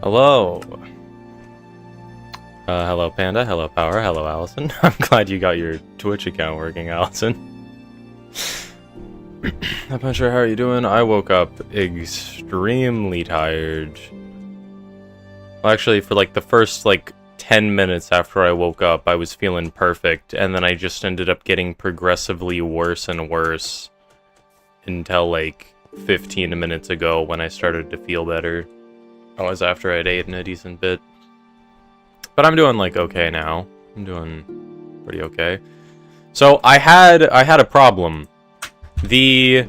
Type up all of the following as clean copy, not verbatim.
Hello. Hello, Panda. Hello, Power. Hello, Allison. I'm glad you got your Twitch account working, Allison. I'm not sure how are you doing. I woke up extremely tired. Well, actually, for like the first 10 minutes after I woke up, I was feeling perfect, and then I just ended up getting progressively worse and worse until 15 minutes ago when I started to feel better. I was after I'd eaten a decent bit. But I'm doing okay now. I'm doing pretty okay. So I had a problem. The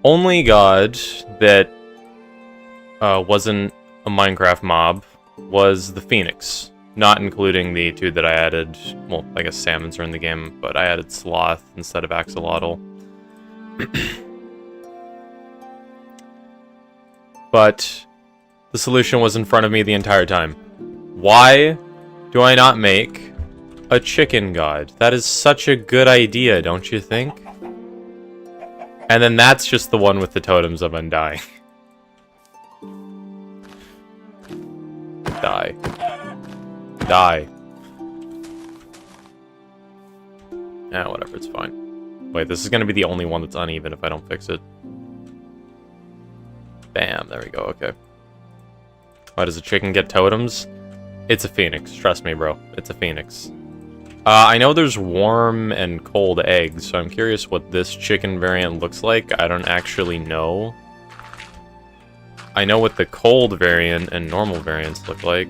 only god that wasn't a Minecraft mob was the Phoenix, not including the two that I added. Well, I guess salmons are in the game, but I added sloth instead of axolotl. But the solution was in front of me the entire time. Why do I not make a chicken god? That is such a good idea, don't you think? And then that's just the one with the totems of undying. Die. Die. Yeah, whatever, it's fine. Wait, this is gonna be the only one that's uneven if I don't fix it. Bam, there we go, okay. Why does a chicken get totems? It's a phoenix, trust me, bro. It's a phoenix. I know there's warm and cold eggs, so I'm curious what this chicken variant looks like. I don't actually know. I know what the cold variant and normal variants look like.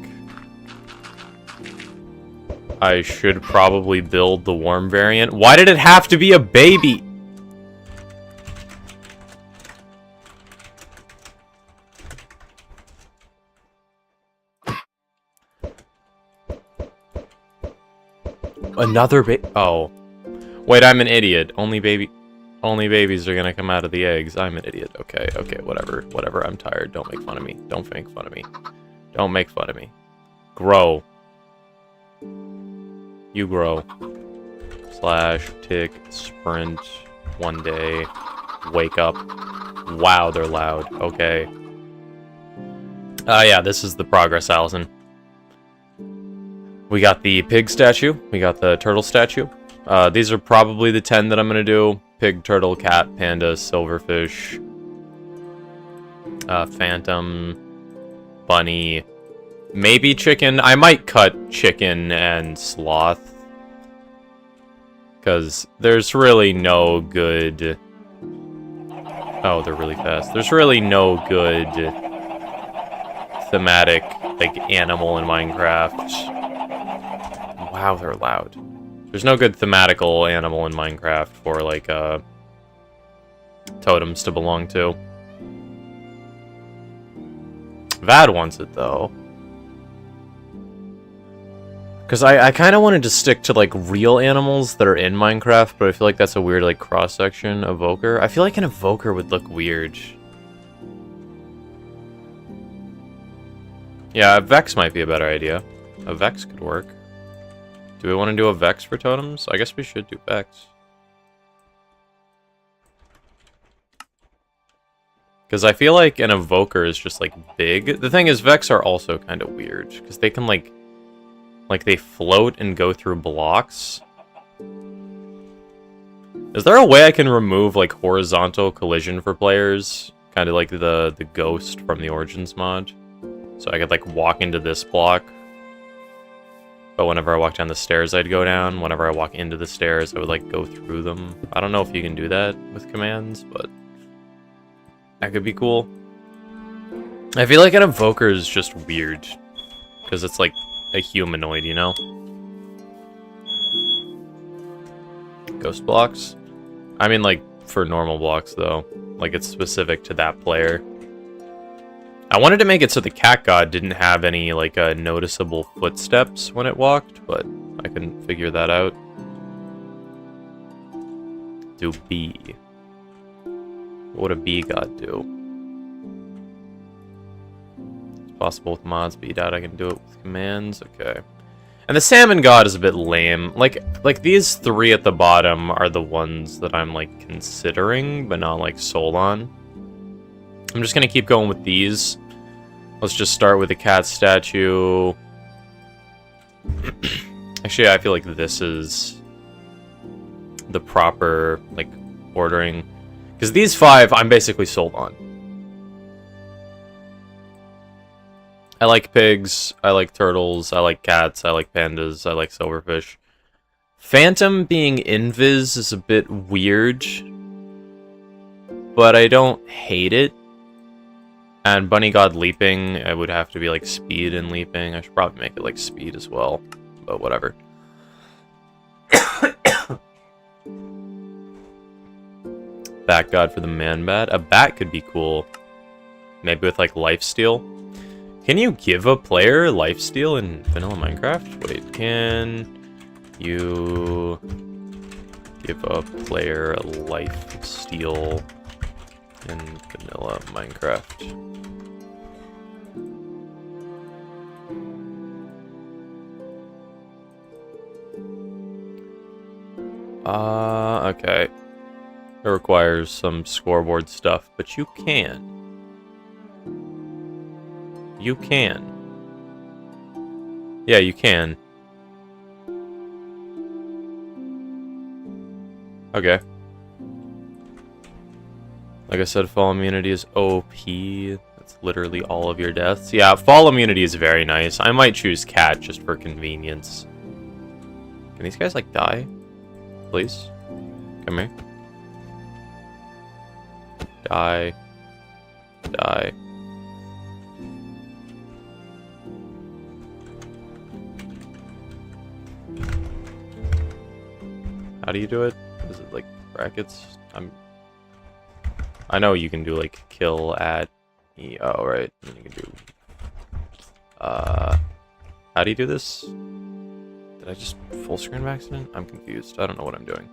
I should probably build the warm variant. Why did it have to be a baby? Another oh. Wait, I'm an idiot. Only babies are gonna come out of the eggs. I'm an idiot. Okay, whatever. Whatever, I'm tired. Don't make fun of me. Don't make fun of me. Don't make fun of me. Grow. You grow. / tick, sprint, one day, wake up. Wow, they're loud. Okay. Yeah, this is the progress, Allison. We got the pig statue. We got the turtle statue. These are probably the 10 that I'm going to do. Pig, turtle, cat, panda, silverfish, phantom, bunny, maybe chicken. I might cut chicken and sloth. Because there's really no good... Oh, they're really fast. There's really no good thematic, animal in Minecraft. Wow, they're loud. There's no good thematical animal in Minecraft for, totems to belong to. Vad wants it, though. Because I kind of wanted to stick to, real animals that are in Minecraft, but I feel like that's a weird, cross-section evoker. I feel like an evoker would look weird. Yeah, a Vex might be a better idea. A Vex could work. Do we want to do a Vex for totems? I guess we should do Vex. Because I feel like an evoker is just, big. The thing is, Vex are also kind of weird. Because they can, they float and go through blocks. Is there a way I can remove, horizontal collision for players? Kind of like the ghost from the Origins mod. So I could, walk into this block. But whenever I walk down the stairs, I'd go down. Whenever I walk into the stairs, I would, go through them. I don't know if you can do that with commands, but... that could be cool. I feel like an evoker is just weird. Because it's, a humanoid, you know? Ghost blocks? I mean, for normal blocks, though. It's specific to that player. I wanted to make it so the cat god didn't have any, noticeable footsteps when it walked, but I couldn't figure that out. Do bee. What would a bee god do? It's possible with mods, but you doubt I can do it with commands? Okay. And the salmon god is a bit lame. Like these three at the bottom are the ones that I'm, considering, but not, sold on. I'm just gonna keep going with these. Let's just start with the cat statue. Actually, I feel like this is the proper, like, ordering. Because these 5, I'm basically sold on. I like pigs, I like turtles, I like cats, I like pandas, I like silverfish. Phantom being invis is a bit weird, but I don't hate it. And Bunny God leaping, it would have to be like speed and leaping. I should probably make it like speed as well, but whatever. Bat God for the man bat. A bat could be cool. Maybe with like lifesteal. Can you give a player lifesteal in vanilla Minecraft? Wait, can you give a player lifesteal in vanilla Minecraft? Okay. It requires some scoreboard stuff, but you can. You can. Yeah, you can. Okay. Like I said, fall immunity is OP. That's literally all of your deaths. Yeah, fall immunity is very nice. I might choose cat just for convenience. Can these guys, like, die? Please? Come here. Die. Die. How do you do it? Is it like brackets? I know you can do like kill at E. Oh, right. And you can do. How do you do this? Did I just full screen by accident? I'm confused. I don't know what I'm doing.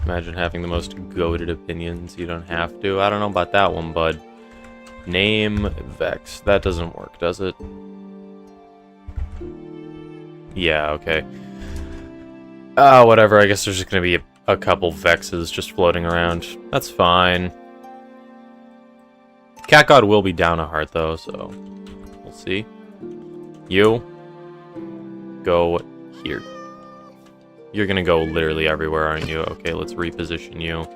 Imagine having the most goated opinions. You don't have to. I don't know about that one, bud. Name Vex. That doesn't work, does it? Yeah, okay. Whatever. I guess there's just gonna be a couple Vexes just floating around. That's fine. Cat God will be down a heart, though, so we'll see. You go here. You're gonna go literally everywhere, aren't you? Okay, let's reposition you.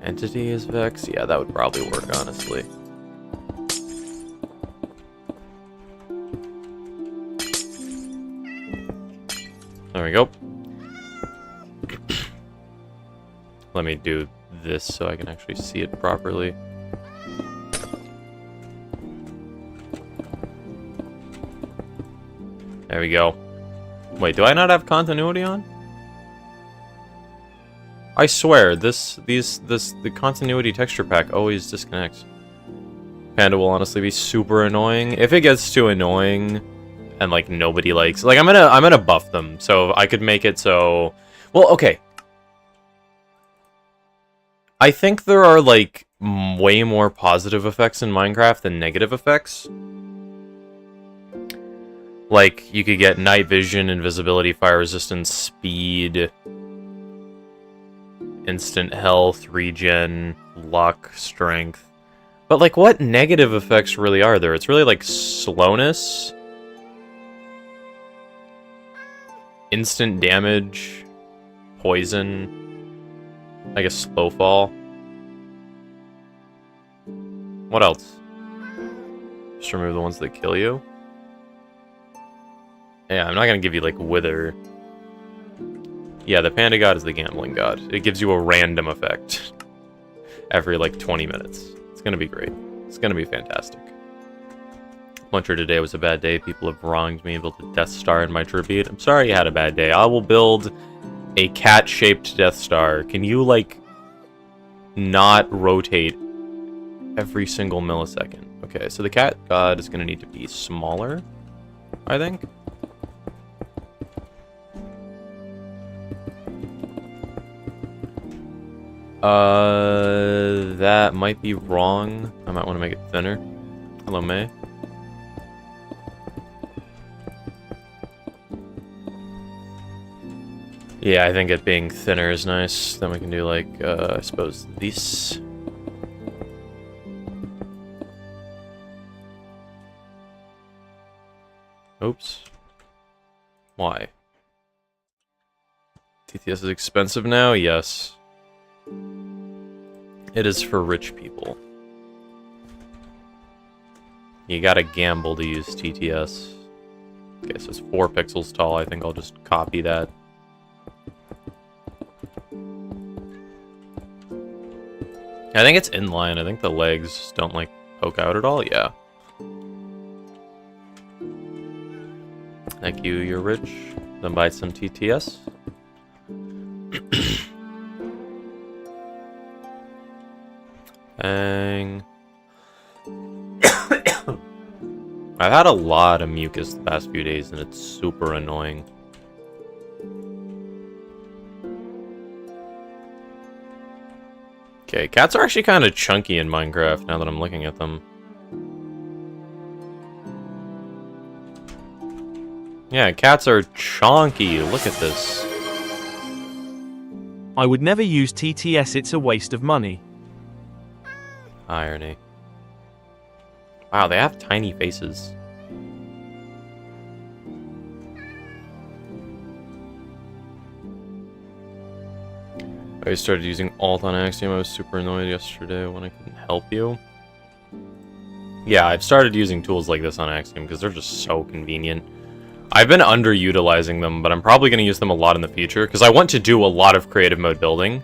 Entity is Vex? Yeah, that would probably work, honestly. There we go. Let me do this so I can actually see it properly. There we go. Wait, do I not have continuity on? I swear, the continuity texture pack always disconnects. Panda will honestly be super annoying. If it gets too annoying and like nobody likes, like I'm gonna buff them. So I could make it so, well, okay. I think there are like way more positive effects in Minecraft than negative effects. Like you could get night vision, invisibility, fire resistance, speed, instant health, regen, luck, strength. But like what negative effects really are there? It's really like slowness, instant damage, poison, I guess slow fall. What else? Just remove the ones that kill you. Yeah, I'm not gonna give you like wither. Yeah, the panda god is the gambling god. It gives you a random effect every like 20 minutes. It's gonna be great. It's gonna be fantastic. Muncher, today was a bad day. People have wronged me, built a Death Star in my tribute. I'm sorry you had a bad day. I will build a cat-shaped Death Star. Can you like not rotate every single millisecond? Okay, so the cat god is gonna need to be smaller, I think. That might be wrong. I might want to make it thinner. Hello, May. Yeah, I think it being thinner is nice. Then we can do, like, I suppose this. Oops. Why? TTS is expensive now? Yes. It is for rich people. You gotta gamble to use TTS. Okay, so it's 4 pixels tall. I think I'll just copy that. I think it's inline. I think the legs don't, like, poke out at all. Yeah. Thank you, you're rich. Then buy some TTS. Bang. I've had a lot of mucus the past few days, and it's super annoying. Okay, cats are actually kind of chunky in Minecraft, now that I'm looking at them. Yeah, cats are chunky. Look at this. I would never use TTS, it's a waste of money. Irony. Wow, they have tiny faces. I started using alt on Axiom. I was super annoyed yesterday when I couldn't help you. Yeah, I've started using tools like this on Axiom because they're just so convenient. I've been underutilizing them, but I'm probably going to use them a lot in the future because I want to do a lot of creative mode building.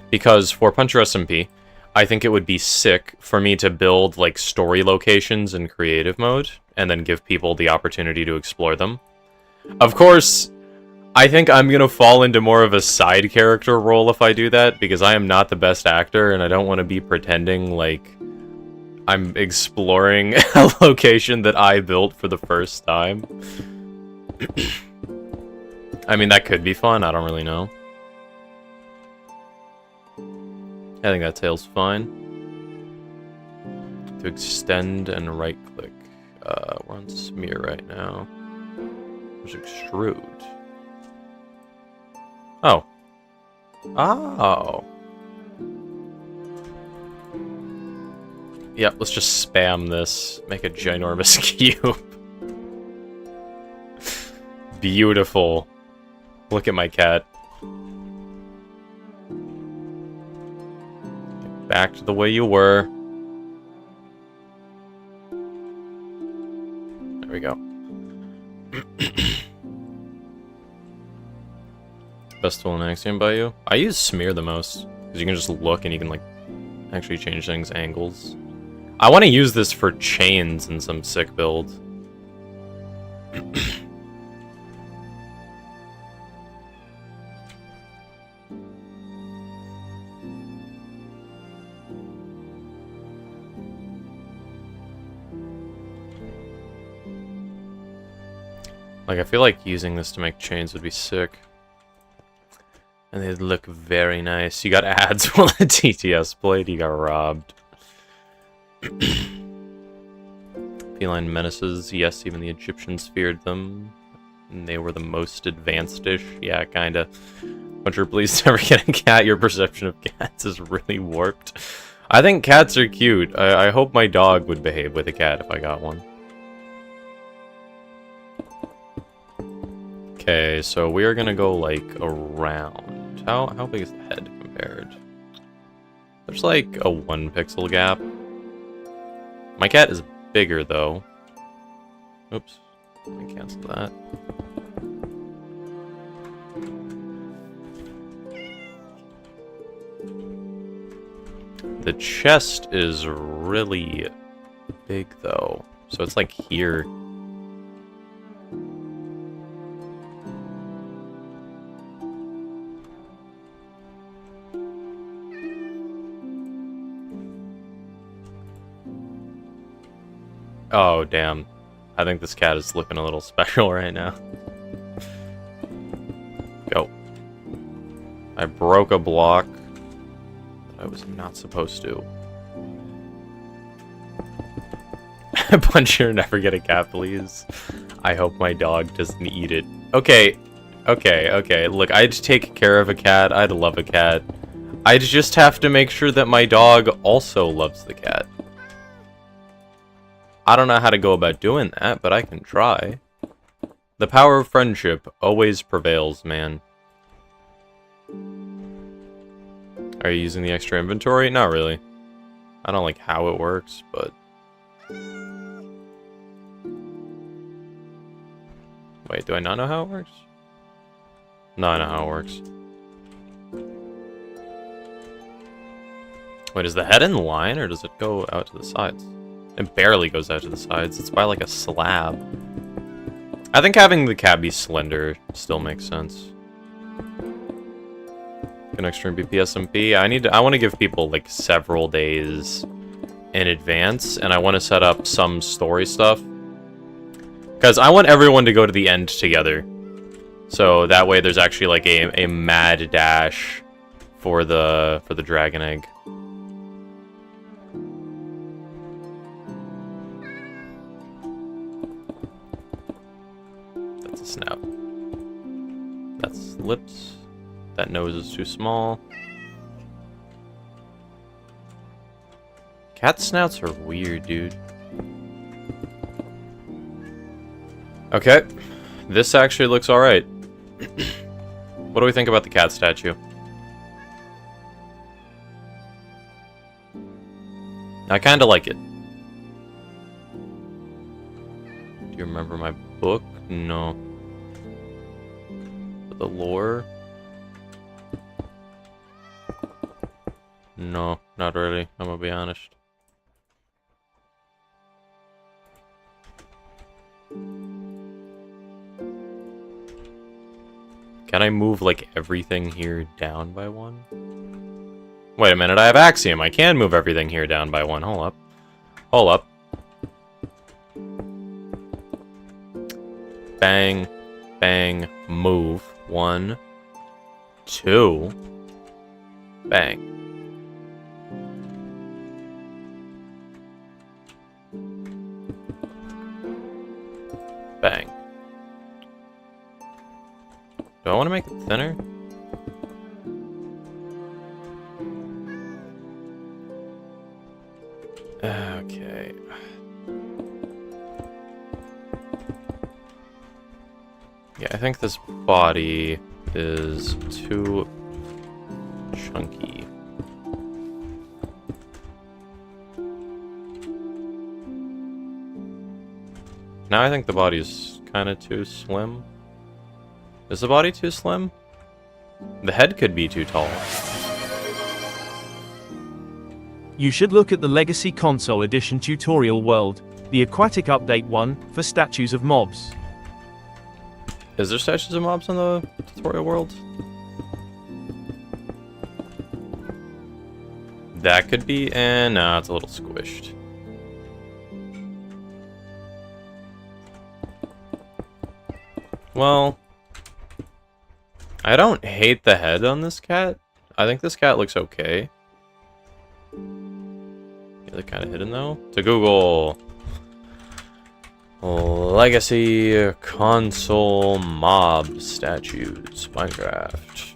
Because for Puncher SMP, I think it would be sick for me to build like story locations in creative mode and then give people the opportunity to explore them. Of course, I think I'm going to fall into more of a side character role if I do that because I am not the best actor and I don't want to be pretending like I'm exploring a location that I built for the first time. I mean, that could be fun. I don't really know. I think that tail's fine. To extend and right click. We're on smear right now. There's extrude. Oh. Oh. Yep, let's just spam this. Make a ginormous cube. Beautiful. Look at my cat. Get back to the way you were. There we go. Best tool in Axiom by you? I use smear the most. Because you can just look and you can, like, actually change things, angles. I want to use this for chains in some sick build. Like, I feel like using this to make chains would be sick. And they'd look very nice. You got ads on the TTS blade, you got robbed. Feline menaces, yes, even the Egyptians feared them. And they were the most advanced-ish. Yeah, kinda. Puncher, please never get a cat. Your perception of cats is really warped. I think cats are cute. I hope my dog would behave with a cat if I got one. Okay, so we are gonna go, like, around. How big is the head compared? There's, like, a 1 pixel gap. My cat is bigger, though. Oops. Let me cancel that. The chest is really big, though. So it's, like, here. Oh, damn. I think this cat is looking a little special right now. Go. I broke a block that I was not supposed to. Puncher, never get a cat, please. I hope my dog doesn't eat it. Okay, Okay. Look, I'd take care of a cat. I'd love a cat. I'd just have to make sure that my dog also loves the cat. I don't know how to go about doing that, but I can try. The power of friendship always prevails, man. Are you using the extra inventory? Not really. I don't like how it works, but... Wait, do I not know how it works? No, I know how it works. Wait, is the head in line, or does it go out to the sides? It barely goes out to the sides. It's by like a slab. I think having the cat be slender still makes sense. Can extreme be PSMP? I want to give people like several days in advance, and I want to set up some story stuff. Because I want everyone to go to the end together. So that way there's actually like a mad dash for the dragon egg. That's a snout. That's lips. That nose is too small. Cat snouts are weird, dude. Okay. This actually looks alright. What do we think about the cat statue? I kinda like it. Do you remember my book? No. The lore? No, not really. I'm gonna be honest. Can I move, like, everything here down by one? Wait a minute, I have Axiom. I can move everything here down by one. Hold up. Hold up. Bang. Bang. Move. 1. 2. Bang. Bang. Do I want to make it thinner? Okay. Yeah, I think this body is too chunky. Now I think the body is kind of too slim. Is the body too slim? The head could be too tall. You should look at the Legacy Console Edition tutorial world, the Aquatic Update 1, for statues of mobs. Is there statues of mobs in the tutorial world? That could be, and nah, it's a little squished. Well, I don't hate the head on this cat. I think this cat looks okay. Yeah, they're kind of hidden though. To Google. Legacy console mob statues, Minecraft.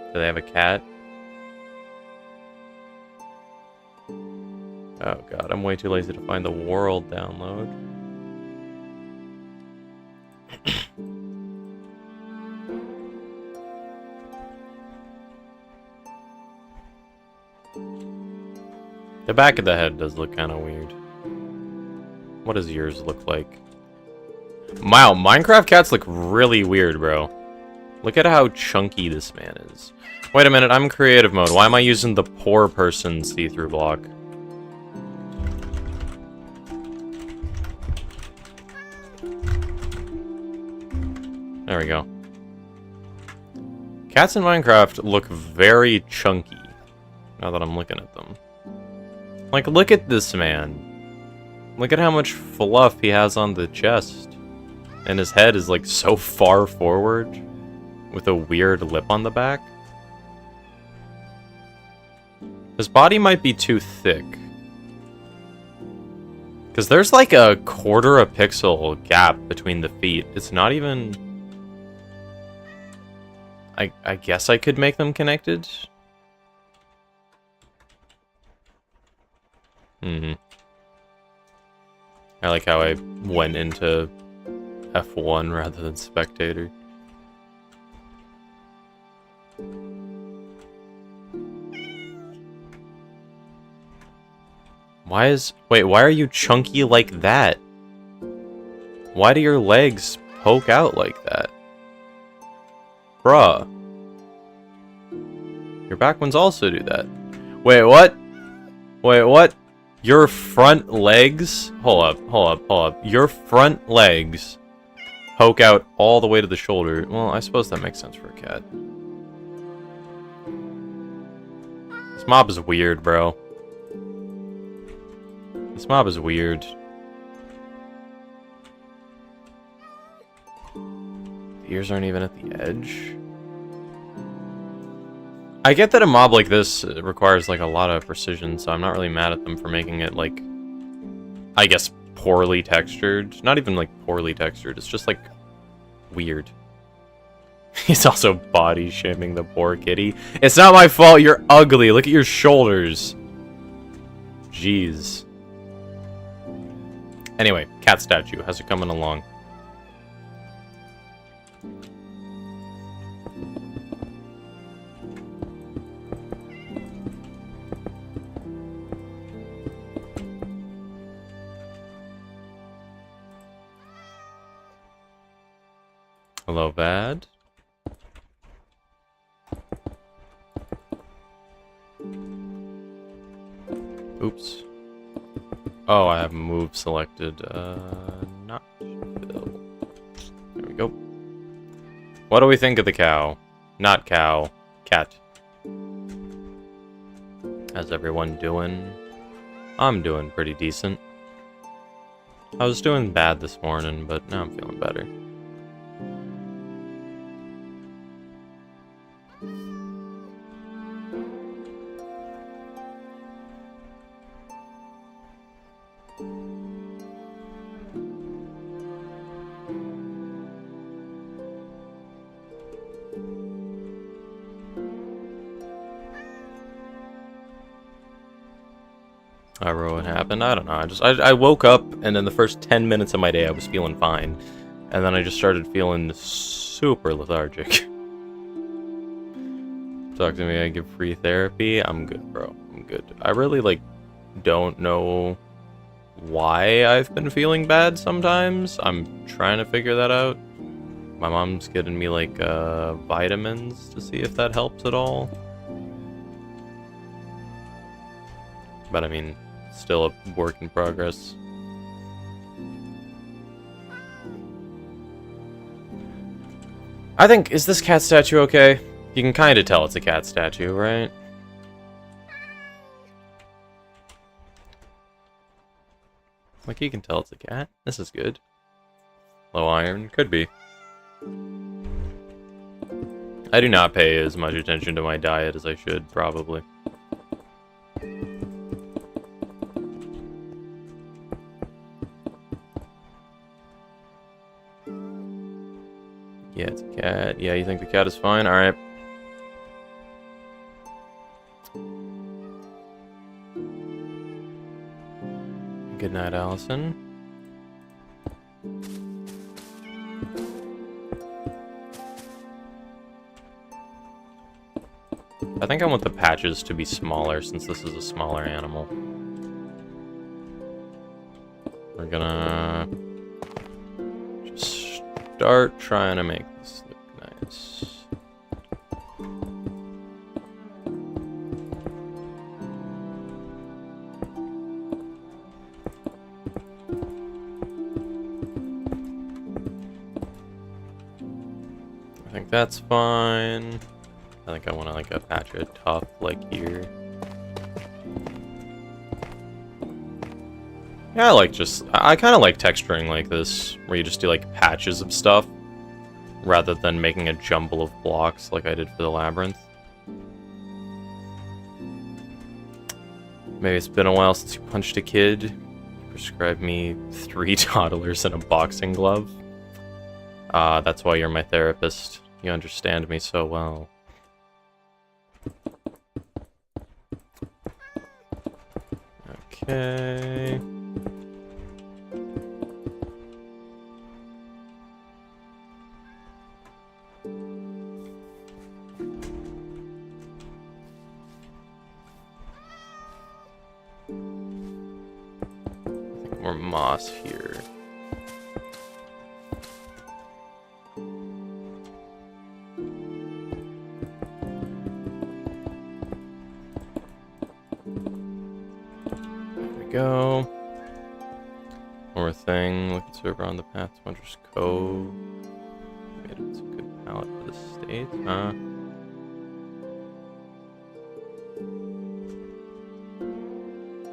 Do they have a cat? Oh god, I'm way too lazy to find the world download. The back of the head does look kind of weird. What does yours look like? Wow, Minecraft cats look really weird, bro. Look at how chunky this man is. Wait a minute, I'm in creative mode. Why am I using the poor person see-through block? There we go. Cats in Minecraft look very chunky, now that I'm looking at them. Like, look at this man. Look at how much fluff he has on the chest. And his head is, like, so far forward, with a weird lip on the back. His body might be too thick. Because there's like a quarter a pixel gap between the feet. It's not even... I guess I could make them connected? I like how I went into F1 rather than spectator. Wait, why are you chunky like that? Why do your legs poke out like that? Bruh. Your back ones also do that. Wait, what? Wait, what? Your front legs? Hold up. Your front legs poke out all the way to the shoulder. Well, I suppose that makes sense for a cat. This mob is weird, bro. This mob is weird. The ears aren't even at the edge. I get that a mob like this requires like a lot of precision, so I'm not really mad at them for making it like, I guess, poorly textured. Not even like poorly textured, it's just like weird. He's also body shaming the poor kitty. It's not my fault, you're ugly. Look at your shoulders. Jeez. Anyway, cat statue. How's it coming along? Hello, Vad. Oops. Oh, I have move selected. Not Bill. There we go. What do we think of the cow? Not cow. Cat. How's everyone doing? I'm doing pretty decent. I was doing bad this morning, but now I'm feeling better. I don't know what happened. I don't know. I woke up, and then the first 10 minutes of my day I was feeling fine. And then I just started feeling super lethargic. Talk to me, I give free therapy. I'm good, bro. I'm good. I really, like, don't know why I've been feeling bad sometimes. I'm trying to figure that out. My mom's getting me, like, vitamins to see if that helps at all. But, I mean, still a work in progress. I think, is this cat statue okay? You can kind of tell it's a cat statue, right? Like, you can tell it's a cat. This is good. Low iron, could be. I do not pay as much attention to my diet as I should, probably. Yeah, it's a cat. Yeah, you think the cat is fine? Alright. Good night, Allison. I think I want the patches to be smaller since this is a smaller animal. We're gonna just start trying to make this look nice. I think that's fine. I think I want to like a patch of tough like here. Yeah, I kind of like texturing like this, where you just do like patches of stuff, rather than making a jumble of blocks like I did for the labyrinth. Maybe it's been a while since you punched a kid. prescribe me 3 toddlers and a boxing glove. That's why you're my therapist. You understand me so well. Okay. More moss here. Go. One more thing. Look at server on the path to Wondrous Cove. Maybe it's a good palette for the state, huh?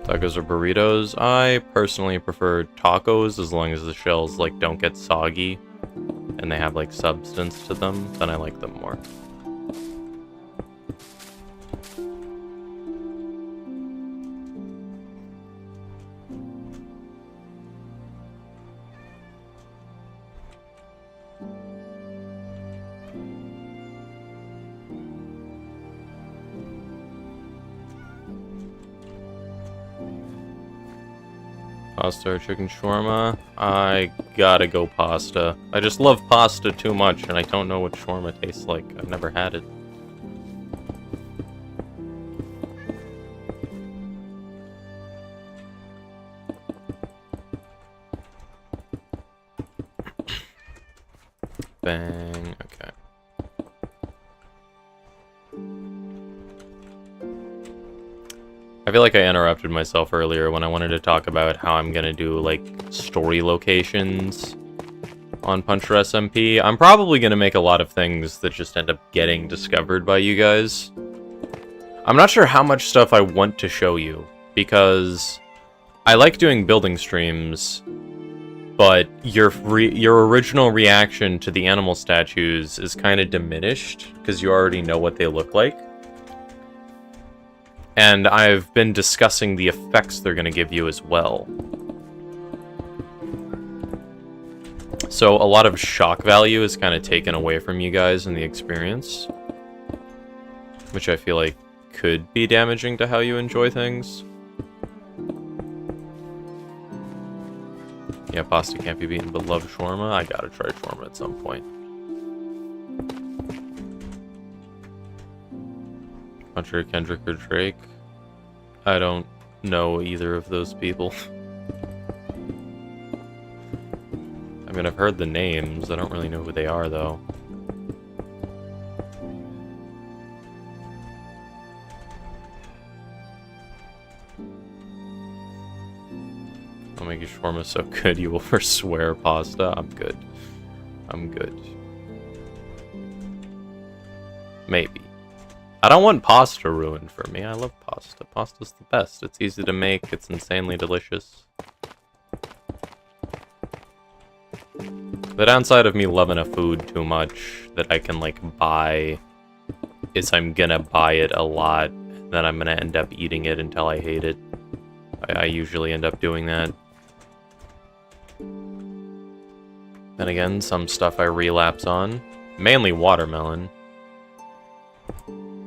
Tacos or burritos? I personally prefer tacos as long as the shells like don't get soggy and they have like substance to them, then I like them more. Pasta or chicken shawarma? I gotta go pasta. I just love pasta too much, and I don't know what shawarma tastes like. I've never had it. Bang. Okay. I feel like I interrupted myself earlier when I wanted to talk about how I'm gonna do, like, story locations on Puncher SMP. I'm probably gonna make a lot of things that just end up getting discovered by you guys. I'm not sure how much stuff I want to show you, because I like doing building streams, but your original reaction to the animal statues is kind of diminished, because you already know what they look like. And I've been discussing the effects they're going to give you as well. So a lot of shock value is kind of taken away from you guys in the experience, which I feel like could be damaging to how you enjoy things. Yeah, pasta can't be beaten, but love shawarma. I gotta try shawarma at some point. Puncher, Kendrick, or Drake? I don't know either of those people. I mean, I've heard the names. I don't really know who they are, though. I'll make your shawarma so good you will forswear pasta. I'm good. I'm good. Maybe. I don't want pasta ruined for me. I love pasta. Pasta's the best. It's easy to make. It's insanely delicious. The downside of me loving a food too much that I can, like, buy is I'm gonna buy it a lot, and then I'm gonna end up eating it until I hate it. I usually end up doing that. Then again, some stuff I relapse on. Mainly watermelon.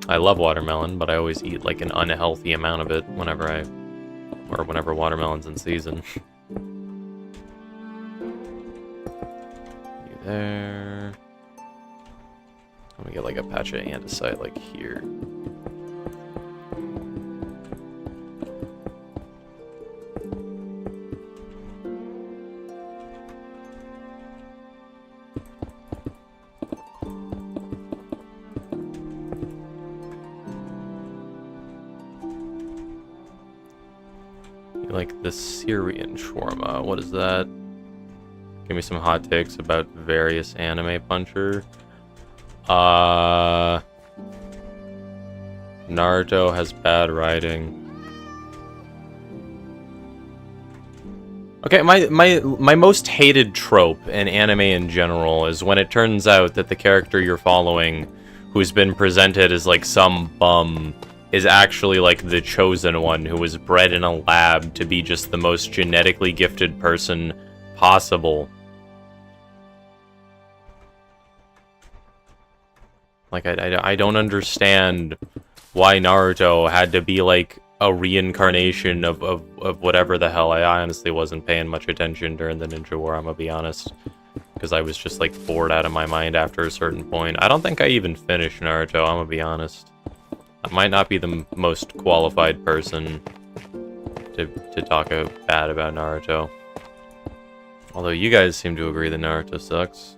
I love watermelon, but I always eat like an unhealthy amount of it whenever watermelon's in season. You there. Let me get like a patch of andesite like here. Like the Syrian shawarma. What is that? Give me some hot takes about various anime Puncher. Naruto has bad writing. Okay, my most hated trope in anime in general is when it turns out that the character you're following, who's been presented as like some bum, is actually like the chosen one who was bred in a lab to be just the most genetically gifted person possible. Like, I don't understand why Naruto had to be like a reincarnation of whatever the hell. I honestly wasn't paying much attention during the Ninja War, I'm gonna be honest. Because I was just like bored out of my mind after a certain point. I don't think I even finished Naruto, I'm gonna be honest. I might not be the most qualified person to talk bad about Naruto. Although you guys seem to agree that Naruto sucks.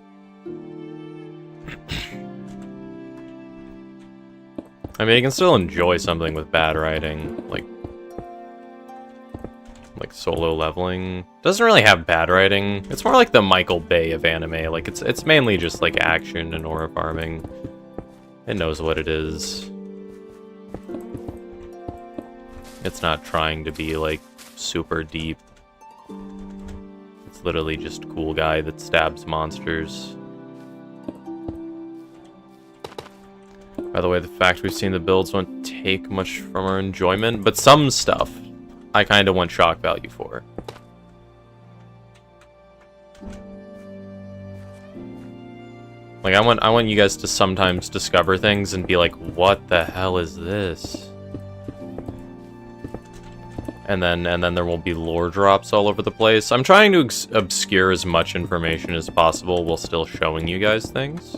I mean, you can still enjoy something with bad writing, like Solo Leveling. Doesn't really have bad writing. It's more like the Michael Bay of anime. Like it's mainly just like action and aura farming. It knows what it is. It's not trying to be like super deep. It's literally just a cool guy that stabs monsters. By the way, the fact we've seen the builds won't take much from our enjoyment, but some stuff I kind of want shock value for. Like, I want you guys to sometimes discover things and be like, what the hell is this? And then there will be lore drops all over the place. I'm trying to obscure as much information as possible while still showing you guys things.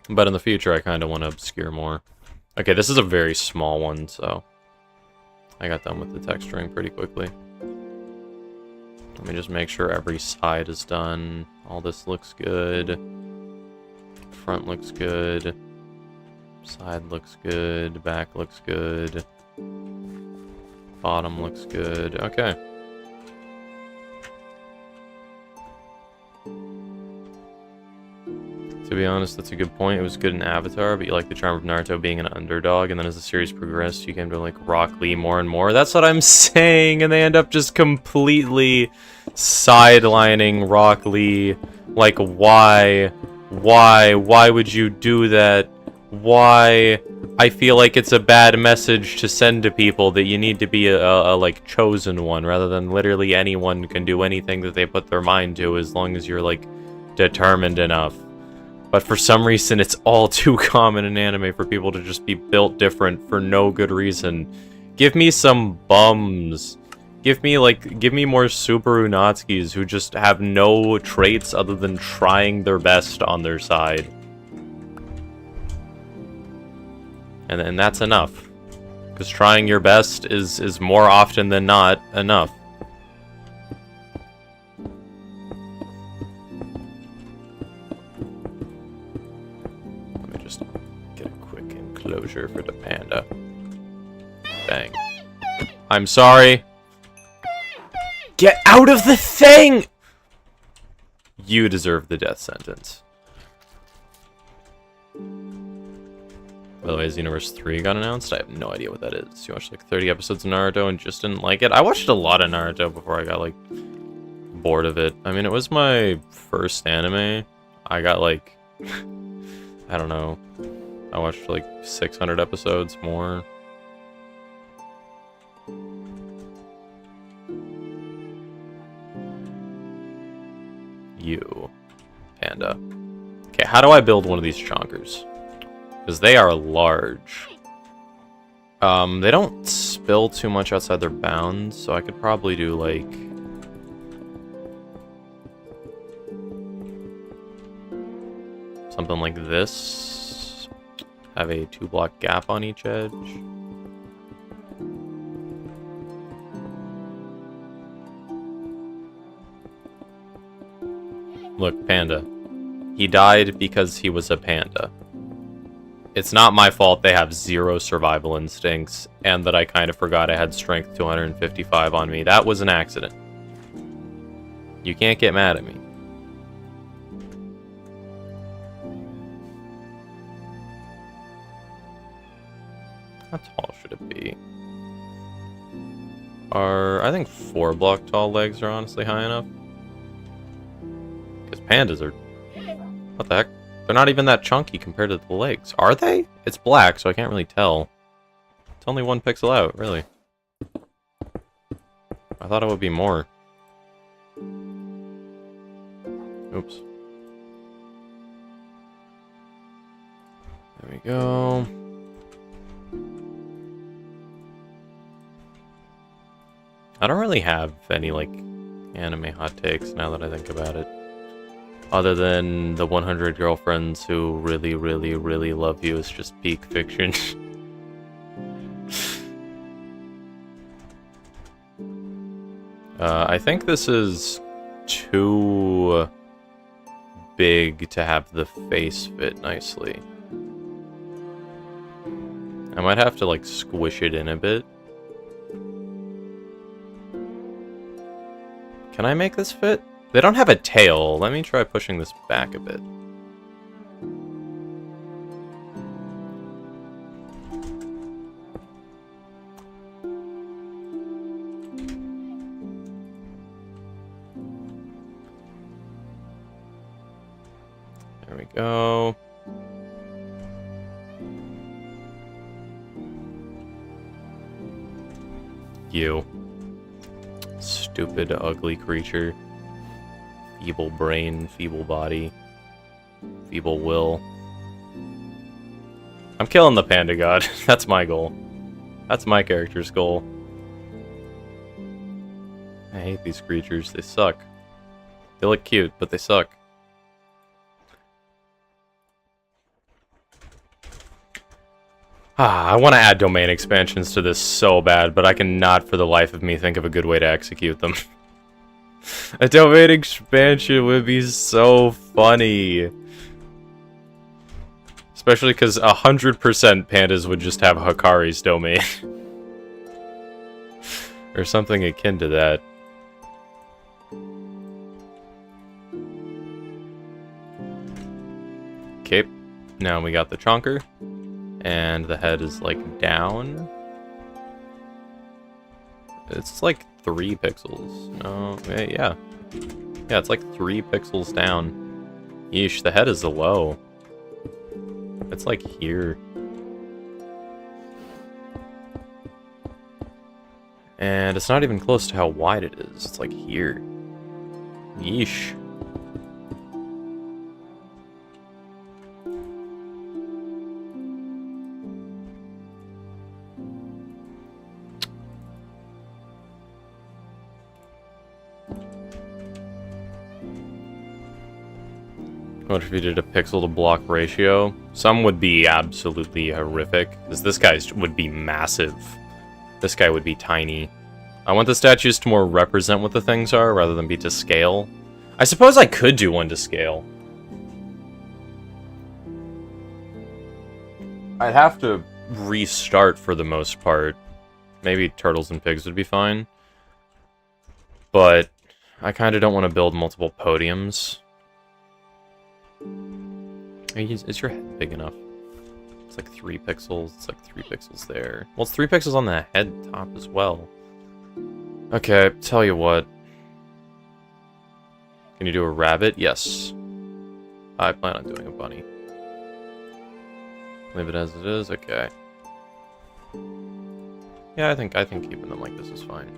But in the future, I kind of want to obscure more. Okay, this is a very small one, so I got done with the texturing pretty quickly. Let me just make sure every side is done. All this looks good. Front looks good. Side looks good. Back looks good. Bottom looks good. Okay. To be honest, that's a good point. It was good in Avatar, but you like the charm of Naruto being an underdog, and then as the series progressed, you came to like Rock Lee more and more. That's what I'm saying, and they end up just completely sidelining Rock Lee. Like, why? Why would you do that? Why? I feel like it's a bad message to send to people that you need to be a like chosen one, rather than literally anyone can do anything that they put their mind to as long as you're like determined enough. But for some reason, it's all too common in anime for people to just be built different for no good reason. Give me some bums. Give me more Subaru Natskis who just have no traits other than trying their best on their side. And that's enough. Because trying your best is more often than not enough. Closure for the panda. Bang. I'm sorry. Get out of the thing! You deserve the death sentence. By the way, Xenoverse 3 got announced. I have no idea what that is. You watched like 30 episodes of Naruto and just didn't like it? I watched a lot of Naruto before I got like bored of it. I mean, it was my first anime. I got like I don't know. I watched like 600 episodes more. You, panda. Okay, how do I build one of these chonkers? Because they are large. They don't spill too much outside their bounds, so I could probably do like something like this. Have a 2-block gap on each edge. Look, panda. He died because he was a panda. It's not my fault they have 0 survival instincts, and that I kind of forgot I had strength 255 on me. That was an accident. You can't get mad at me. How tall should it be? I think 4-block tall legs are honestly high enough. pandas are... What the heck? They're not even that chunky compared to the legs. Are they? It's black, so I can't really tell. It's only 1 pixel out, really. I thought it would be more. Oops. There we go. I don't really have any, like, anime hot takes now that I think about it. Other than the 100 girlfriends who really, really, really love you is just peak fiction. I think this is too big to have the face fit nicely. I might have to, like, squish it in a bit. Can I make this fit? They don't have a tail. Let me try pushing this back a bit. There we go. You. Stupid, ugly creature. Feeble brain, feeble body. Feeble will. I'm killing the panda god. That's my goal. That's my character's goal. I hate these creatures. They suck. They look cute, but they suck. I want to add domain expansions to this so bad, but I cannot for the life of me think of a good way to execute them. A domain expansion would be so funny. Especially because 100% pandas would just have Hakari's domain. Or something akin to that. Okay, now we got the chonker. And the head is, like, down. It's, like, 3 pixels. No, yeah. Yeah, it's, like, 3 pixels down. Yeesh, the head is low. It's, like, here. And it's not even close to how wide it is. It's, like, here. Yeesh. What if you did a pixel to block ratio? Some would be absolutely horrific, because this guy would be massive. This guy would be tiny. I want the statues to more represent what the things are, rather than be to scale. I suppose I could do one to scale. I'd have to restart for the most part. Maybe turtles and pigs would be fine. But I kind of don't want to build multiple podiums. Is your head big enough? It's like 3 pixels. It's like 3 pixels there. Well, it's 3 pixels on the head top as well. Okay, tell you what. Can you do a rabbit? Yes. I plan on doing a bunny. Leave it as it is? Okay. Yeah, I think keeping them like this is fine.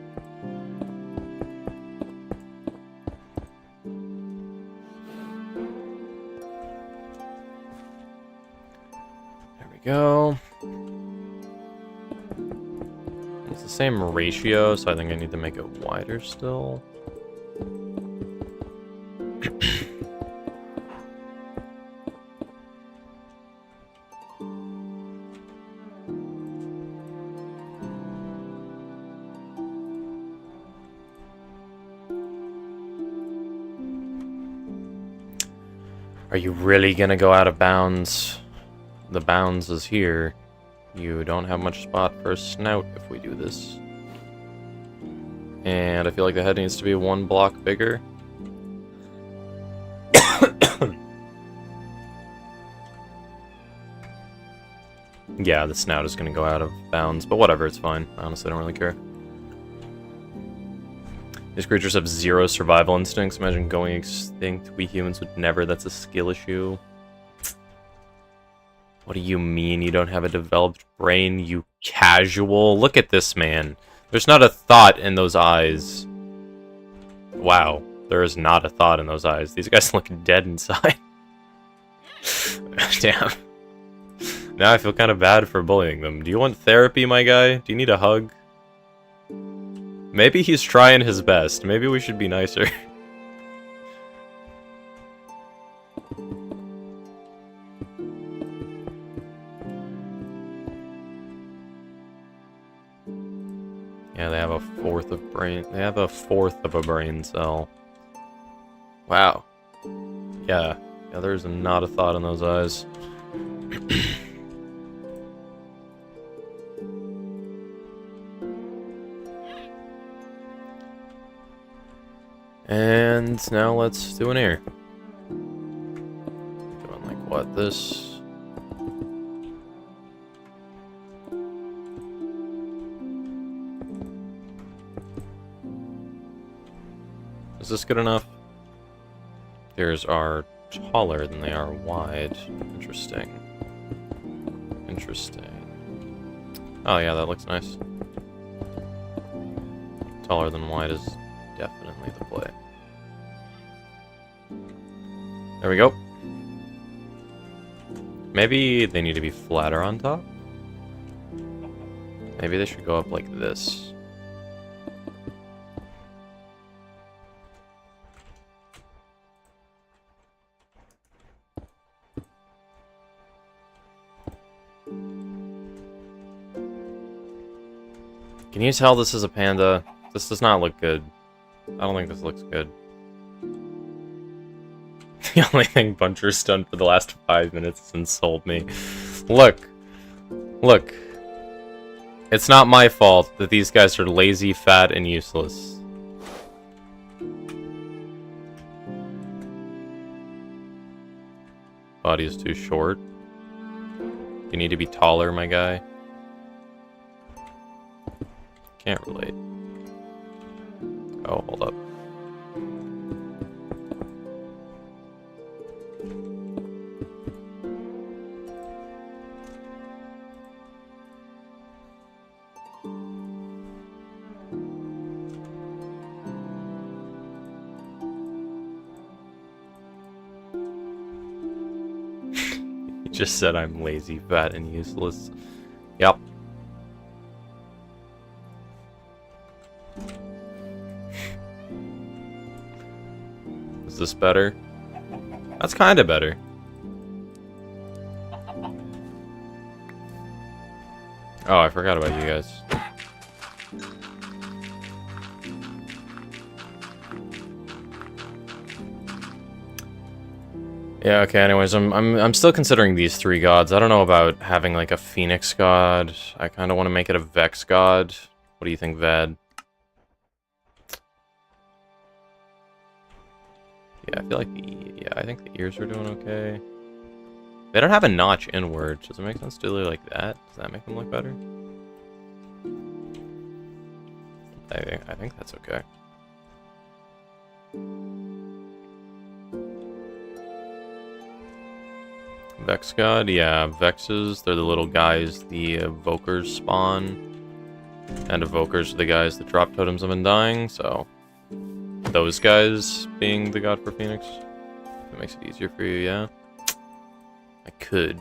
Go. It's the same ratio, so I think I need to make it wider still. Are you really gonna go out of bounds? The bounds is here. You don't have much spot for a snout if we do this. And I feel like the head needs to be 1 block bigger. Yeah, the snout is going to go out of bounds, but whatever, it's fine. Honestly, I don't really care. These creatures have 0 survival instincts. Imagine going extinct. We humans would never. That's a skill issue. What do you mean you don't have a developed brain, you casual? Look at this man. There's not a thought in those eyes. Wow. There is not a thought in those eyes. These guys look dead inside. Damn. Now I feel kind of bad for bullying them. Do you want therapy, my guy? Do you need a hug? Maybe he's trying his best. Maybe we should be nicer. Yeah, they have a fourth of brain. They have a fourth of a brain cell. Wow. Yeah. Yeah, there's not a thought in those eyes. And now let's do an ear. Doing like what? This. Is this good enough? Ears are taller than they are wide. Interesting. Interesting. Oh yeah, that looks nice. Taller than wide is definitely the play. There we go. Maybe they need to be flatter on top? Maybe they should go up like this. Can you tell this is a panda? This does not look good. I don't think this looks good. The only thing Buncher's done for the last 5 minutes is insult me. Look. Look. It's not my fault that these guys are lazy, fat, and useless. Body is too short. You need to be taller, my guy. Can't relate. Oh, hold up. He just said I'm lazy, fat, and useless. Yep. Is this better? That's kind of better. Oh, I forgot about you guys. Yeah, okay, anyways, I'm still considering these 3 gods. I don't know about having like a Phoenix god. I kind of want to make it a Vex god. What do you think, Vad? Yeah, I feel like I think the ears are doing okay. They don't have a notch inward. Does it make sense to do it like that? Does that make them look better? I think that's okay. Vex God, yeah, Vexes, they're the little guys the Evokers spawn. And Evokers are the guys that drop Totems of Undying, so... Those guys being the god for Phoenix. That makes it easier for you, yeah? I could.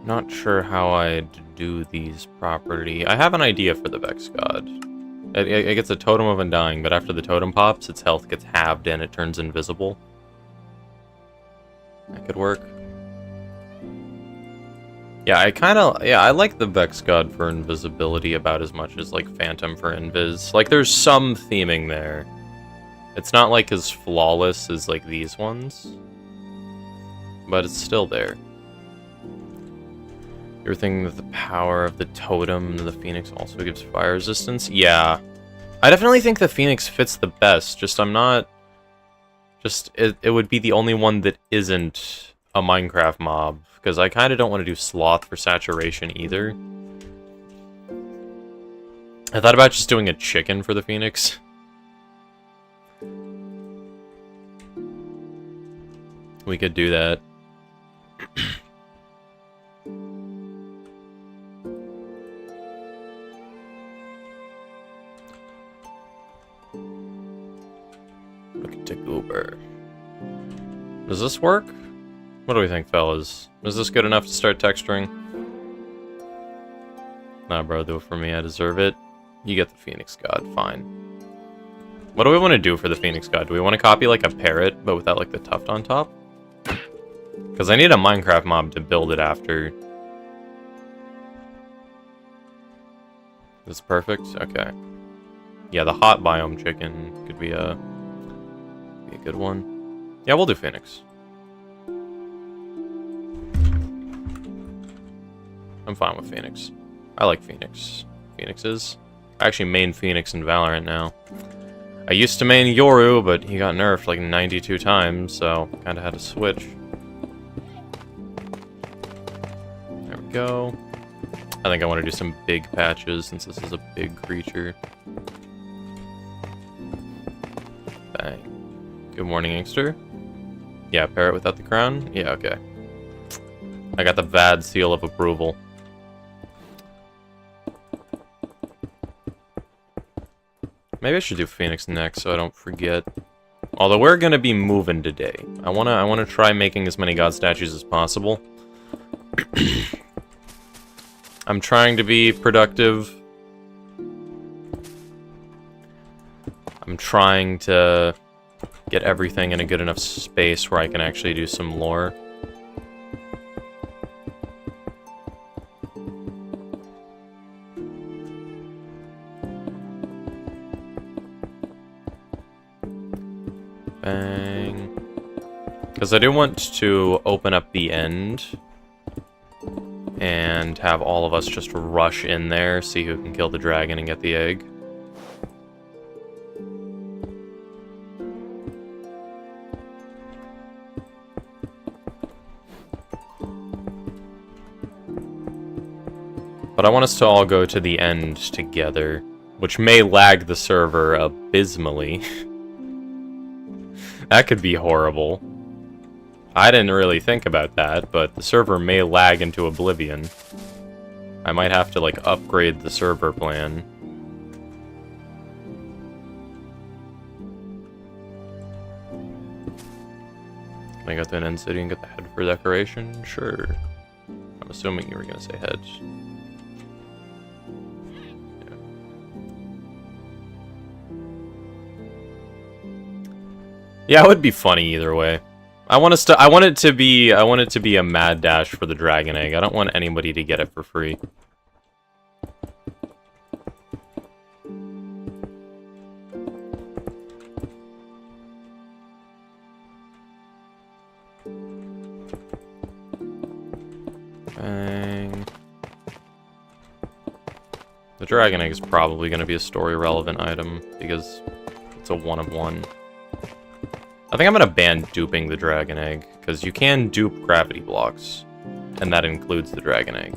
Not sure how I'd do these properly. I have an idea for the Vex God. It gets a Totem of Undying, but after the totem pops, its health gets halved and it turns invisible. That could work. Yeah, I like the Vex God for invisibility about as much as, like, Phantom for invis. Like, there's some theming there. It's not, like, as flawless as, like, these ones. But it's still there. You're thinking that the power of the totem and the phoenix also gives fire resistance? Yeah. I definitely think the phoenix fits the best, just I'm not... Just, it would be the only one that isn't a Minecraft mob, because I kind of don't want to do sloth for saturation either. I thought about just doing a chicken for the phoenix. We could do that. Look to goober. Does this work? What do we think, fellas? Is this good enough to start texturing? Nah, bro, do it for me. I deserve it. You get the Phoenix God. Fine. What do we want to do for the Phoenix God? Do we want to copy, like, a parrot, but without, like, the tuft on top? Because I need a Minecraft mob to build it after. This perfect? Okay. Yeah, the hot biome chicken could be a good one. Yeah, we'll do Phoenix. I'm fine with Phoenix. I like Phoenix. Phoenixes. I actually main Phoenix in Valorant now. I used to main Yoru, but he got nerfed like 92 times, so kind of had to switch. There we go. I think I want to do some big patches since this is a big creature. Bang. Good morning, Inkster. Yeah, parrot without the crown? Yeah, okay. I got the VAD seal of approval. Maybe I should do Phoenix next so I don't forget. Although we're gonna be moving today. I wanna try making as many god statues as possible. I'm trying to be productive. I'm trying to get everything in a good enough space where I can actually do some lore. Bang. Because I do want to open up the end and have all of us just rush in there, see who can kill the dragon and get the egg. But I want us to all go to the end together, which may lag the server abysmally. That could be horrible. I didn't really think about that, but the server may lag into oblivion. I might have to, like, upgrade the server plan. Can I go to an end city and get the head for decoration? Sure. I'm assuming you were gonna say head. Yeah, it would be funny either way. I want it to be a mad dash for the dragon egg. I don't want anybody to get it for free. Bang. The dragon egg is probably going to be a story relevant item because it's a one of one. I think I'm going to ban duping the dragon egg, because you can dupe gravity blocks, and that includes the dragon egg.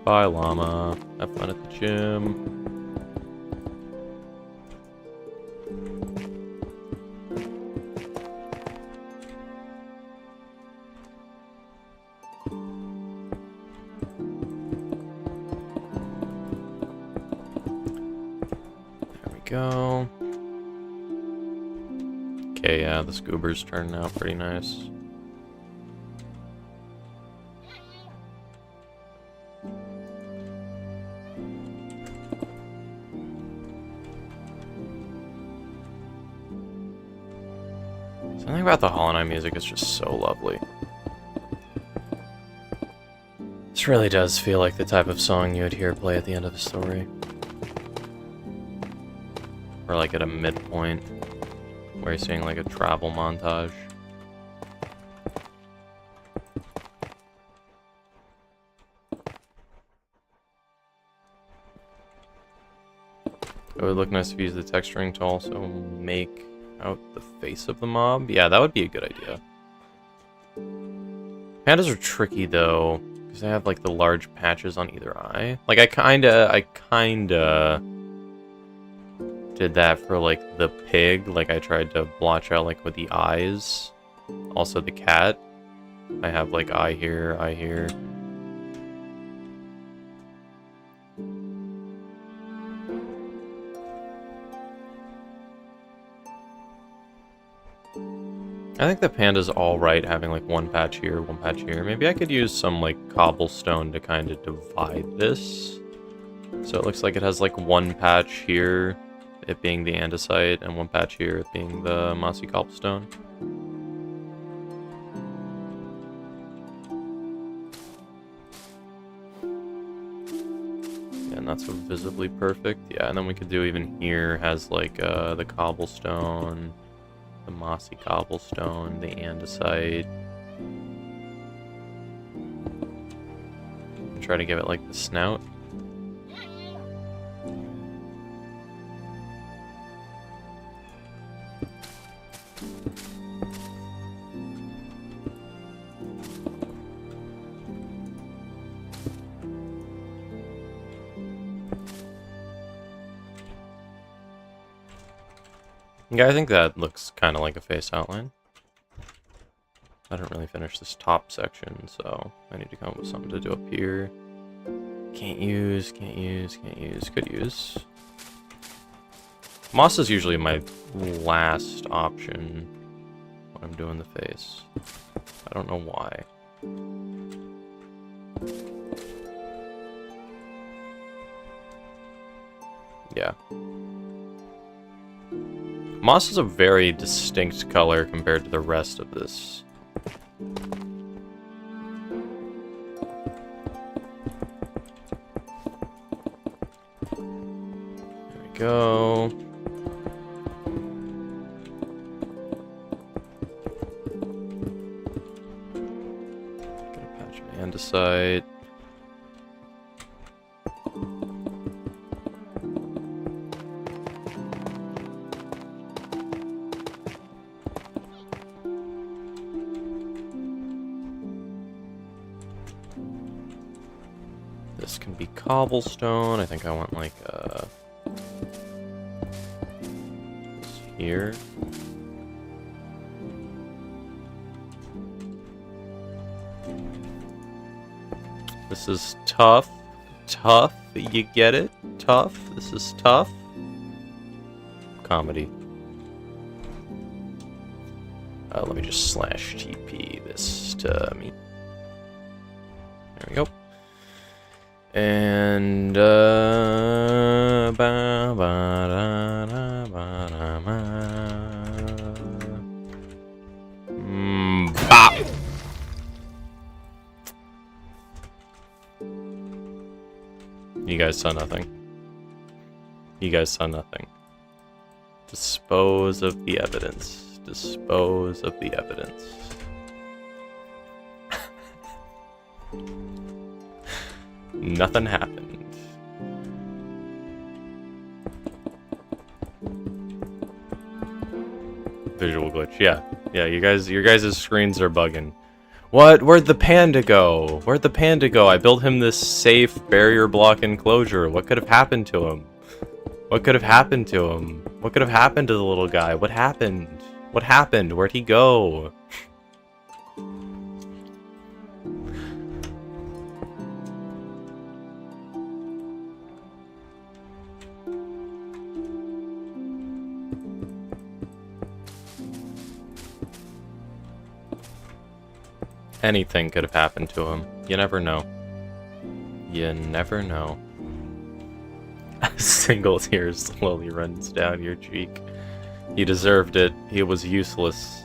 Bye, llama. Have fun at the gym. Go. Okay, yeah, the scuba's turning out pretty nice. Something about the Hollow Knight music is just so lovely. This really does feel like the type of song you would hear play at the end of a story. Or like at a midpoint where you're seeing like a travel montage. It would look nice if you use the texturing to also make out the face of the mob. Yeah, that would be a good idea. Pandas are tricky though, because they have like the large patches on either eye. Like I kinda did that for like the pig. Like I tried to blotch out like with the eyes. Also the cat. I have like eye here, eye here. I think the panda's alright having like one patch here, one patch here. Maybe I could use some like cobblestone to kind of divide this. So it looks like it has like one patch here, it being the andesite, and one patch here, it being the mossy cobblestone. Yeah, and that's visibly perfect. Yeah, and then we could do even here has like the cobblestone, the mossy cobblestone, the andesite. Try to give it like the snout. Yeah, I think that looks kind of like a face outline. I didn't really finish this top section, so I need to come up with something to do up here. Can't use, could use. Moss is usually my last option when I'm doing the face. I don't know why. Yeah. Moss is a very distinct color compared to the rest of this. There we go. Gonna patch my andesite. This can be cobblestone. I think I want like this here. This is tough. Tough. You get it? Tough. This is tough. Comedy. Let me just slash TP this to me. There we go. And bop. You guys saw nothing. You guys saw nothing. Dispose of the evidence. Dispose of the evidence. Nothing happened. Visual glitch. Yeah. Yeah, your guys' screens are bugging. What? Where'd the panda go? Where'd the panda go? I built him this safe barrier block enclosure. What could have happened to him? What could have happened to him? What could have happened to the little guy? What happened? What happened? Where'd he go? Anything could have happened to him. You never know. You never know. A single tear slowly runs down your cheek. He deserved it. He was useless.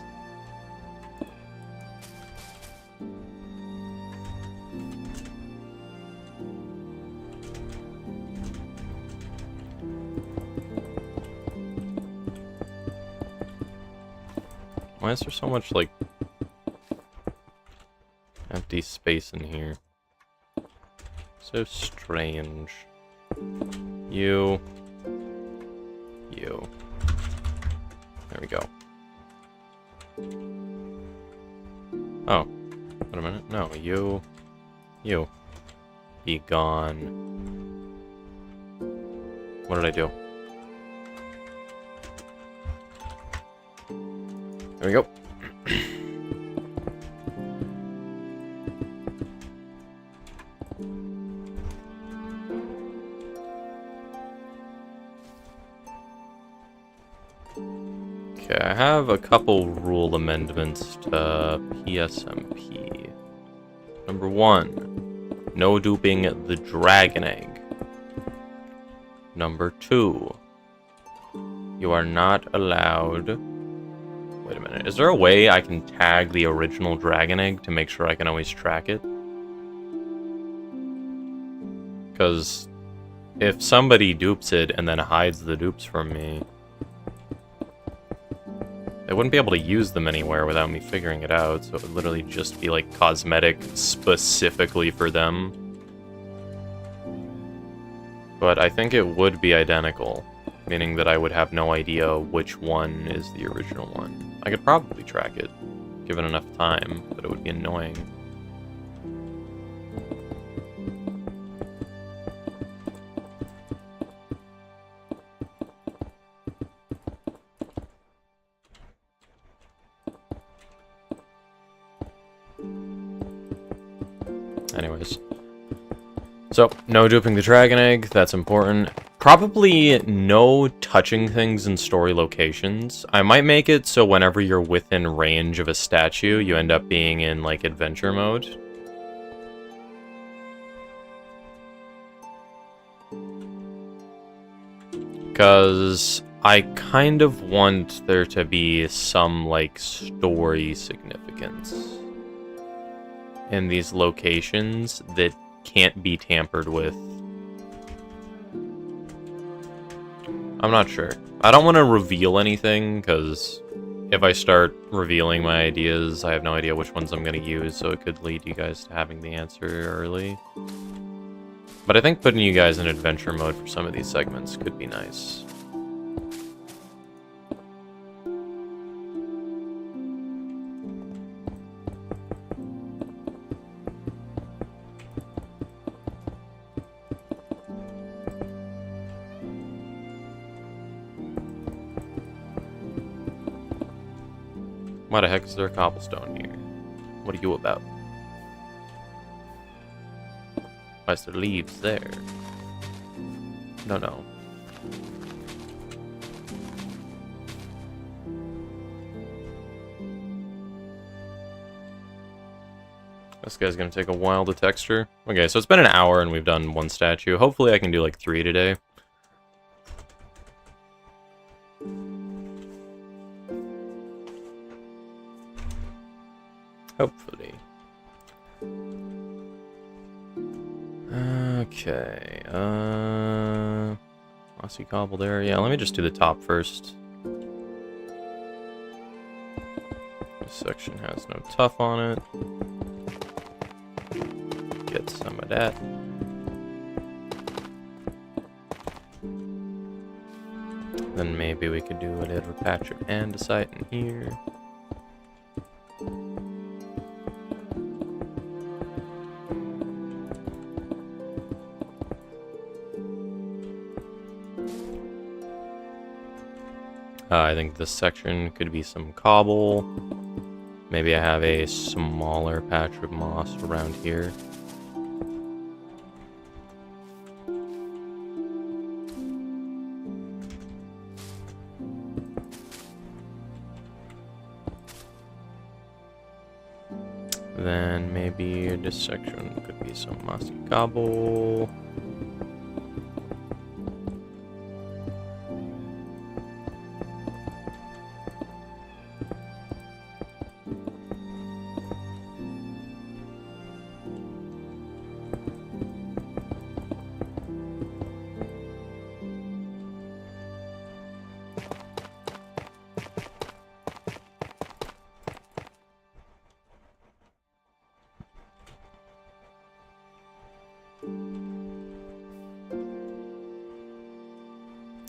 Why is there so much, like, empty space in here? So strange. You. There we go. Oh. Wait a minute. No, you. Be gone. What did I do? There we go. Okay, I have a couple rule amendments to PSMP. Number 1, no duping the dragon egg. Number 2, you are not allowed... Wait a minute, is there a way I can tag the original dragon egg to make sure I can always track it? Because if somebody dupes it and then hides the dupes from me, they wouldn't be able to use them anywhere without me figuring it out, so it would literally just be like cosmetic specifically for them. But I think it would be identical, meaning that I would have no idea which one is the original one. I could probably track it, given enough time, but it would be annoying. Anyways. So, no duping the dragon egg, that's important. Probably no touching things in story locations. I might make it so whenever you're within range of a statue, you end up being in, like, adventure mode. Because I kind of want there to be some, like, story significance in these locations that can't be tampered with. I'm not sure. I don't want to reveal anything, because if I start revealing my ideas, I have no idea which ones I'm going to use, so it could lead you guys to having the answer early. But I think putting you guys in adventure mode for some of these segments could be nice. Why the heck is there a cobblestone here? What are you about? Why is there leaves there? No. This guy's gonna take a while to texture. Okay, so it's been an hour and we've done one statue. Hopefully I can do like 3 today. Hopefully. Okay, mossy cobble there. Yeah, let me just do the top first. This section has no tuff on it. Get some of that. Then maybe we could do a little patch of andesite in here. I think this section could be some cobble. Maybe I have a smaller patch of moss around here. Then maybe this section could be some mossy cobble.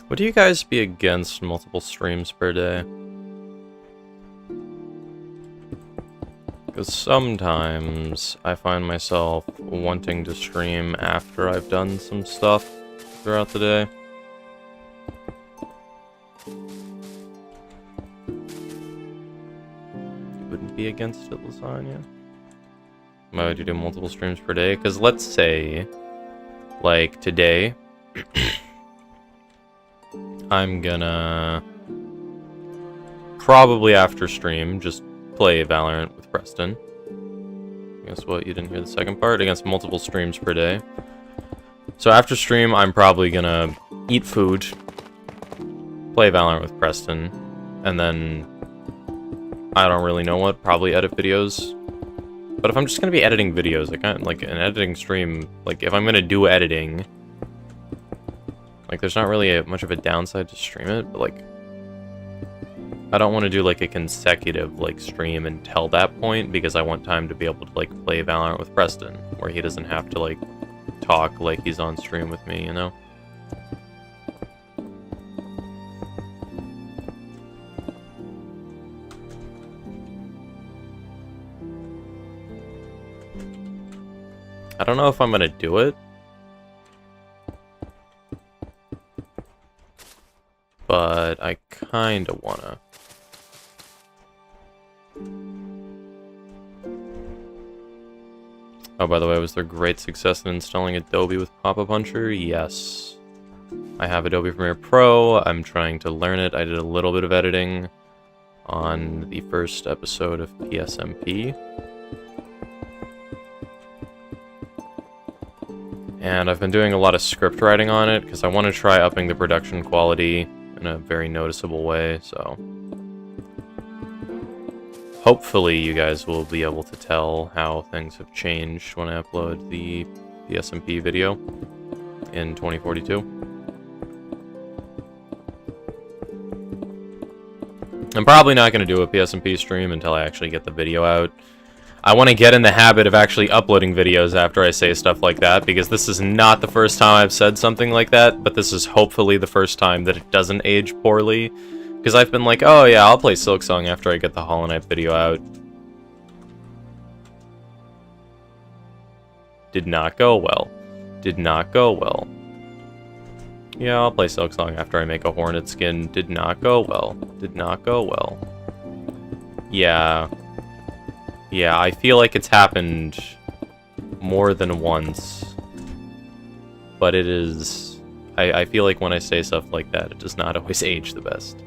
Would you guys be against multiple streams per day? Because sometimes I find myself wanting to stream after I've done some stuff throughout the day. You wouldn't be against it, Lasagna? Why would you do multiple streams per day? Because let's say, like, today, I'm gonna probably after stream just play Valorant with Preston. Guess what? You didn't hear the second part? Against multiple streams per day. So after stream, I'm probably gonna eat food, play Valorant with Preston, and then I don't really know what, probably edit videos. But if I'm just gonna be editing videos, I can't, like, an editing stream, like, if I'm gonna do editing, like, there's not really much of a downside to stream it, but, like, I don't want to do, like, a consecutive, like, stream until that point, because I want time to be able to, like, play Valorant with Preston, where he doesn't have to, like, talk like he's on stream with me, you know? I don't know if I'm gonna do it, but I kinda wanna. Oh, by the way, was there great success in installing Adobe with Pop-Up Puncher? Yes. I have Adobe Premiere Pro. I'm trying to learn it. I did a little bit of editing on the first episode of PSMP. And I've been doing a lot of script writing on it, because I want to try upping the production quality in a very noticeable way, so hopefully you guys will be able to tell how things have changed when I upload the PSMP video in 2042. I'm probably not going to do a PSMP stream until I actually get the video out. I want to get in the habit of actually uploading videos after I say stuff like that, because this is not the first time I've said something like that, but this is hopefully the first time that it doesn't age poorly. Because I've been like, oh yeah, I'll play Silksong after I get the Hollow Knight video out. Did not go well. Did not go well. Yeah, I'll play Silksong after I make a Hornet skin. Did not go well. Did not go well. Yeah. Yeah, I feel like it's happened more than once. But it is... I feel like when I say stuff like that, it does not always age the best.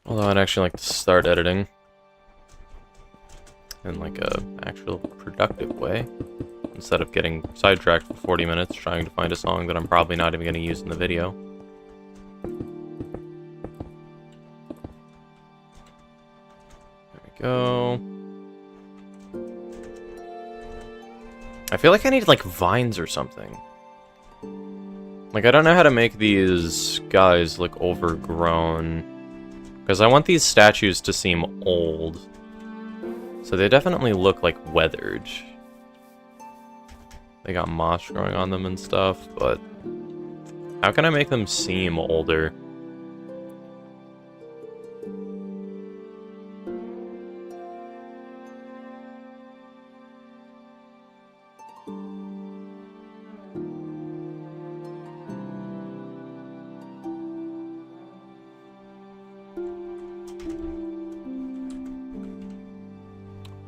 Although I'd actually like to start editing in like a actual productive way, instead of getting sidetracked for 40 minutes trying to find a song that I'm probably not even going to use in the video. There we go. I feel like I need like vines or something. Like, I don't know how to make these guys look overgrown, because I want these statues to seem old. So they definitely look like weathered. They got moss growing on them and stuff, but how can I make them seem older?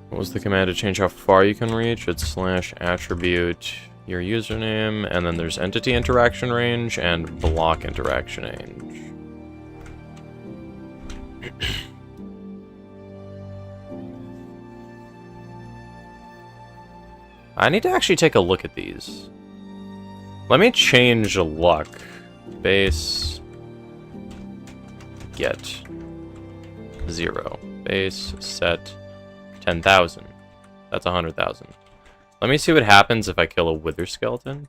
What was the command to change how far you can reach? It's slash attribute your username, and then there's entity interaction range and block interaction range. I need to actually take a look at these. Let me change luck. Base. Get. 0. Base. Set. 10,000. That's 100,000. Let me see what happens if I kill a wither skeleton.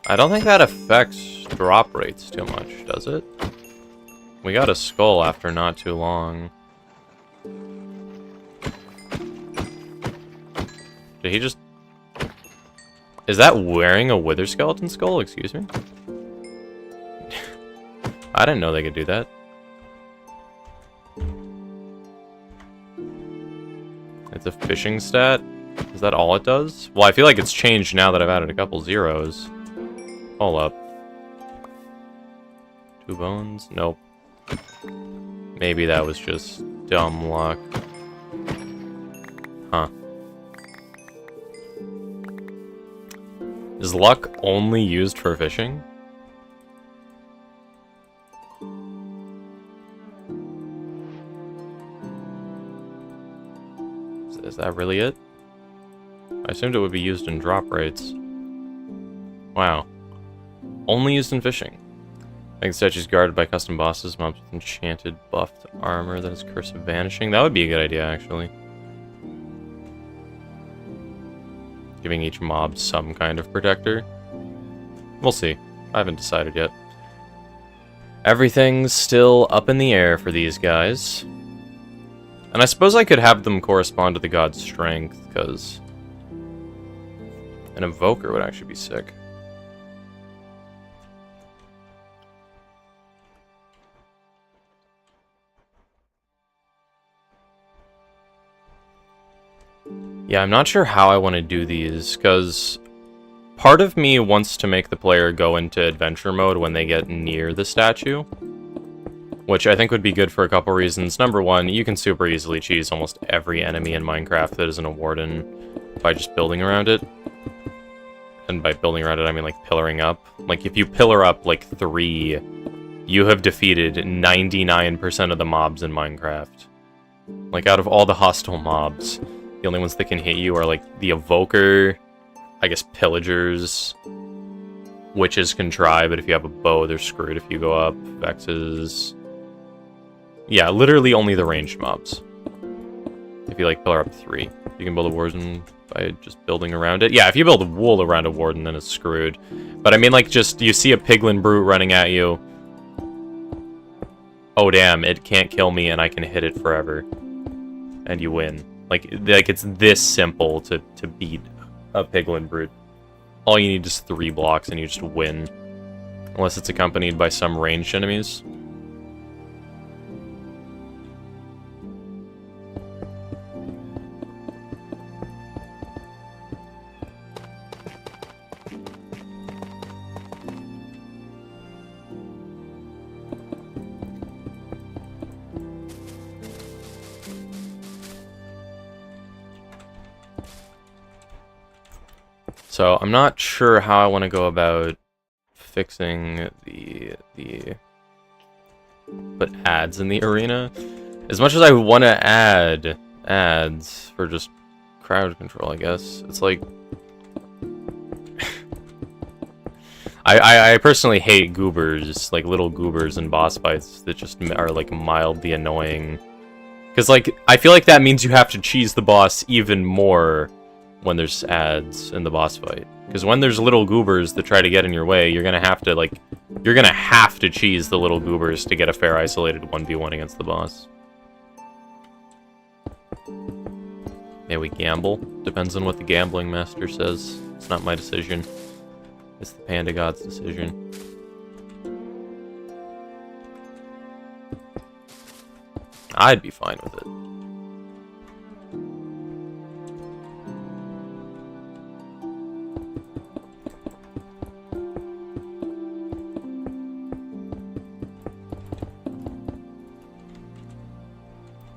I don't think that affects drop rates too much, does it? We got a skull after not too long. Did he just... Is that wearing a wither skeleton skull? Excuse me? I didn't know they could do that. It's a fishing stat? Is that all it does? Well, I feel like it's changed now that I've added a couple zeros. Hold up. 2 bones? Nope. Maybe that was just dumb luck. Huh. Is luck only used for fishing? Is that really it? I assumed it would be used in drop rates. Wow. Only used in fishing. I think the statue's guarded by custom bosses, mobs with enchanted buffed armor that is Curse of Vanishing. That would be a good idea, actually. Giving each mob some kind of protector. We'll see. I haven't decided yet. Everything's still up in the air for these guys. And I suppose I could have them correspond to the god's strength, because an evoker would actually be sick. Yeah, I'm not sure how I want to do these, because part of me wants to make the player go into adventure mode when they get near the statue, which I think would be good for a couple reasons. Number one, you can super easily cheese almost every enemy in Minecraft that isn't a warden by just building around it. And by building around it, I mean like pillaring up. Like if you pillar up like 3, you have defeated 99% of the mobs in Minecraft. Like out of all the hostile mobs, the only ones that can hit you are like the evoker, I guess pillagers, witches can try, but if you have a bow, they're screwed if you go up. Vexes. Yeah, literally only the ranged mobs. If you like pillar up 3, you can build a warden by just building around it. Yeah, if you build a wool around a warden, then it's screwed. But I mean, like, just you see a piglin brute running at you. Oh damn, it can't kill me, and I can hit it forever, and you win. Like it's this simple to beat a piglin brute. All you need is 3 blocks, and you just win, unless it's accompanied by some ranged enemies. So I'm not sure how I want to go about fixing the put ads in the arena. As much as I want to add ads for just crowd control, I guess it's like I personally hate goobers, like little goobers in boss fights that just are like mildly annoying. Because like I feel like that means you have to cheese the boss even more when there's ads in the boss fight. Because when there's little goobers that try to get in your way, you're gonna have to cheese the little goobers to get a fair isolated 1v1 against the boss. May we gamble? Depends on what the gambling master says. It's not my decision. It's the Panda God's decision. I'd be fine with it.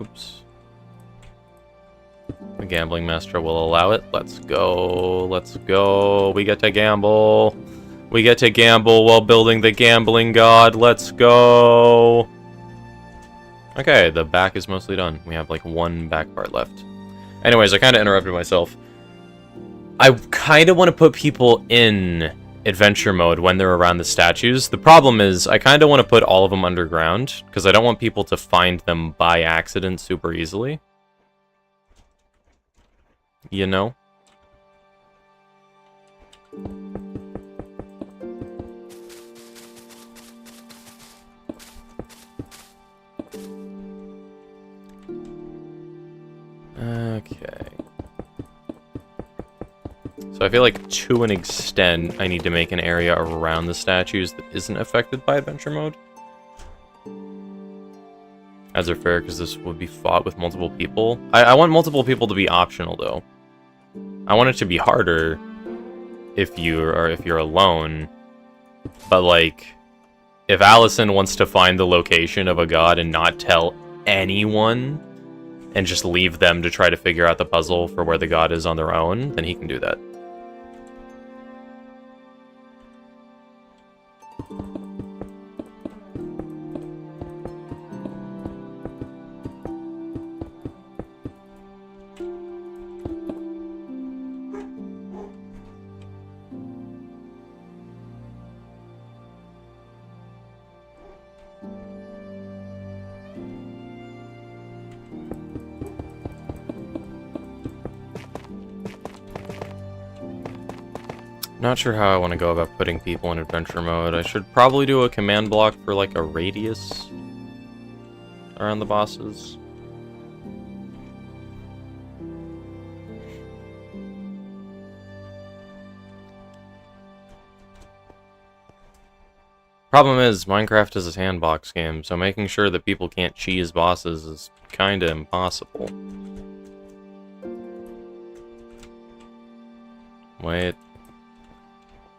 Oops. The gambling master will allow it. Let's go. Let's go. We get to gamble. We get to gamble while building the gambling god. Let's go. Okay, the back is mostly done. We have like 1 back part left. Anyways, I kind of interrupted myself. I kind of want to put people in adventure mode when they're around the statues. The problem is I kind of want to put all of them underground because I don't want people to find them by accident super easily. You know? So I feel like, to an extent, I need to make an area around the statues that isn't affected by adventure mode. As are fair, because this would be fought with multiple people. I want multiple people to be optional, though. I want it to be harder if you're alone. But, like, if Allison wants to find the location of a god and not tell anyone, and just leave them to try to figure out the puzzle for where the god is on their own, then he can do that. Not sure how I want to go about putting people in adventure mode. I should probably do a command block for like a radius around the bosses. Problem is, Minecraft is a sandbox game, so making sure that people can't cheese bosses is kinda impossible. Wait.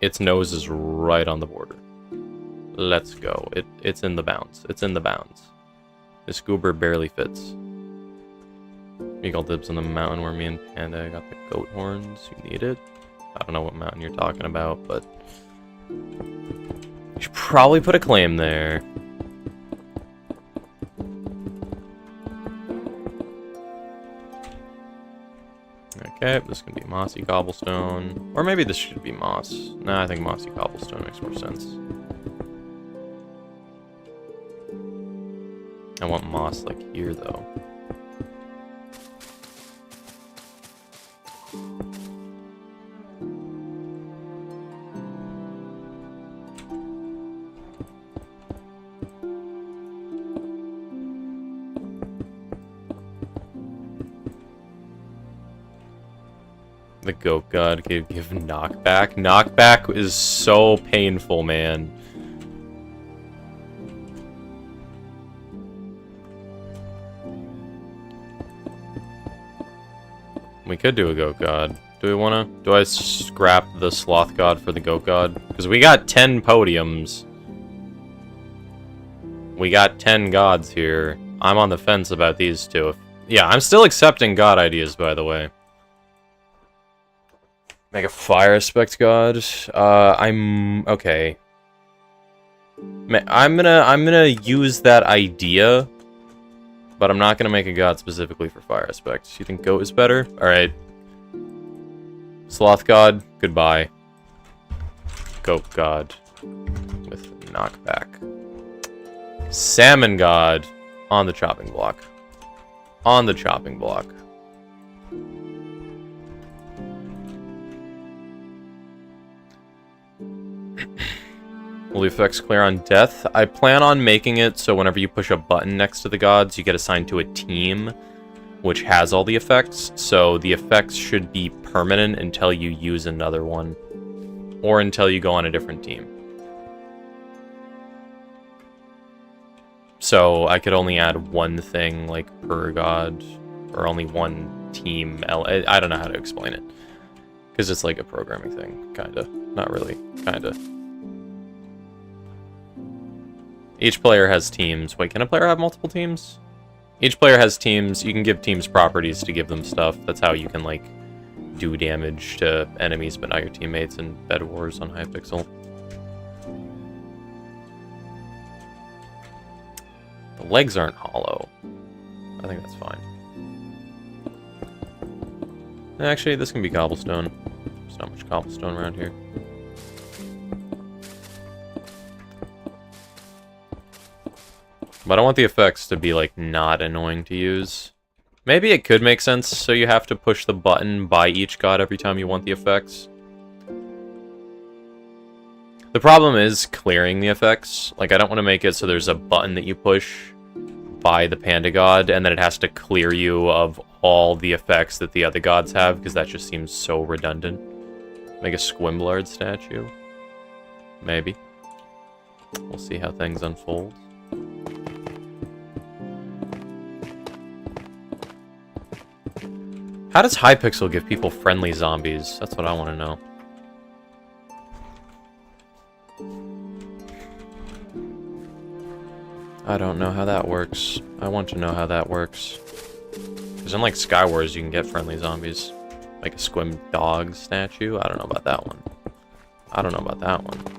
Its nose is right on the border. Let's go. It's in the bounds. It's in the bounds. This goober barely fits. Eagle dibs on the mountain where me and Panda got the goat horns. You need it. I don't know what mountain you're talking about, but you should probably put a claim there. Okay, this can be mossy cobblestone. Or maybe this should be moss. Nah, I think mossy cobblestone makes more sense. I want moss like here, though. The goat god could give knockback. Knockback is so painful, man. We could do a goat god. Do we wanna? Do I scrap the sloth god for the goat god? Because we got 10 podiums. We got 10 gods here. I'm on the fence about these two. Yeah, I'm still accepting god ideas, by the way. Make a fire aspect god. I'm okay. I'm gonna use that idea, but I'm not gonna make a god specifically for fire aspect. You think goat is better? All right. Sloth god, goodbye. Goat god with knockback. Salmon god on the chopping block. On the chopping block. Will the effects clear on death? I plan on making it so whenever you push a button next to the gods, you get assigned to a team which has all the effects. So the effects should be permanent until you use another one. Or until you go on a different team. So I could only add one thing, like, per god. Or only one team. I don't know how to explain it. Because it's like a programming thing, kinda. Not really, kinda. Each player has teams. Wait, can a player have multiple teams? Each player has teams. You can give teams properties to give them stuff. That's how you can, like, do damage to enemies, but not your teammates in Bed Wars on Hypixel. The legs aren't hollow. I think that's fine. Actually, this can be cobblestone. There's not much cobblestone around here. But I want the effects to be, like, not annoying to use. Maybe it could make sense, so you have to push the button by each god every time you want the effects. The problem is clearing the effects. Like, I don't want to make it so there's a button that you push by the panda god, and then it has to clear you of all the effects that the other gods have, because that just seems so redundant. Make a Squimblard statue? Maybe. We'll see how things unfold. How does Hypixel give people friendly zombies? That's what I want to know. I don't know how that works. I want to know how that works. Because in like Skywars, you can get friendly zombies. Like a Squim dog statue? I don't know about that one. I don't know about that one.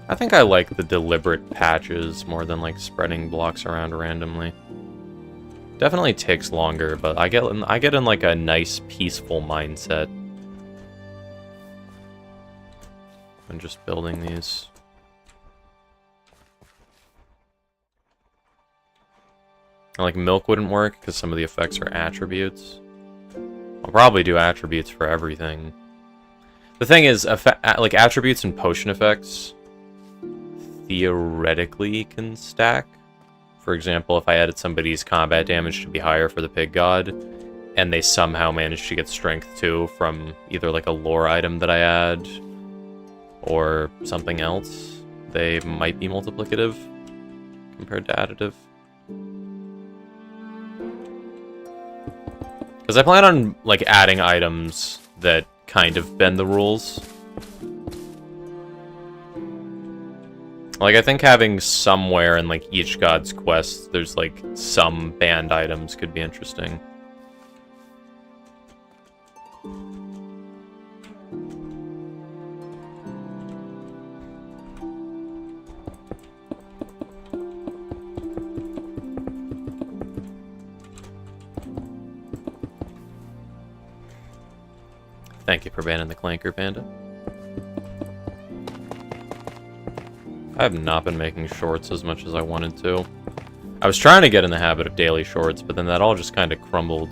I think I like the deliberate patches more than like spreading blocks around randomly. Definitely takes longer, but I get in like a nice peaceful mindset when just building these. And like milk wouldn't work because some of the effects are attributes. I'll probably do attributes for everything. The thing is, like attributes and potion effects theoretically can stack. For example, if I added somebody's combat damage to be higher for the pig god, and they somehow managed to get strength 2 from either like a lore item that I add, or something else, they might be multiplicative compared to additive. Because I plan on like adding items that kind of bend the rules. Like, I think having somewhere in, like, each god's quest, there's, like, some banned items could be interesting. Thank you for banning the Clanker, Panda. I have not been making shorts as much as I wanted to. I was trying to get in the habit of daily shorts, but then that all just kind of crumbled.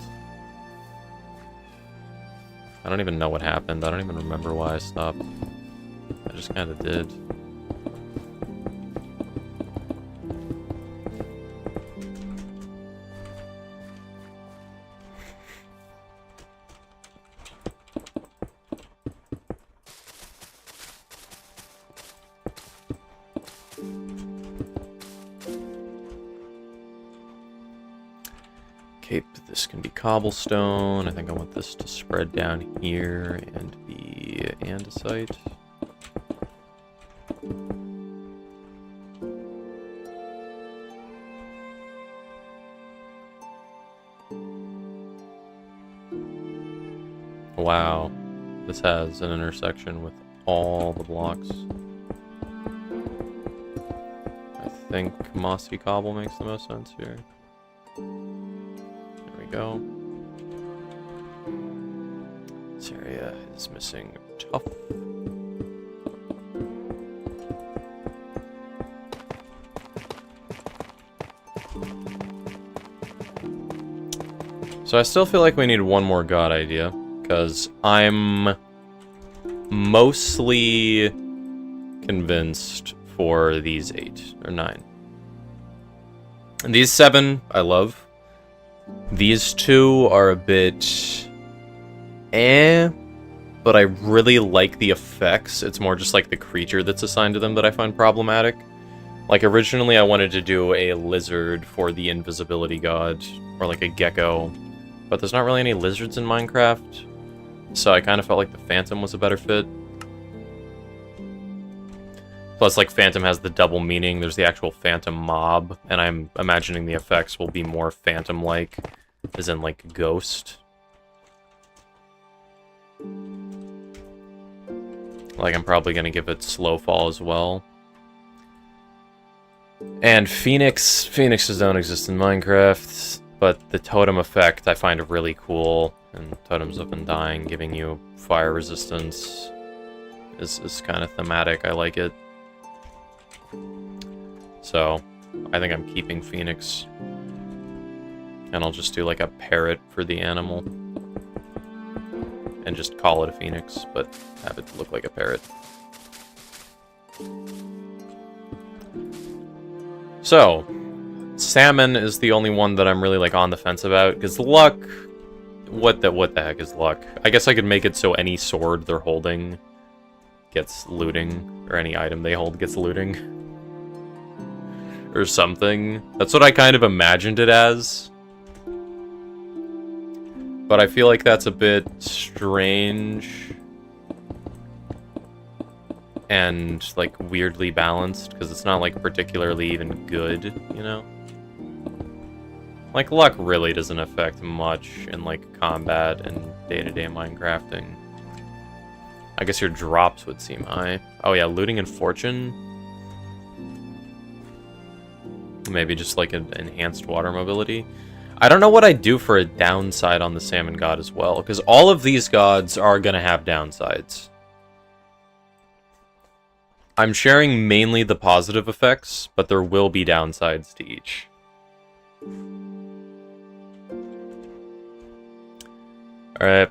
I don't even know what happened. I don't even remember why I stopped. I just kind of did. This can be cobblestone. I think I want this to spread down here and be andesite. Wow, this has an intersection with all the blocks. I think mossy cobble makes the most sense here. Go. This area is missing tough. So I still feel like we need one more god idea, because I'm mostly convinced for these 8 or 9. And these 7 I love. These 2 are a bit but I really like the effects. It's more just like the creature that's assigned to them that I find problematic. Like originally I wanted to do a lizard for the invisibility god, or like a gecko, but there's not really any lizards in Minecraft, so I kind of felt like the phantom was a better fit. Plus, like, phantom has the double meaning. There's the actual phantom mob, and I'm imagining the effects will be more phantom-like, as in, like, ghost. Like, I'm probably gonna give it slow fall as well. And Phoenixes don't exist in Minecraft, but the totem effect I find really cool, and totems of undying giving you fire resistance is kind of thematic. I like it. So, I think I'm keeping Phoenix. And I'll just do like a parrot for the animal. And just call it a Phoenix, but have it look like a parrot. So, salmon is the only one that I'm really like on the fence about, because luck... What the heck is luck? I guess I could make it so any sword they're holding gets looting, or any item they hold gets looting. Or something. That's what I kind of imagined it as. But I feel like that's a bit strange. And, like, weirdly balanced, because it's not, like, particularly even good, you know? Like, luck really doesn't affect much in, like, combat and day-to-day Minecrafting. I guess your drops would seem high. Oh yeah, looting and fortune? Maybe just, like, an enhanced water mobility? I don't know what I'd do for a downside on the salmon god as well, because all of these gods are gonna have downsides. I'm sharing mainly the positive effects, but there will be downsides to each. Alright.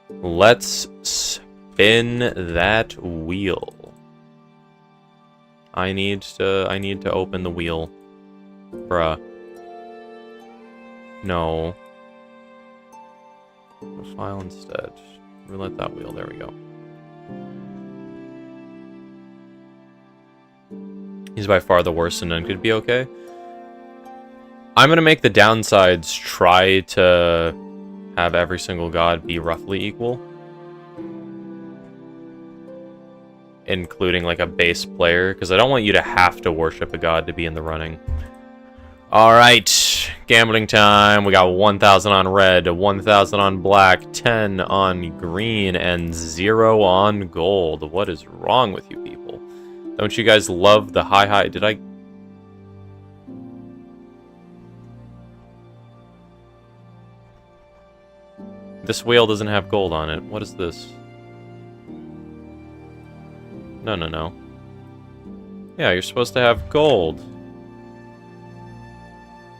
Let's spin that wheel. I need to open the wheel. Bruh. No. File instead. Roulette that wheel. There we go. He's by far the worst, and none could be okay. I'm gonna make the downsides try to have every single god be roughly equal. Including like a base player, because I don't want you to have to worship a god to be in the running. Alright, gambling time. We got 1,000 on red, 1,000 on black, 10 on green, and 0 on gold. What is wrong with you people? Don't you guys love the high? Did I... This whale doesn't have gold on it. What is this? No, no, no. Yeah, you're supposed to have gold.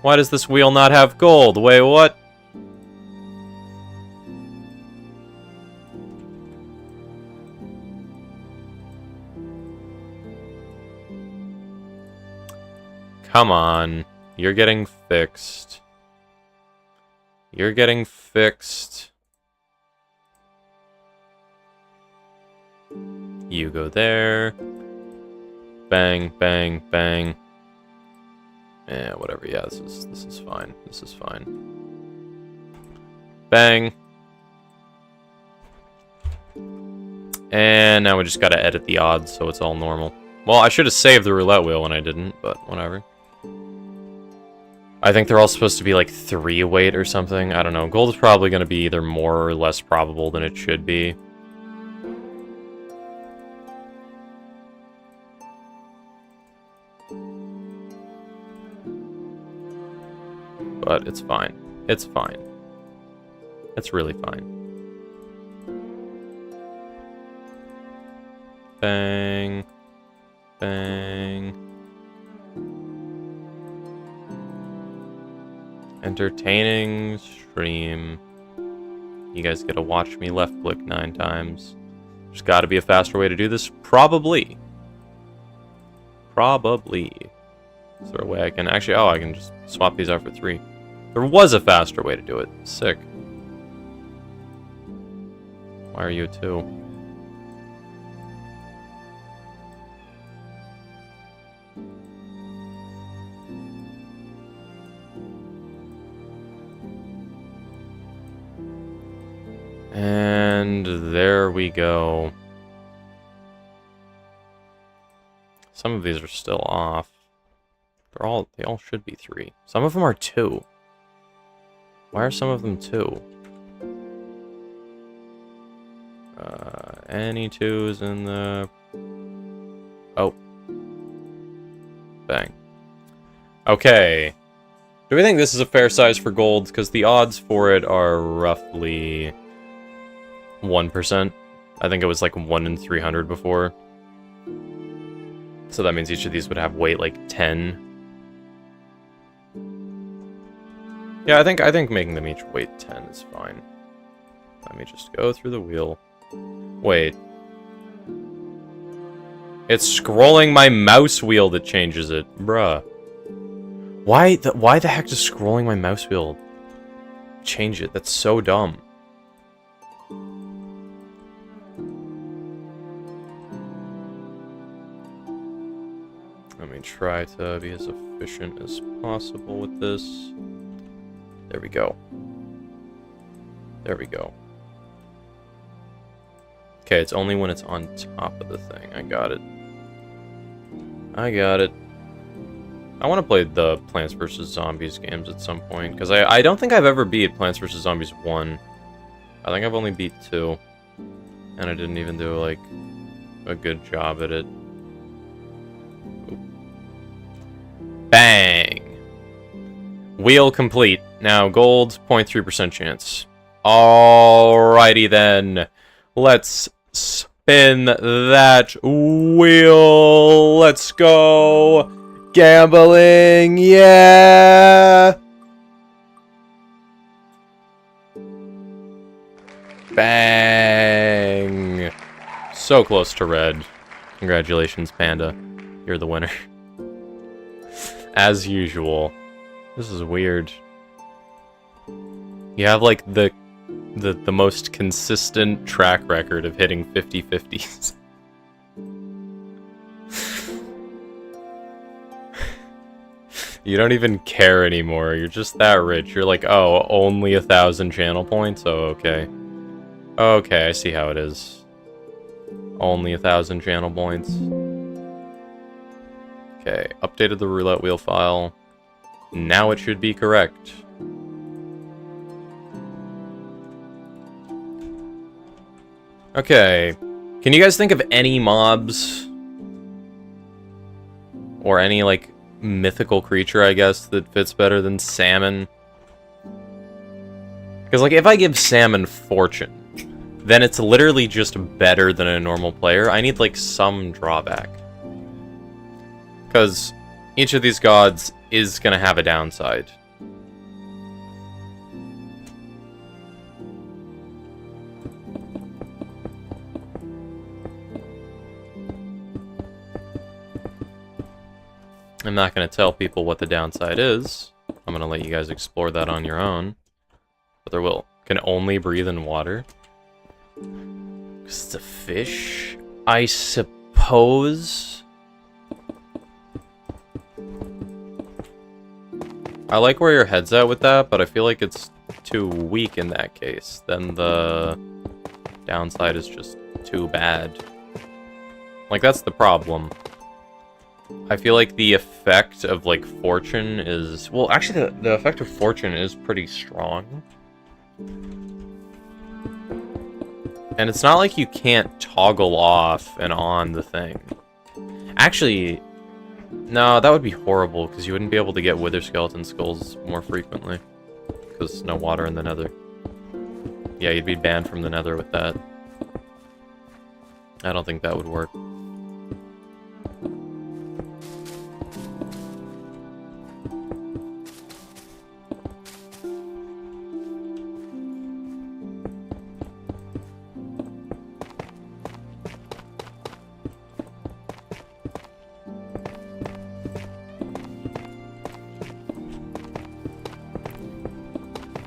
Why does this wheel not have gold? Wait, what? Come on. You're getting fixed. You're getting fixed. You go there. Bang, bang, bang. Yeah, whatever. Yeah, this is fine. This is fine. Bang. And now we just gotta edit the odds so it's all normal. Well, I should have saved the roulette wheel when I didn't, but whatever. I think they're all supposed to be like 3 weight or something. I don't know. Gold is probably going to be either more or less probable than it should be. But it's fine. It's fine. It's really fine. Bang. Bang. Entertaining stream. You guys get to watch me left click 9 times. There's got to be a faster way to do this. Probably. Probably. Is there a way I can actually... Oh, I can just swap these out for 3. There was a faster way to do it. Sick. Why are you 2? And there we go. Some of these are still off. They all should be 3. Some of them are 2. Why are some of them 2? Any 2s in the... Oh. Bang. Okay. Do we think this is a fair size for gold? Because the odds for it are roughly 1%. I think it was like 1 in 300 before. So that means each of these would have weight like 10. Yeah, I think making them each weight 10 is fine. Let me just go through the wheel. Wait. It's scrolling my mouse wheel that changes it. Bruh. Why the heck does scrolling my mouse wheel change it? That's so dumb. Let me try to be as efficient as possible with this. There we go. There we go. Okay, it's only when it's on top of the thing. I got it. I got it. I want to play the Plants vs. Zombies games at some point, because I don't think I've ever beat Plants vs. Zombies 1. I think I've only beat 2. And I didn't even do, like, a good job at it. Oop. Bang! Wheel complete. Now, gold, 0.3% chance. Alrighty then. Let's spin that wheel. Let's go. Gambling, yeah! Bang! So close to red. Congratulations, Panda. You're the winner. As usual. This is weird. You have, like, the most consistent track record of hitting 50-50s. You don't even care anymore. You're just that rich. You're like, oh, only 1,000 channel points? Oh, okay. Okay, I see how it is. Only 1,000 channel points. Okay, updated the roulette wheel file. Now it should be correct. Okay. Can you guys think of any mobs? Or any, like, mythical creature, I guess, that fits better than salmon? Because, like, if I give salmon fortune, then it's literally just better than a normal player. I need, like, some drawback. Because each of these gods is going to have a downside. I'm not going to tell people what the downside is. I'm going to let you guys explore that on your own. But there will. Can only breathe in water. Because it's a fish, I suppose. I like where your head's at with that, but I feel like it's too weak in that case. Then the downside is just too bad. Like, that's the problem. I feel like the effect of, like, fortune is... Well, actually, the effect of fortune is pretty strong. And it's not like you can't toggle off and on the thing. Actually, no, that would be horrible, because you wouldn't be able to get wither skeleton skulls more frequently. Because no water in the nether. Yeah, you'd be banned from the nether with that. I don't think that would work.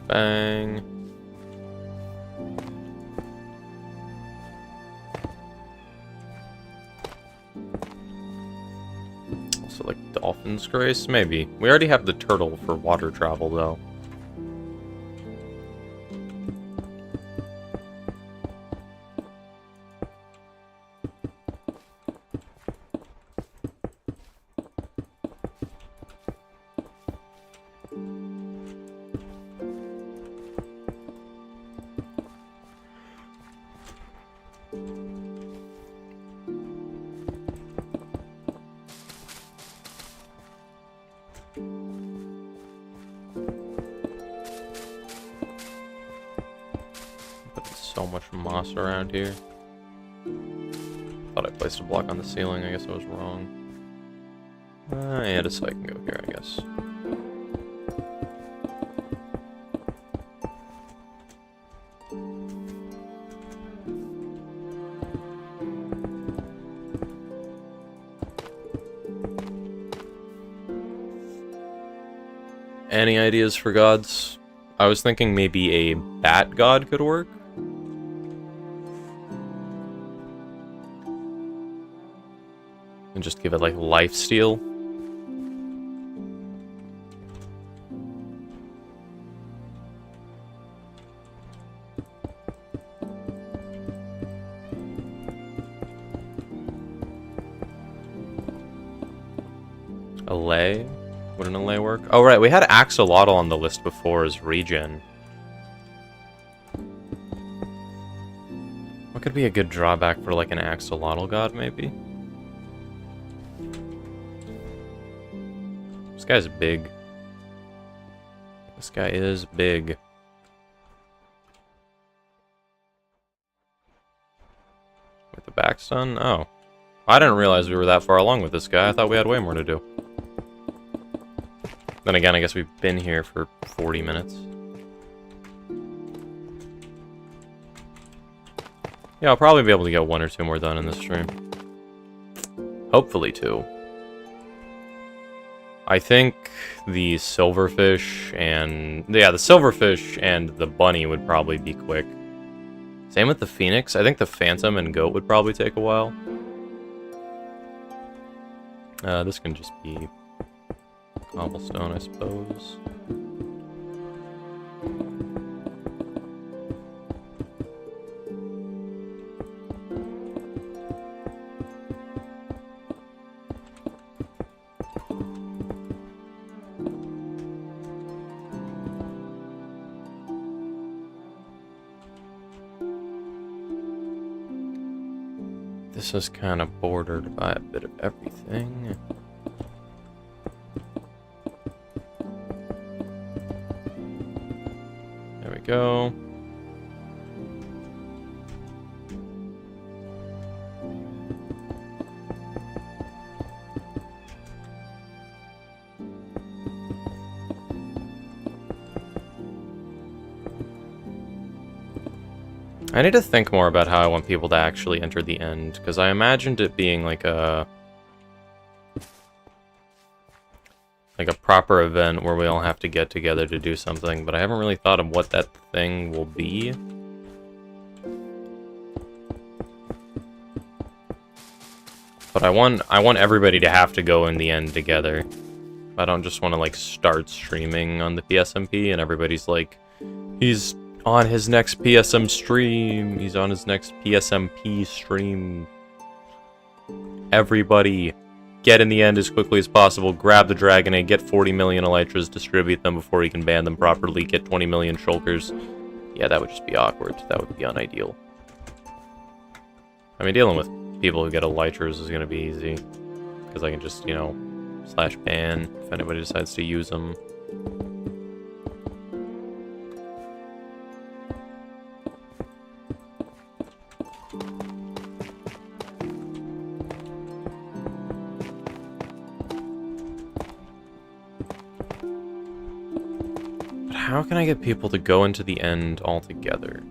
Bang. So, like, Dolphin's Grace? Maybe. We already have the turtle for water travel, though. So much moss around here. Thought I placed a block on the ceiling. I guess I was wrong. And so I can go here, I guess. Any ideas for gods? I was thinking maybe a bat god could work. And just give it like lifesteal. A lay? Wouldn't a lay work? Oh right, we had axolotl on the list before as regen. What could be a good drawback for like an axolotl god, maybe? This guy's big. This guy is big. With the back stun? Oh. I didn't realize we were that far along with this guy. I thought we had way more to do. Then again, I guess we've been here for 40 minutes. Yeah, I'll probably be able to get 1 or 2 more done in this stream. Hopefully 2. I think the silverfish and... yeah, the silverfish and the bunny would probably be quick. Same with the phoenix. I think the phantom and goat would probably take a while. This can just be cobblestone, I suppose. This is kind of bordered by a bit of everything. There we go. I need to think more about how I want people to actually enter the end, because I imagined it being like a proper event where we all have to get together to do something, but I haven't really thought of what that thing will be. But I want everybody to have to go in the end together. I don't just want to like start streaming on the PSMP and everybody's like, he's on his next PSM stream. He's on his next PSMP stream. Everybody, get in the end as quickly as possible. Grab the Dragon Egg. Get 40 million Elytras. Distribute them before he can ban them properly. Get 20 million Shulkers. Yeah, that would just be awkward. That would be unideal. I mean, dealing with people who get Elytras is going to be easy. Because I can just, you know, /ban if anybody decides to use them. How can I get people to go into the end altogether?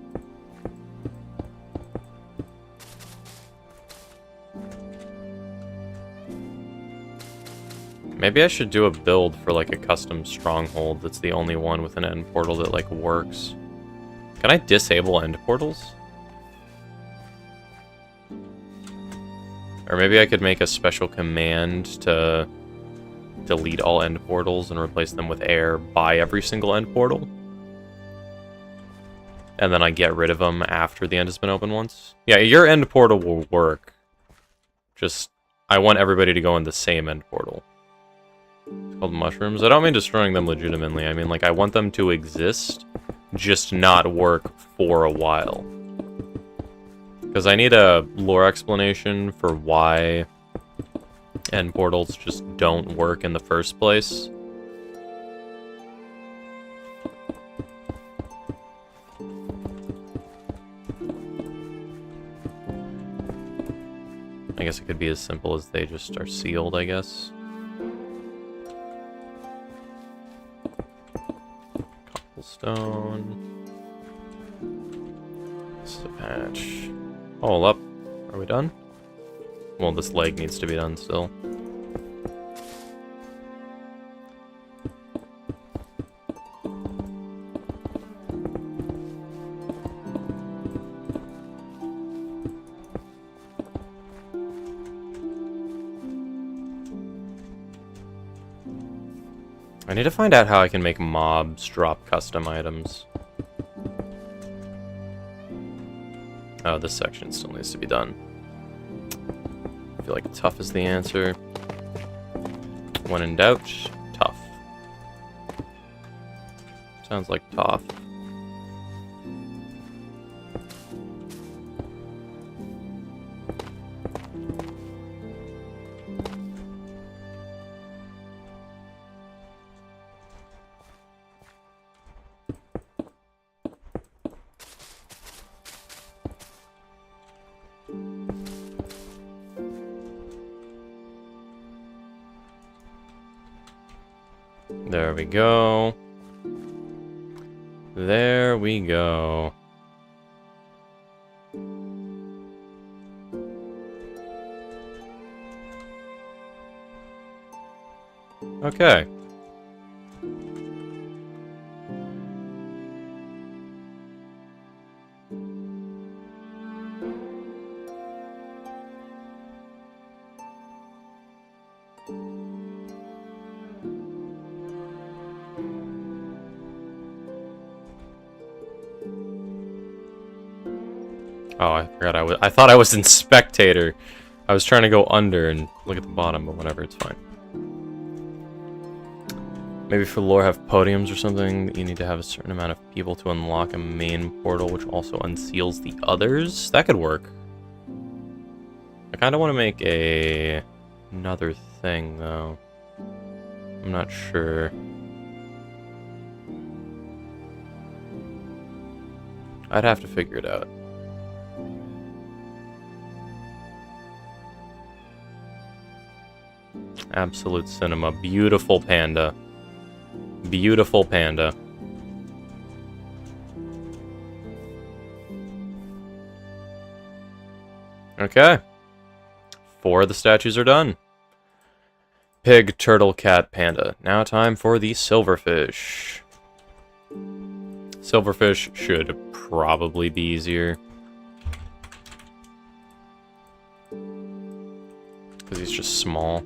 Maybe I should do a build for like a custom stronghold that's the only one with an end portal that like works. Can I disable end portals? Or maybe I could make a special command to delete all end portals and replace them with air by every single end portal. And then I get rid of them after the end has been open once. Yeah, your end portal will work. Just, I want everybody to go in the same end portal. It's called mushrooms. I don't mean destroying them legitimately. I mean, like, I want them to exist, just not work for a while. Because I need a lore explanation for why end portals just don't work in the first place. guess it could be as simple as they just are sealed, I guess. Cobblestone. This is a patch. All up. Are we done? Well, this leg needs to be done still. I need to find out how I can make mobs drop custom items. Oh, this section still needs to be done. I feel like tough is the answer. When in doubt, tough. Sounds like tough. There we go. There we go. Okay. Oh, I forgot I thought I was in spectator. I was trying to go under and look at the bottom, but whatever, it's fine. Maybe for lore have podiums or something. You need to have a certain amount of people to unlock a main portal, which also unseals the others. That could work. I kind of want to make another thing, though. I'm not sure. I'd have to figure it out. Absolute cinema. Beautiful panda. Beautiful panda. Okay. 4 of the statues are done. Pig, turtle, cat, panda. Now time for the silverfish. Silverfish should probably be easier. Because he's just small.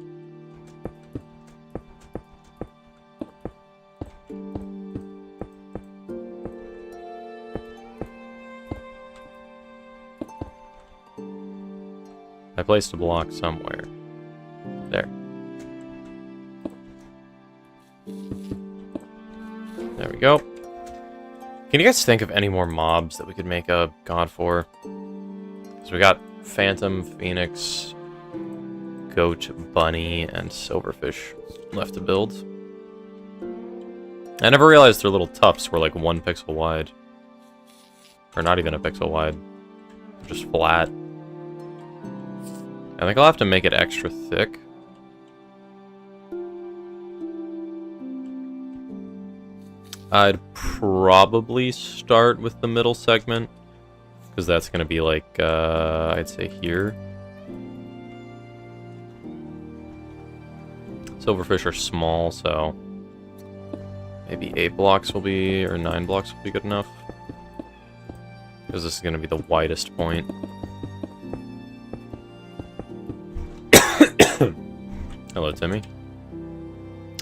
I placed a block somewhere. There. There we go. Can you guys think of any more mobs that we could make a god for? Because we got Phantom, Phoenix, Goat, Bunny, and Silverfish left to build. I never realized their little tufts were like 1 pixel wide. Or not even a pixel wide. They're just flat. I think I'll have to make it extra thick. I'd probably start with the middle segment, because that's going to be like, I'd say here. Silverfish are small, so maybe 8 blocks will be, or 9 blocks will be good enough. Because this is going to be the widest point. Hello, Timmy.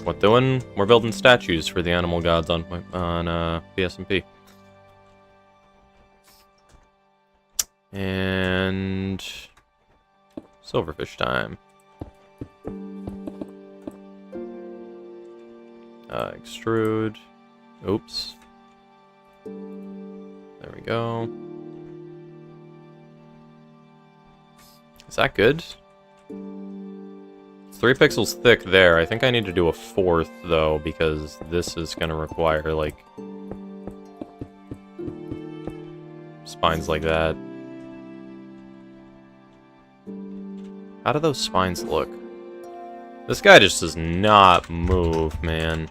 What doing? We're building statues for the animal gods on PSMP. And silverfish time. Extrude. Oops. There we go. Is that good? 3 pixels thick there. I think I need to do a 4th, though, because this is going to require, like, spines like that. How do those spines look? This guy just does not move, man.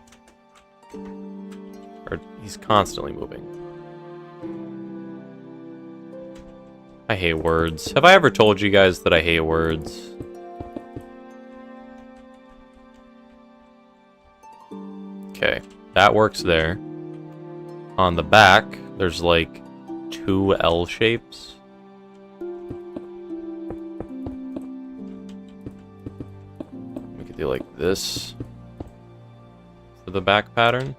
Or he's constantly moving. I hate words. Have I ever told you guys that I hate words? Okay, that works there. On the back, there's like 2 L shapes. We could do like this for the back pattern.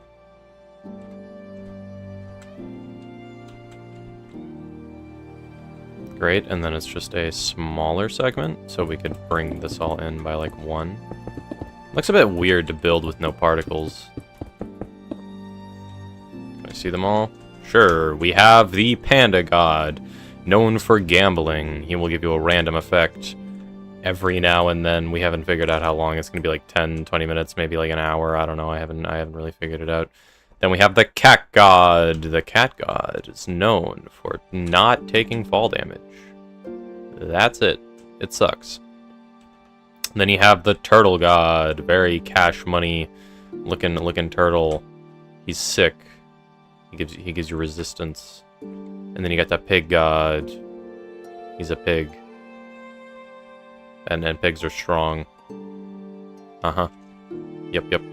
Great, and then it's just a smaller segment, so we could bring this all in by like 1. Looks a bit weird to build with no particles. Can I see them all? Sure, we have the Panda God, known for gambling. He will give you a random effect every now and then. We haven't figured out how long. It's going to be like 10, 20 minutes, maybe like an hour. I don't know. I haven't really figured it out. Then we have the Cat God. The Cat God is known for not taking fall damage. That's it. It sucks. Then you have the Turtle God. Very cash money looking turtle. He's sick. He gives you resistance. And then you got that Pig God. He's a pig. And pigs are strong. Uh-huh. Yep.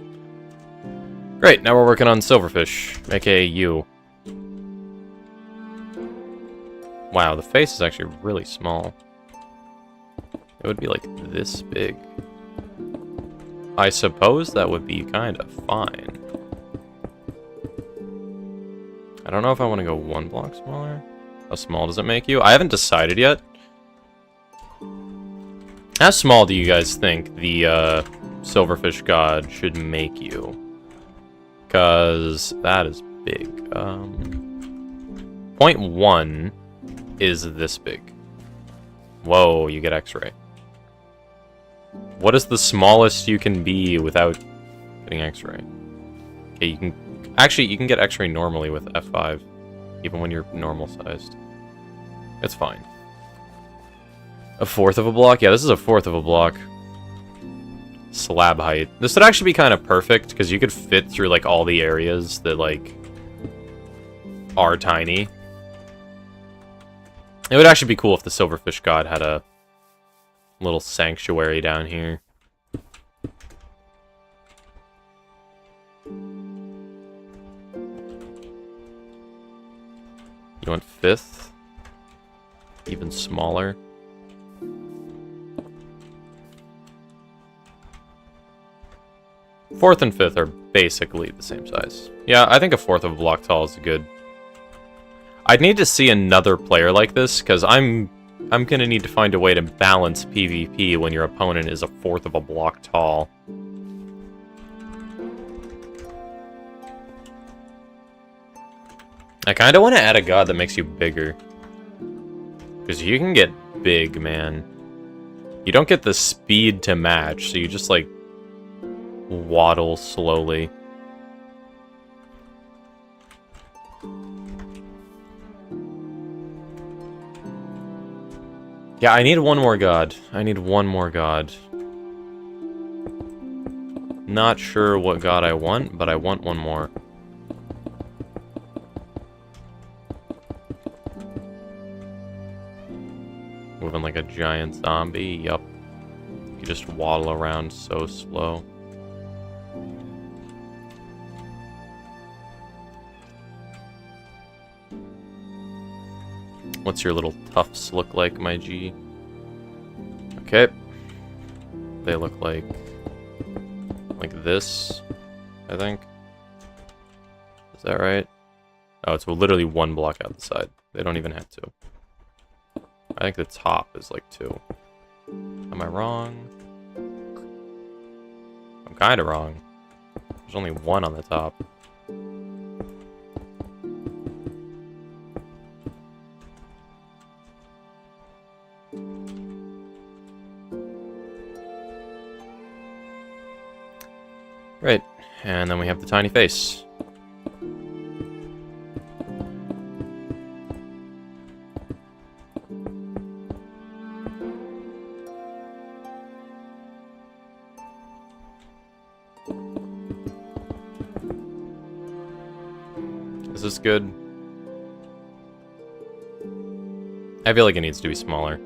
Great, now we're working on Silverfish, aka you. Wow, the face is actually really small. It would be like this big. I suppose that would be kind of fine. I don't know if I want to go 1 block smaller. How small does it make you? I haven't decided yet. How small do you guys think the Silverfish God should make you? Because that is big. 0.1 is this big. Whoa, you get X-ray. What is the smallest you can be without getting X-ray? Okay, you can get X-ray normally with F5, even when you're normal sized. It's fine. 1/4 of a block? Yeah, this is 1/4 of a block. Slab height. This would actually be kind of perfect, because you could fit through, like, all the areas that, like, are tiny. It would actually be cool if the Silverfish God had a little sanctuary down here. You want 5th? Even smaller? Fourth and 5th are basically the same size. Yeah, I think 1/4 of a block tall is good. I'd need to see another player like this, because I'm gonna need to find a way to balance PvP when your opponent is 1/4 of a block tall. I kinda want to add a god that makes you bigger. Because you can get big, man. You don't get the speed to match, so you just, like, waddle slowly. Yeah, I need 1 more god. I need 1 more god. Not sure what god I want, but I want 1 more. Moving like a giant zombie, yup. You just waddle around so slow. What's your little tufts look like, my G? Okay. They look like this, I think. Is that right? Oh, it's literally 1 block out the side. They don't even have 2. I think the top is like 2. Am I wrong? I'm kind of wrong. There's only 1 on the top. Right, and then we have the tiny face. Is this good? I feel like it needs to be smaller.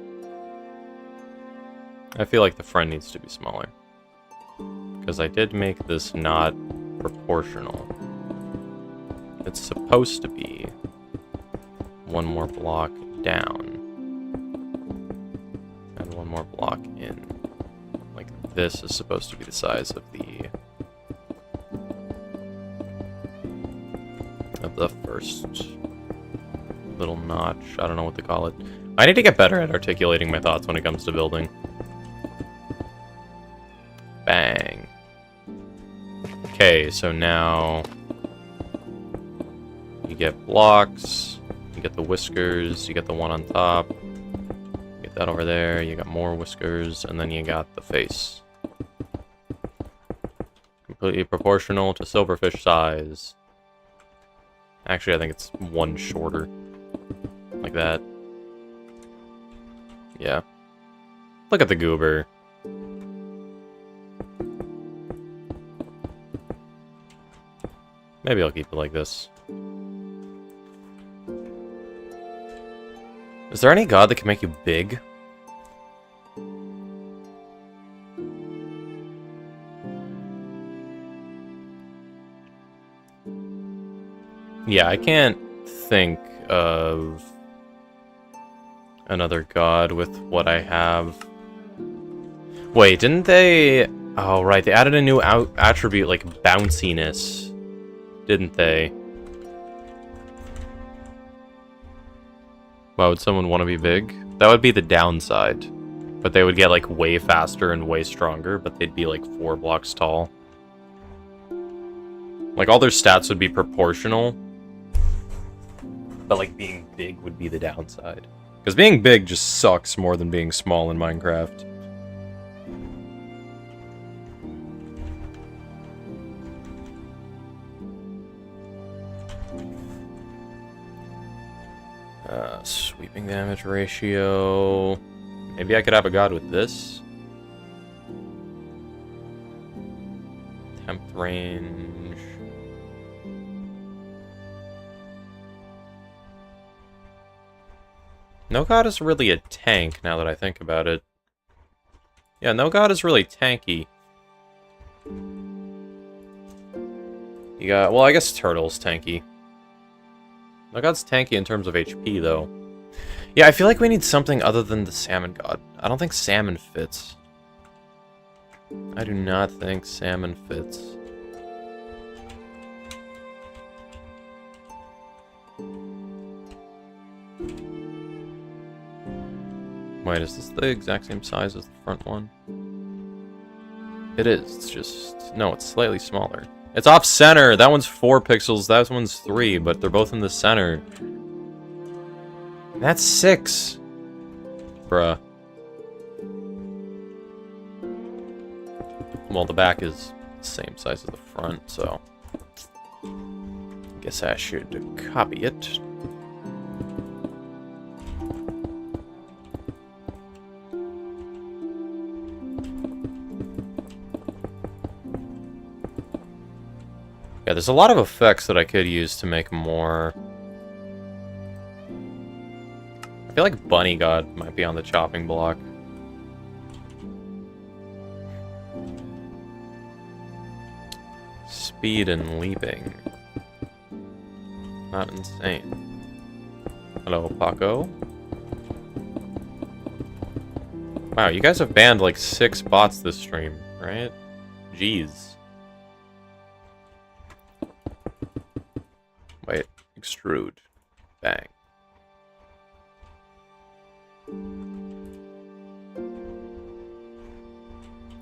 I feel like the front needs to be smaller. Because I did make this not proportional. It's supposed to be one more block down. And one more block in. Like, this is supposed to be the size of the first little notch. I don't know what to call it. I need to get better at articulating my thoughts when it comes to building. Bang. Okay, so now you get blocks, you get the whiskers, you get the one on top, you get that over there, you got more whiskers, and then you got the face. Completely proportional to silverfish size. Actually, I think it's one shorter. Like that. Yeah. Look at the goober. Maybe I'll keep it like this. Is there any god that can make you big? Yeah, I can't think of another god with what I have. Wait, didn't they... Oh, right, they added a new attribute, like bounciness. Didn't they? Why would someone want to be big? That would be the downside. But they would get, like, way faster and way stronger, but they'd be, like, 4 blocks tall. Like, all their stats would be proportional. But, like, being big would be the downside. Because being big just sucks more than being small in Minecraft. Sweeping damage ratio. Maybe I could have a god with this. Temp range. No god is really a tank, now that I think about it. Yeah, no god is really tanky. You got... Well, I guess Turtle's tanky. No god's tanky in terms of HP, though. Yeah, I feel like we need something other than the Salmon God. I don't think Salmon fits. I do not think Salmon fits. Wait, is this the exact same size as the front one? It is. It's just... No, it's slightly smaller. It's off-center! That one's 4 pixels, that one's 3, but they're both in the center. That's 6! Bruh. Well, the back is the same size as the front, so... Guess I should copy it. Yeah, there's a lot of effects that I could use to make more. I feel like Bunny God might be on the chopping block. Speed and leaping. Not insane. Hello, Paco. Wow, you guys have banned like 6 bots this stream, right? Jeez. Wait, extrude. Bang.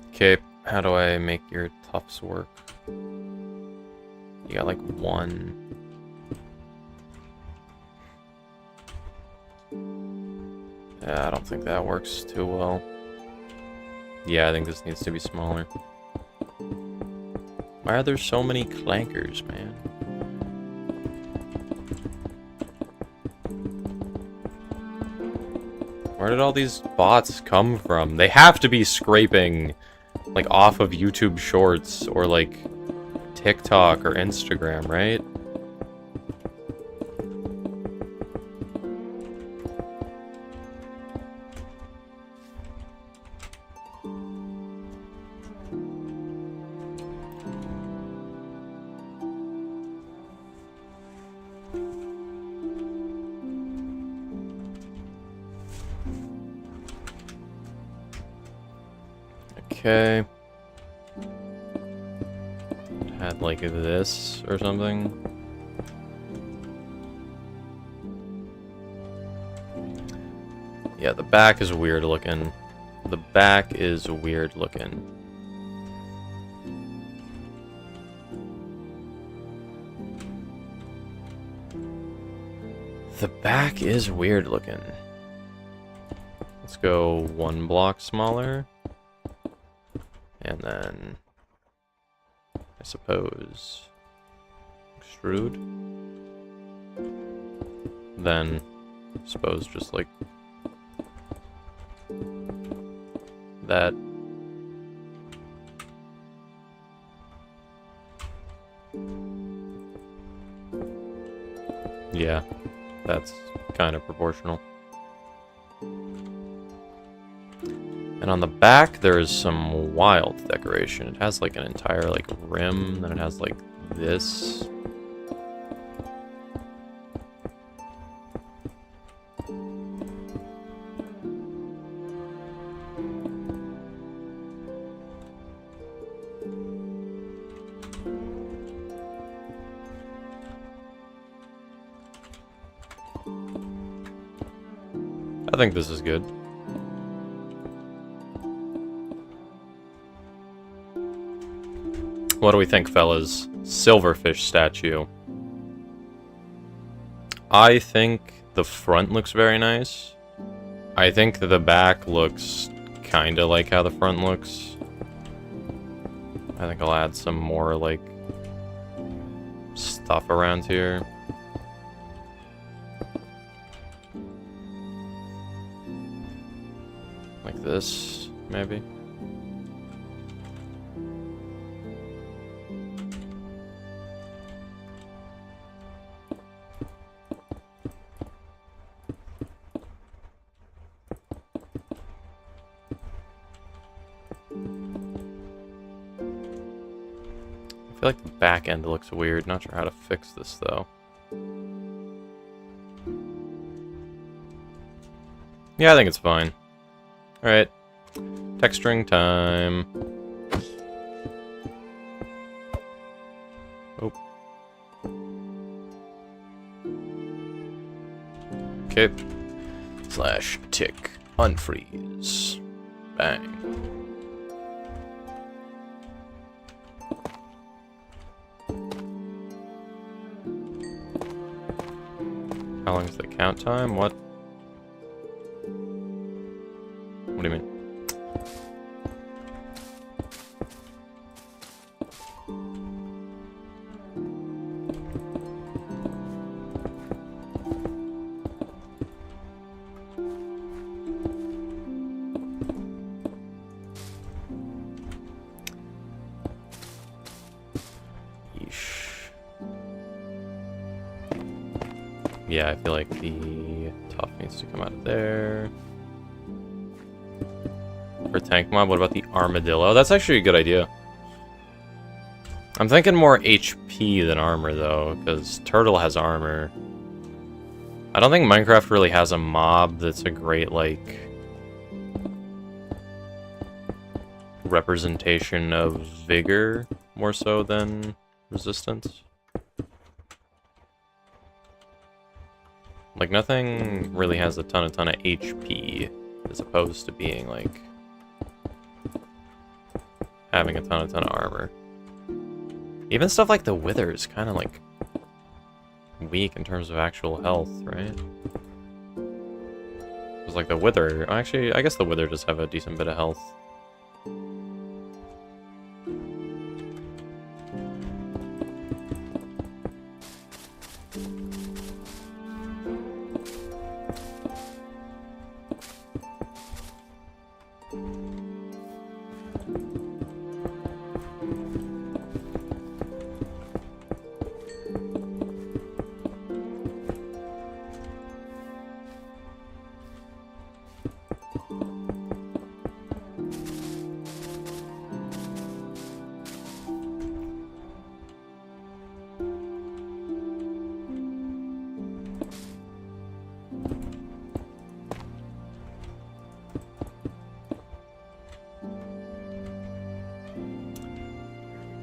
Okay, how do I make your tufts work? You got like 1. Yeah, I don't think that works too well. Yeah, I think this needs to be smaller. Why are there so many clankers, man? Where did all these bots come from? They have to be scraping, like, off of YouTube Shorts or, like, TikTok or Instagram, right? Okay. Had like this or something. Yeah, the back is weird looking. The back is weird looking. The back is weird looking. Let's go 1 block smaller. And then, I suppose, extrude. Then, I suppose just like that. Yeah, that's kind of proportional. And on the back, there's some wild decoration. It has like an entire like rim, then it has like this. I think this is good. What do we think, fellas? Silverfish statue. I think the front looks very nice. I think the back looks kind of like how the front looks. I think I'll add some more, like, stuff around here. Like this, maybe. I feel like the back end looks weird. Not sure how to fix this though. Yeah, I think it's fine. Alright. Texturing time. Oh. Okay. Slash tick. Unfreeze. Bang. How long is the count time? What? What do you mean? Yeah, I feel like the top needs to come out of there. For tank mob, what about the armadillo? That's actually a good idea. I'm thinking more HP than armor, though, because turtle has armor. I don't think Minecraft really has a mob that's a great, like, representation of vigor, more so than resistance. Like, nothing really has a ton of HP, as opposed to being, like, having a ton of armor. Even stuff like the wither is kind of, like, weak in terms of actual health, right? Because, like, the wither... Actually, I guess the wither does have a decent bit of health.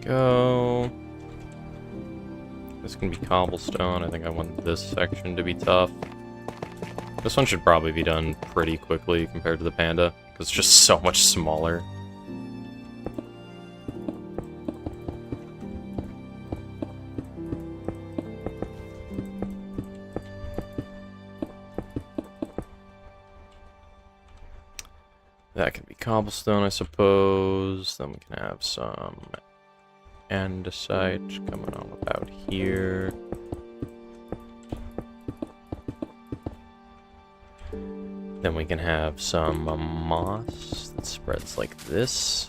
go. This can be cobblestone. I think I want this section to be tough. This one should probably be done pretty quickly compared to the panda, because it's just so much smaller. That can be cobblestone, I suppose. Then we can have some andesite coming on about here. Then we can have some moss that spreads like this.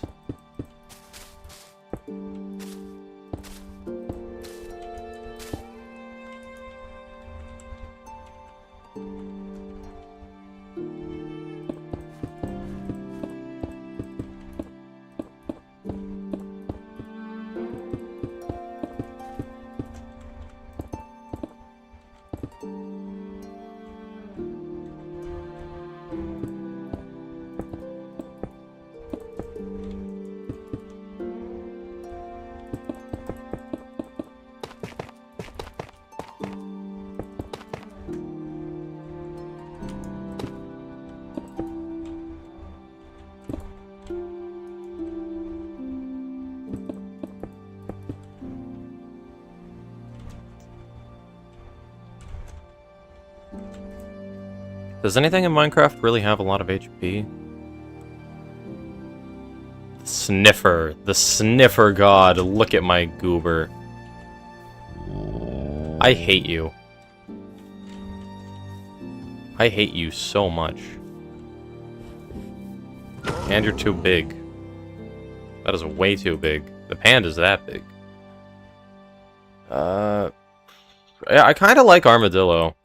Does anything in Minecraft really have a lot of HP? Sniffer. The Sniffer God. Look at my goober. I hate you. I hate you so much. And you're too big. That is way too big. The panda's that big. Yeah, I kind of like Armadillo.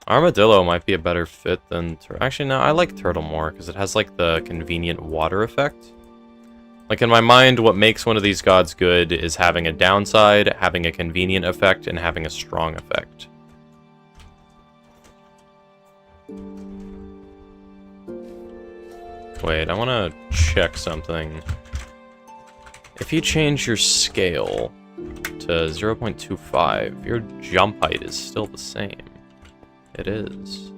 Armadillo might be a better fit than... Actually, no, I like Turtle more, because it has, like, the convenient water effect. Like, in my mind, what makes one of these gods good is having a downside, having a convenient effect, and having a strong effect. Wait, I want to check something. If you change your scale to 0.25, your jump height is still the same. It is.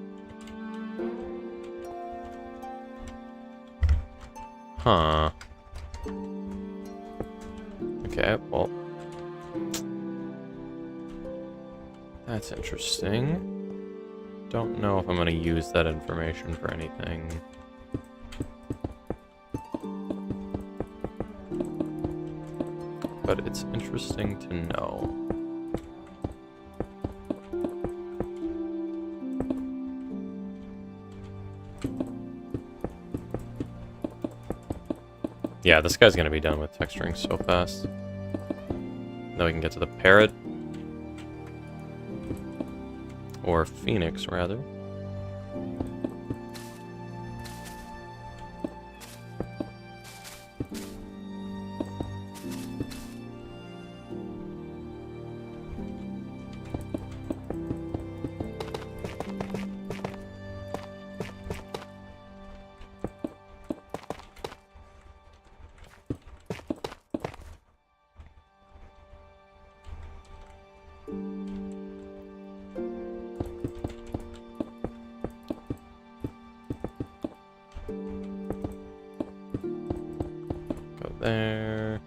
Huh. Okay, well. That's interesting. Don't know if I'm going to use that information for anything. But it's interesting to know. Yeah, this guy's gonna be done with texturing so fast. Then we can get to the parrot. Or phoenix, rather. There.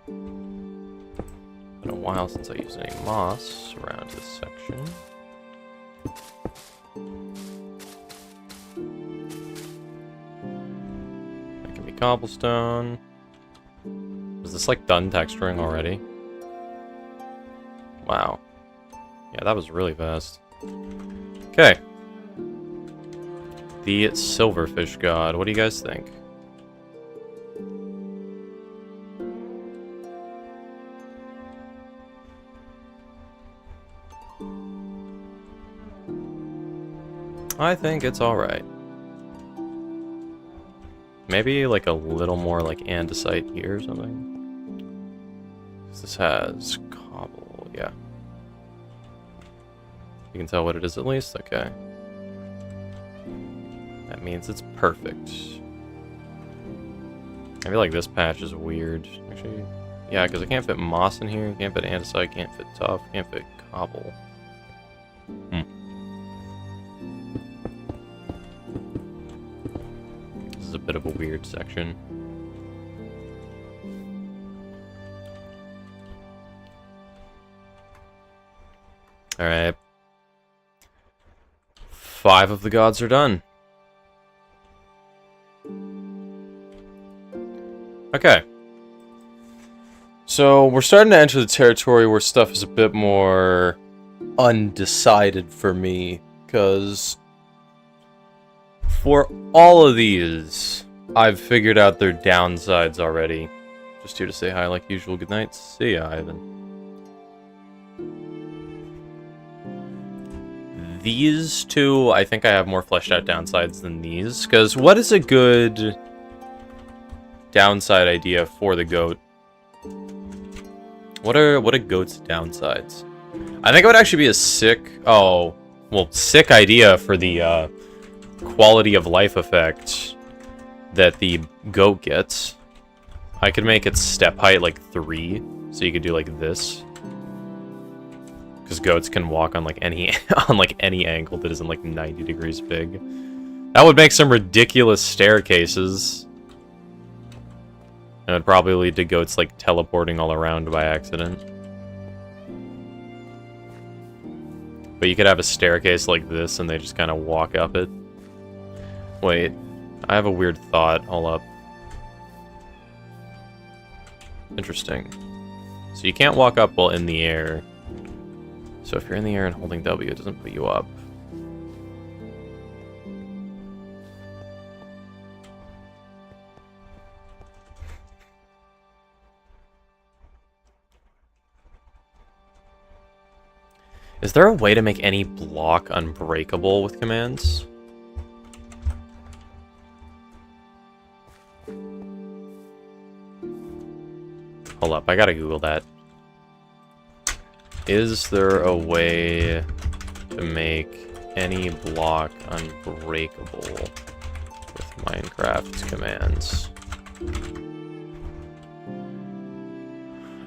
Been a while since I used any moss around this section. That can be cobblestone. Is this like done texturing already? Wow. Yeah, that was really fast. Okay. The Silverfish God. What do you guys think? I think it's alright. Maybe like a little more like andesite here or something. This has cobble, yeah. You can tell what it is at least? Okay. That means it's perfect. I feel like this patch is weird. Actually, yeah, because I can't fit moss in here, can't fit andesite, can't fit tough, can't fit cobble. This is a bit of a weird section. Alright. 5 of the gods are done. Okay. So, we're starting to enter the territory where stuff is a bit more undecided for me, because for all of these, I've figured out their downsides already. Just here to say hi like usual. Good night. See ya, Ivan. These two, I think I have more fleshed out downsides than these, because what is a good downside idea for the goat? What are goat's downsides? I think it would actually be a sick idea for the quality of life effect that the goat gets. I could make its step height like 3, so you could do like this. Because goats can walk on like any any angle that isn't like 90 degrees big. That would make some ridiculous staircases. And it would probably lead to goats like teleporting all around by accident. But you could have a staircase like this and they just kind of walk up it. Wait, I have a weird thought. Hold up. Interesting. So you can't walk up while in the air. So if you're in the air and holding W, it doesn't put you up. Is there a way to make any block unbreakable with commands? Hold up, I gotta Google that. Is there a way to make any block unbreakable with Minecraft commands?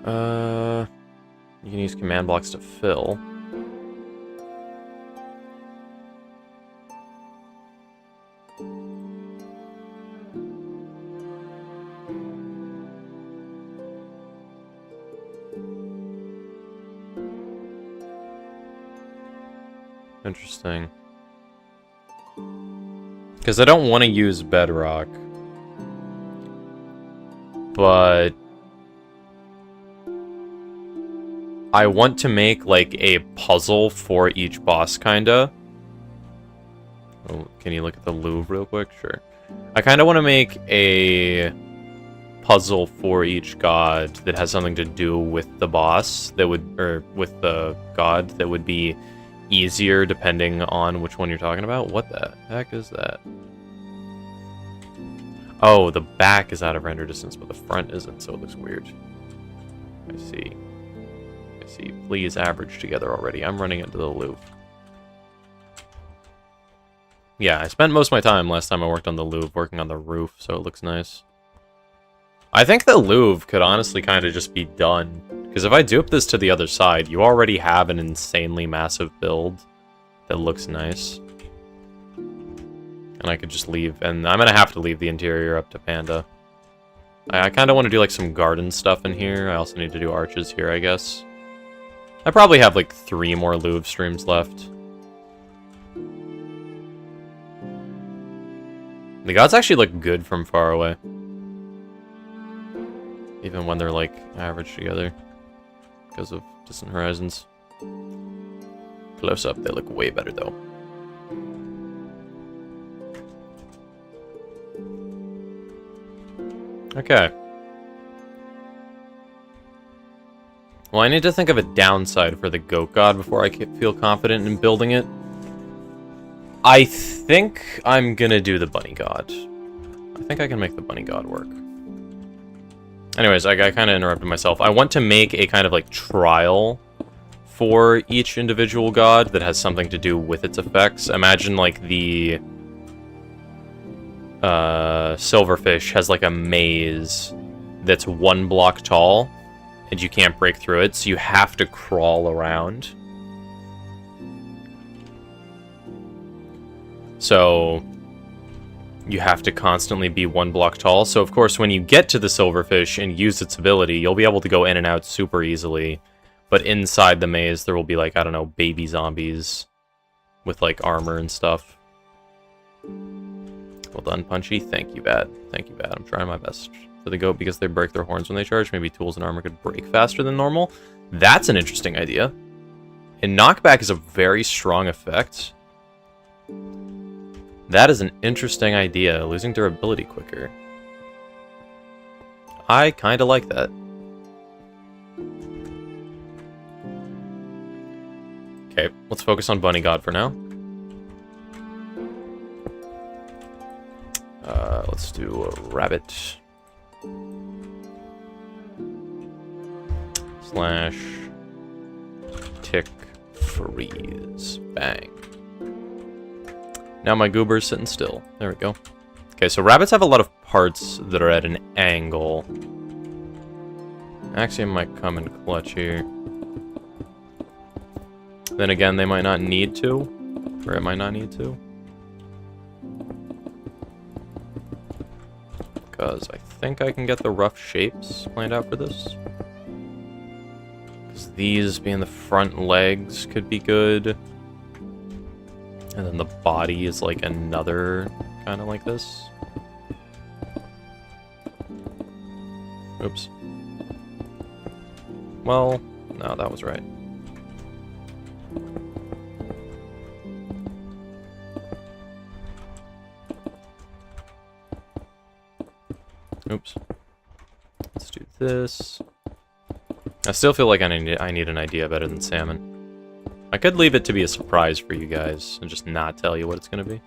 You can use command blocks to fill. Interesting. Because I don't want to use bedrock. But I want to make like a puzzle for each boss, kinda. Oh, can you look at the Louvre real quick? Sure. I kinda want to make a puzzle for each god that has something to do with the boss that would, or with the god that would be easier depending on which one you're talking about. What the heck is that? Oh, the back is out of render distance, but the front isn't, so it looks weird. I see. I see. Please average together already. I'm running into the Louvre. Yeah, I spent most of my time last time I worked on the Louvre working on the roof, so it looks nice. I think the Louvre could honestly kind of just be done. Because if I dupe this to the other side, you already have an insanely massive build that looks nice. And I could just leave, and I'm going to have to leave the interior up to Panda. I kind of want to do like some garden stuff in here. I also need to do arches here, I guess. I probably have like 3 more Louvre streams left. The gods actually look good from far away. Even when they're like averaged together. Because of distant horizons. Close up, they look way better though. Okay. Well, I need to think of a downside for the goat god before I feel confident in building it. I think I'm gonna do the bunny god. I think I can make the bunny god work. Anyways, I kind of interrupted myself. I want to make a kind of like trial for each individual god that has something to do with its effects. Imagine like the silverfish has like a maze that's 1 block tall, and you can't break through it, so you have to crawl around. So you have to constantly be 1 block tall. So of course, when you get to the silverfish and use its ability, you'll be able to go in and out super easily. But inside the maze, there will be like, I don't know, baby zombies with like armor and stuff. Well done, Punchy. Thank you, Bad. Thank you, Bad. I'm trying my best for the goat because they break their horns when they charge. Maybe tools and armor could break faster than normal. That's an interesting idea. And knockback is a very strong effect. That is an interesting idea, losing durability quicker. I kind of like that. Okay, let's focus on Bunny God for now. Let's do a rabbit. Slash tick freeze. Bang. Now my goober's sitting still. There we go. Okay, so rabbits have a lot of parts that are at an angle. Axiom might come in clutch here. Then again, they might not need to. Or it might not need to. Because I think I can get the rough shapes planned out for this. Because these being the front legs could be good. And then the body is like another kind of like this. Oops. Well, no, that was right. Oops. Let's do this. I still feel like I need an idea better than salmon. I could leave it to be a surprise for you guys and just not tell you what it's gonna be.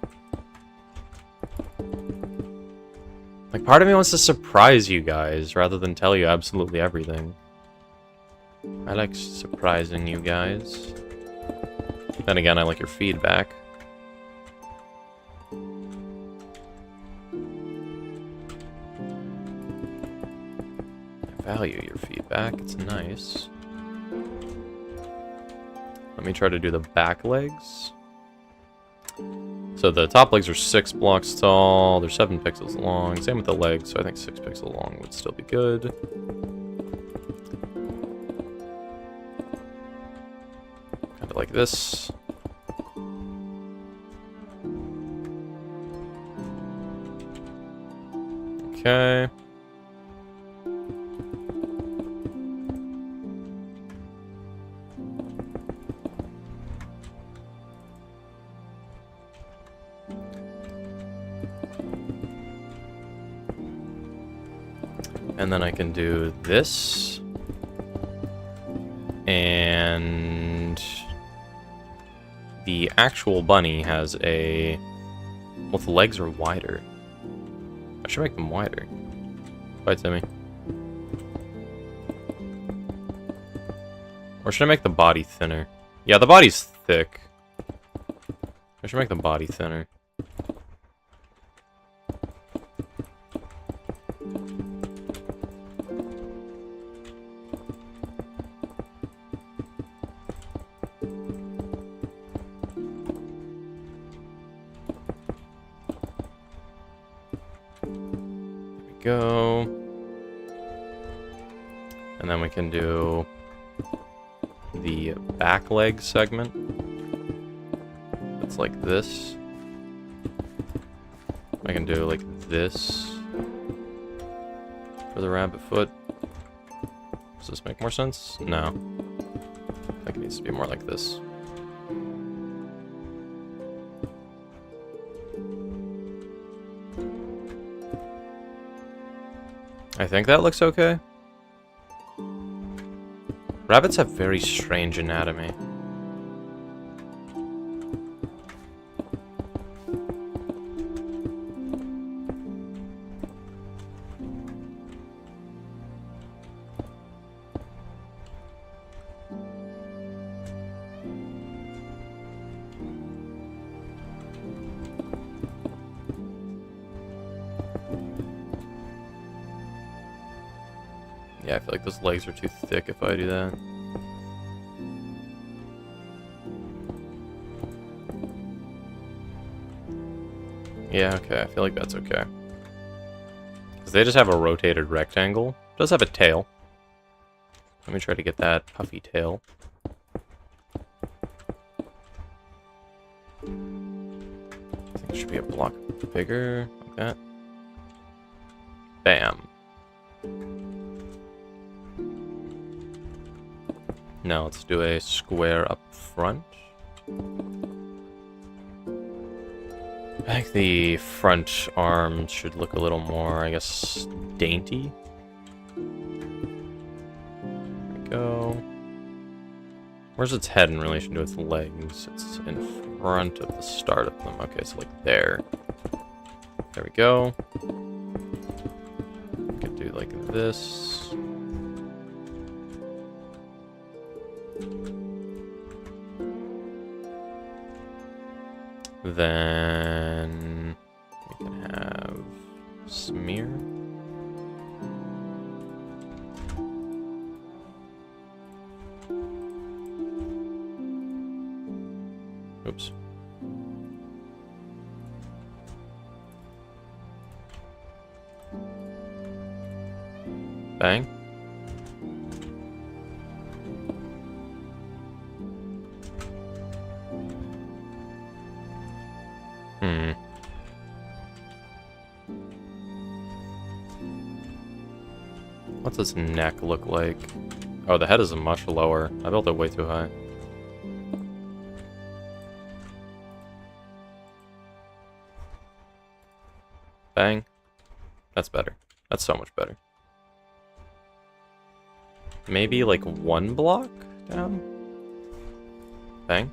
Like, part of me wants to surprise you guys rather than tell you absolutely everything. I like surprising you guys. Then again, I like your feedback. I value your feedback, it's nice. Let me try to do the back legs. So the top legs are 6 blocks tall, they're 7 pixels long. Same with the legs, so I think 6 pixels long would still be good. Kind of like this. Okay. And then I can do this. And the actual bunny has a... Well, the legs are wider. I should make them wider. Bye, Timmy. Or should I make the body thinner? Yeah, the body's thick. I should make the body thinner. Go. And then we can do the back leg segment. It's like this. I can do like this for the rabbit foot. Does this make more sense? No. I think it needs to be more like this. I think that looks okay. Rabbits have very strange anatomy. Yeah, I feel like those legs are too thick if I do that. Yeah, okay, I feel like that's okay. Because they just have a rotated rectangle. It does have a tail. Let me try to get that puffy tail. I think it should be a block bigger, like that. Bam. Now let's do a square up front. I think the front arms should look a little more, I guess, dainty. There we go. Where's its head in relation to its legs? It's in front of the start of them. Okay, so like there. There we go. We could do like this. Then we can have smear. Oops. Bang. What's its neck look like? Oh, the head is much lower. I built it way too high. Bang. That's better. That's so much better. Maybe like one block down? Bang.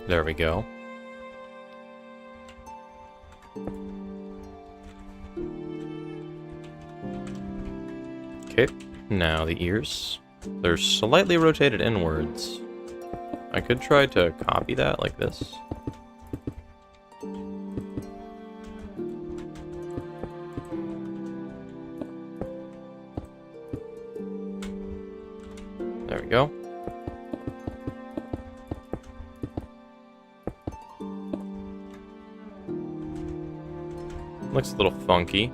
There we go. Okay, now the ears. They're slightly rotated inwards. I could try to copy that like this. There we go. Looks a little funky,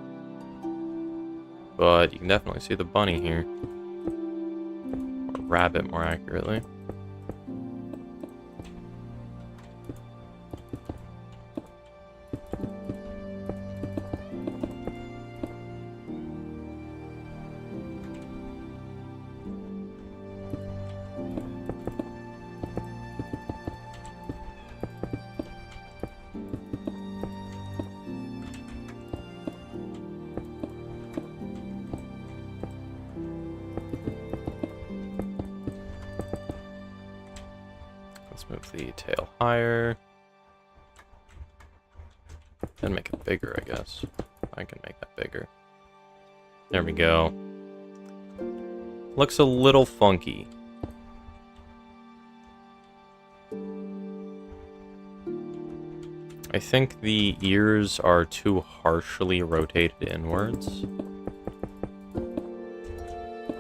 but you can definitely see the bunny here. Or rabbit, more accurately. Let's move the tail higher. And make it bigger, I guess. I can make that bigger. There we go. Looks a little funky. I think the ears are too harshly rotated inwards.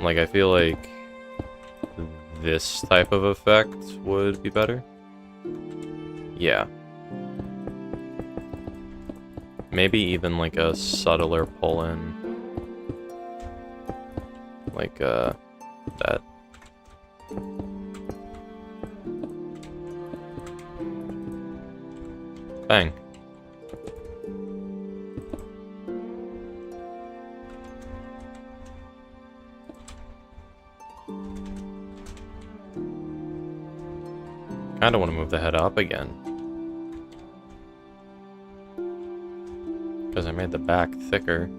Like, I feel like this type of effect would be better. Yeah. Maybe even like a subtler pull-in. Like, that. Bang. Kinda want to move the head up again. Because I made the back thicker.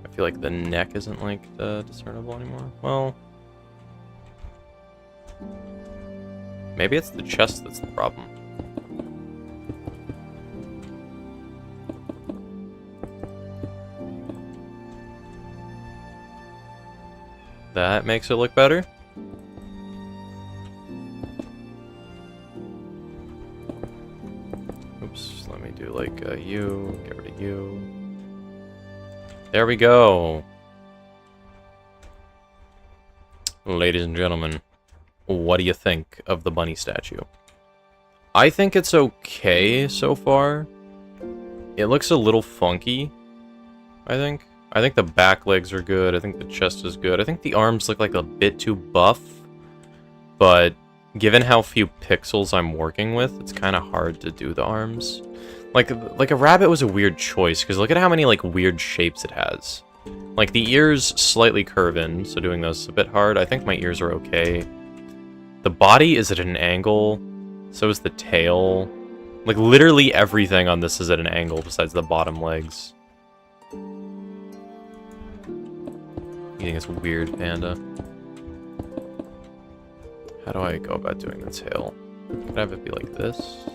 I feel like the neck isn't, like, discernible anymore. Well... maybe it's the chest that's the problem. That makes it look better. let me do like you, get rid of you. There we go. Ladies and gentlemen, what do you think of the bunny statue? I think it's okay so far. It looks a little funky, I think. I think the back legs are good. I think the chest is good. I think the arms look like a bit too buff. But given how few pixels I'm working with, it's kind of hard to do the arms. Like a rabbit was a weird choice, because look at how many, like, weird shapes it has. Like, the ears slightly curve in, so doing those is a bit hard. I think my ears are okay. The body is at an angle, so is the tail. Like, literally everything on this is at an angle besides the bottom legs. Eating this weird panda. How do I go about doing the tail? Could I have it be like this?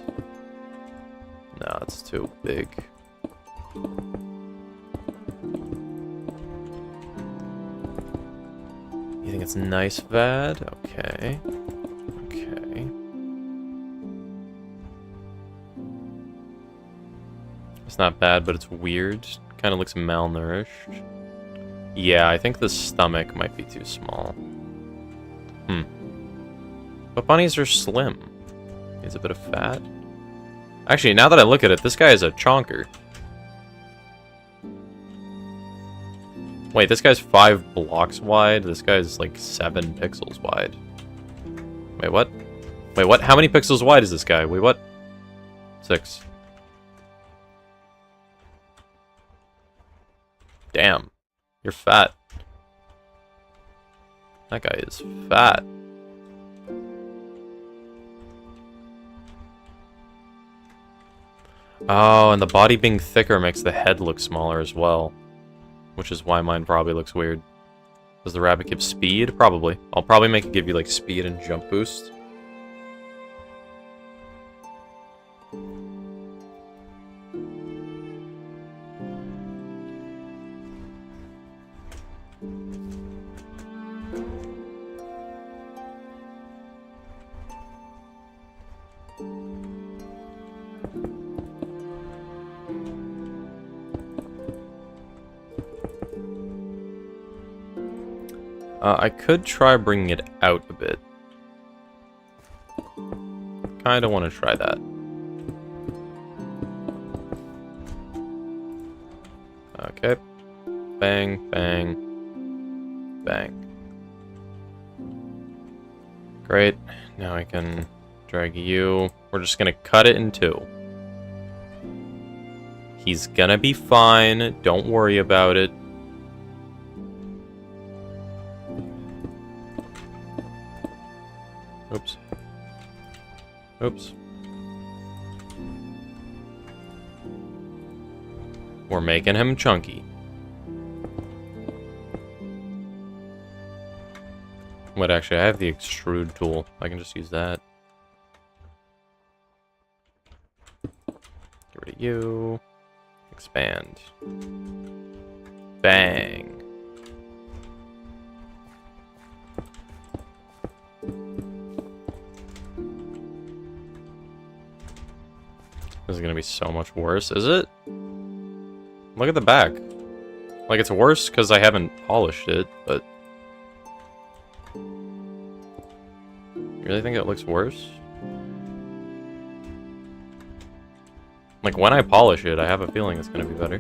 No, it's too big. You think it's nice, Vad? Okay. Okay. It's not bad, but it's weird. Kind of looks malnourished. Yeah, I think the stomach might be too small. But bunnies are slim. He's a bit of fat. Actually, now that I look at it, this guy is a chonker. Wait, this guy's 5 blocks wide. This guy's like 7 pixels wide. Wait, what? Wait, what? How many pixels wide is this guy? Wait, what? 6. Damn. You're fat. That guy is fat. Oh, and the body being thicker makes the head look smaller as well. Which is why mine probably looks weird. Does the rabbit give speed? Probably. I'll probably make it give you like speed and jump boost. I could try bringing it out a bit. Kinda want to try that. Okay. Bang, bang, bang. Great. Now I can drag you. We're just gonna cut it in 2. He's gonna be fine. Don't worry about it. Oops. Oops. We're making him chunky. Wait, actually, I have the extrude tool. I can just use that. Get rid of you. Expand. Bang. This is gonna be so much worse, is it? Look at the back. Like, it's worse because I haven't polished it, but... You really think it looks worse? Like, when I polish it, I have a feeling it's gonna be better.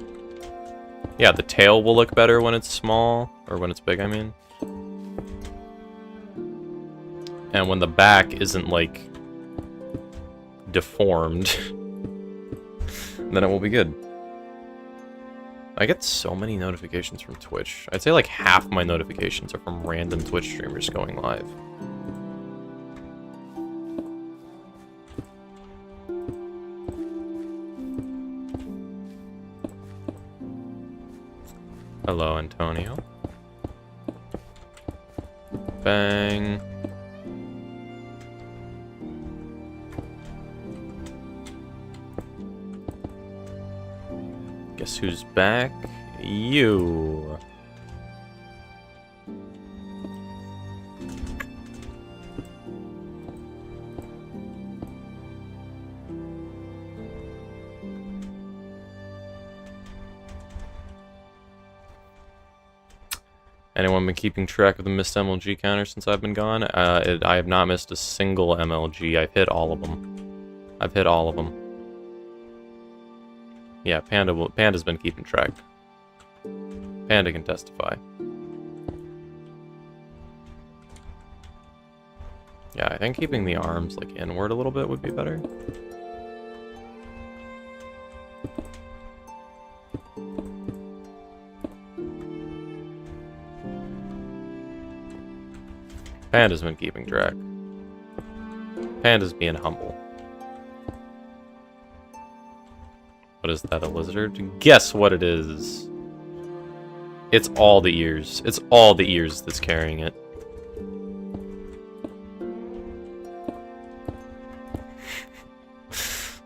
Yeah, the tail will look better when it's small, or when it's big, I mean. And when the back isn't, like, deformed... then it will be good. I get so many notifications from Twitch. I'd say like half my notifications are from random Twitch streamers going live. Hello, Antonio. Bang. Guess who's back? You. Anyone been keeping track of the missed MLG counter since I've been gone? I have not missed a single MLG. I've hit all of them. I've hit all of them. Yeah, Panda's been keeping track. Panda can testify. Yeah, I think keeping the arms like inward a little bit would be better. Panda's been keeping track. Panda's being humble. What is that, a lizard? Guess what it is. It's all the ears. It's all the ears that's carrying it.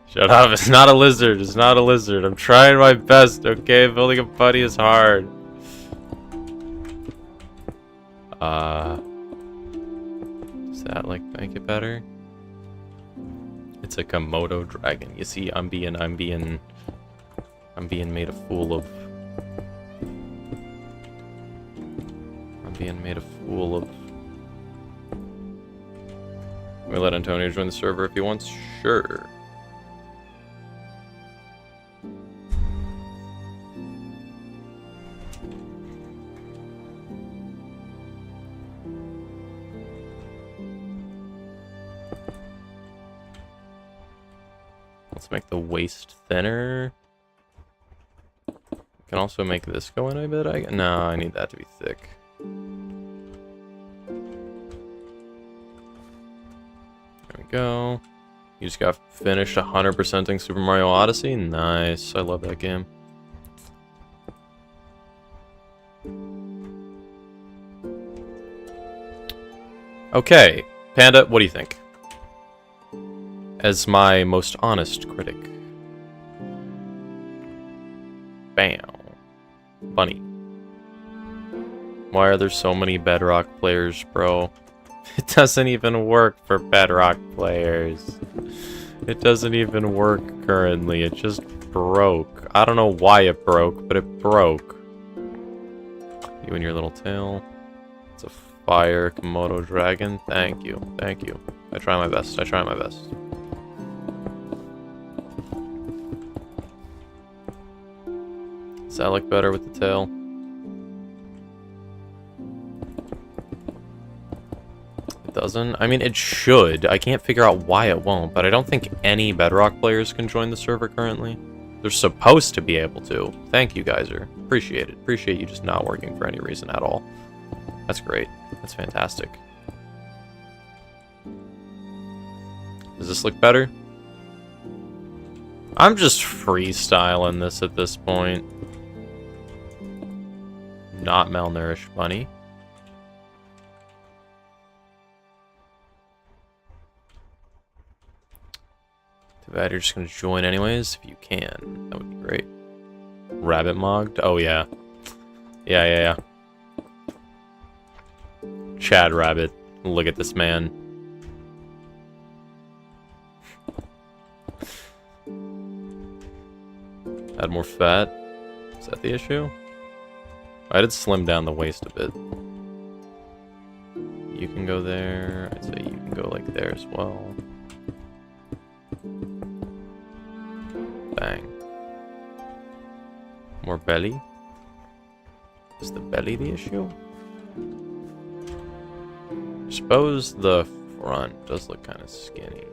Shut up, it's not a lizard. It's not a lizard. I'm trying my best, okay? Building a buddy is hard. Does that, like, make it better? It's a Komodo dragon. You see, I'm being made a fool of. I'm being made a fool of. Can we let Antonio join the server if he wants? Sure. Let's make the waist thinner. Can also make this go in a bit. No, I need that to be thick. There we go. You just got finished 100%ing Super Mario Odyssey. Nice. I love that game. Okay, Panda, what do you think? As my most honest critic. Bam. Bunny. Why are there so many Bedrock players, bro? It doesn't even work for Bedrock players. It doesn't even work currently. It just broke. I don't know why it broke, but it broke. You and your little tail. It's a fire Komodo dragon. Thank you. Thank you. I try my best. I try my best. Does that look better with the tail? It doesn't? I mean, it should. I can't figure out why it won't, but I don't think any Bedrock players can join the server currently. They're supposed to be able to. Thank you, Geyser. Appreciate it. Appreciate you just not working for any reason at all. That's great. That's fantastic. Does this look better? I'm just freestyling this at this point. Not malnourished bunny. Too bad you're just gonna join anyways, if you can. That would be great. Rabbit mogged? Oh yeah. Yeah. Chad Rabbit. Look at this man. Add more fat? Is that the issue? I did slim down the waist a bit. You can go there. I'd say you can go like there as well. Bang. More belly? Is the belly the issue? I suppose the front does look kind of skinny.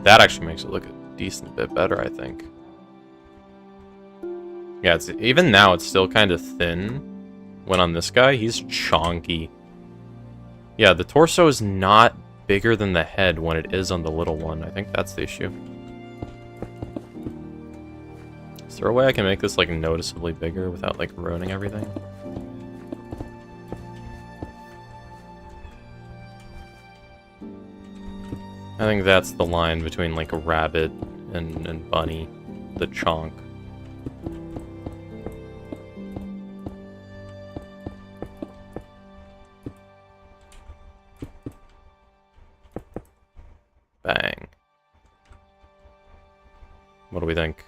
That actually makes it look a decent bit better, I think. Yeah, it's even now it's still kind of thin. When on this guy, he's chonky. Yeah, the torso is not bigger than the head when it is on the little one. I think that's the issue. Is there a way I can make this like noticeably bigger without like ruining everything? I think that's the line between like a rabbit and bunny, the chonk. Bang. What do we think?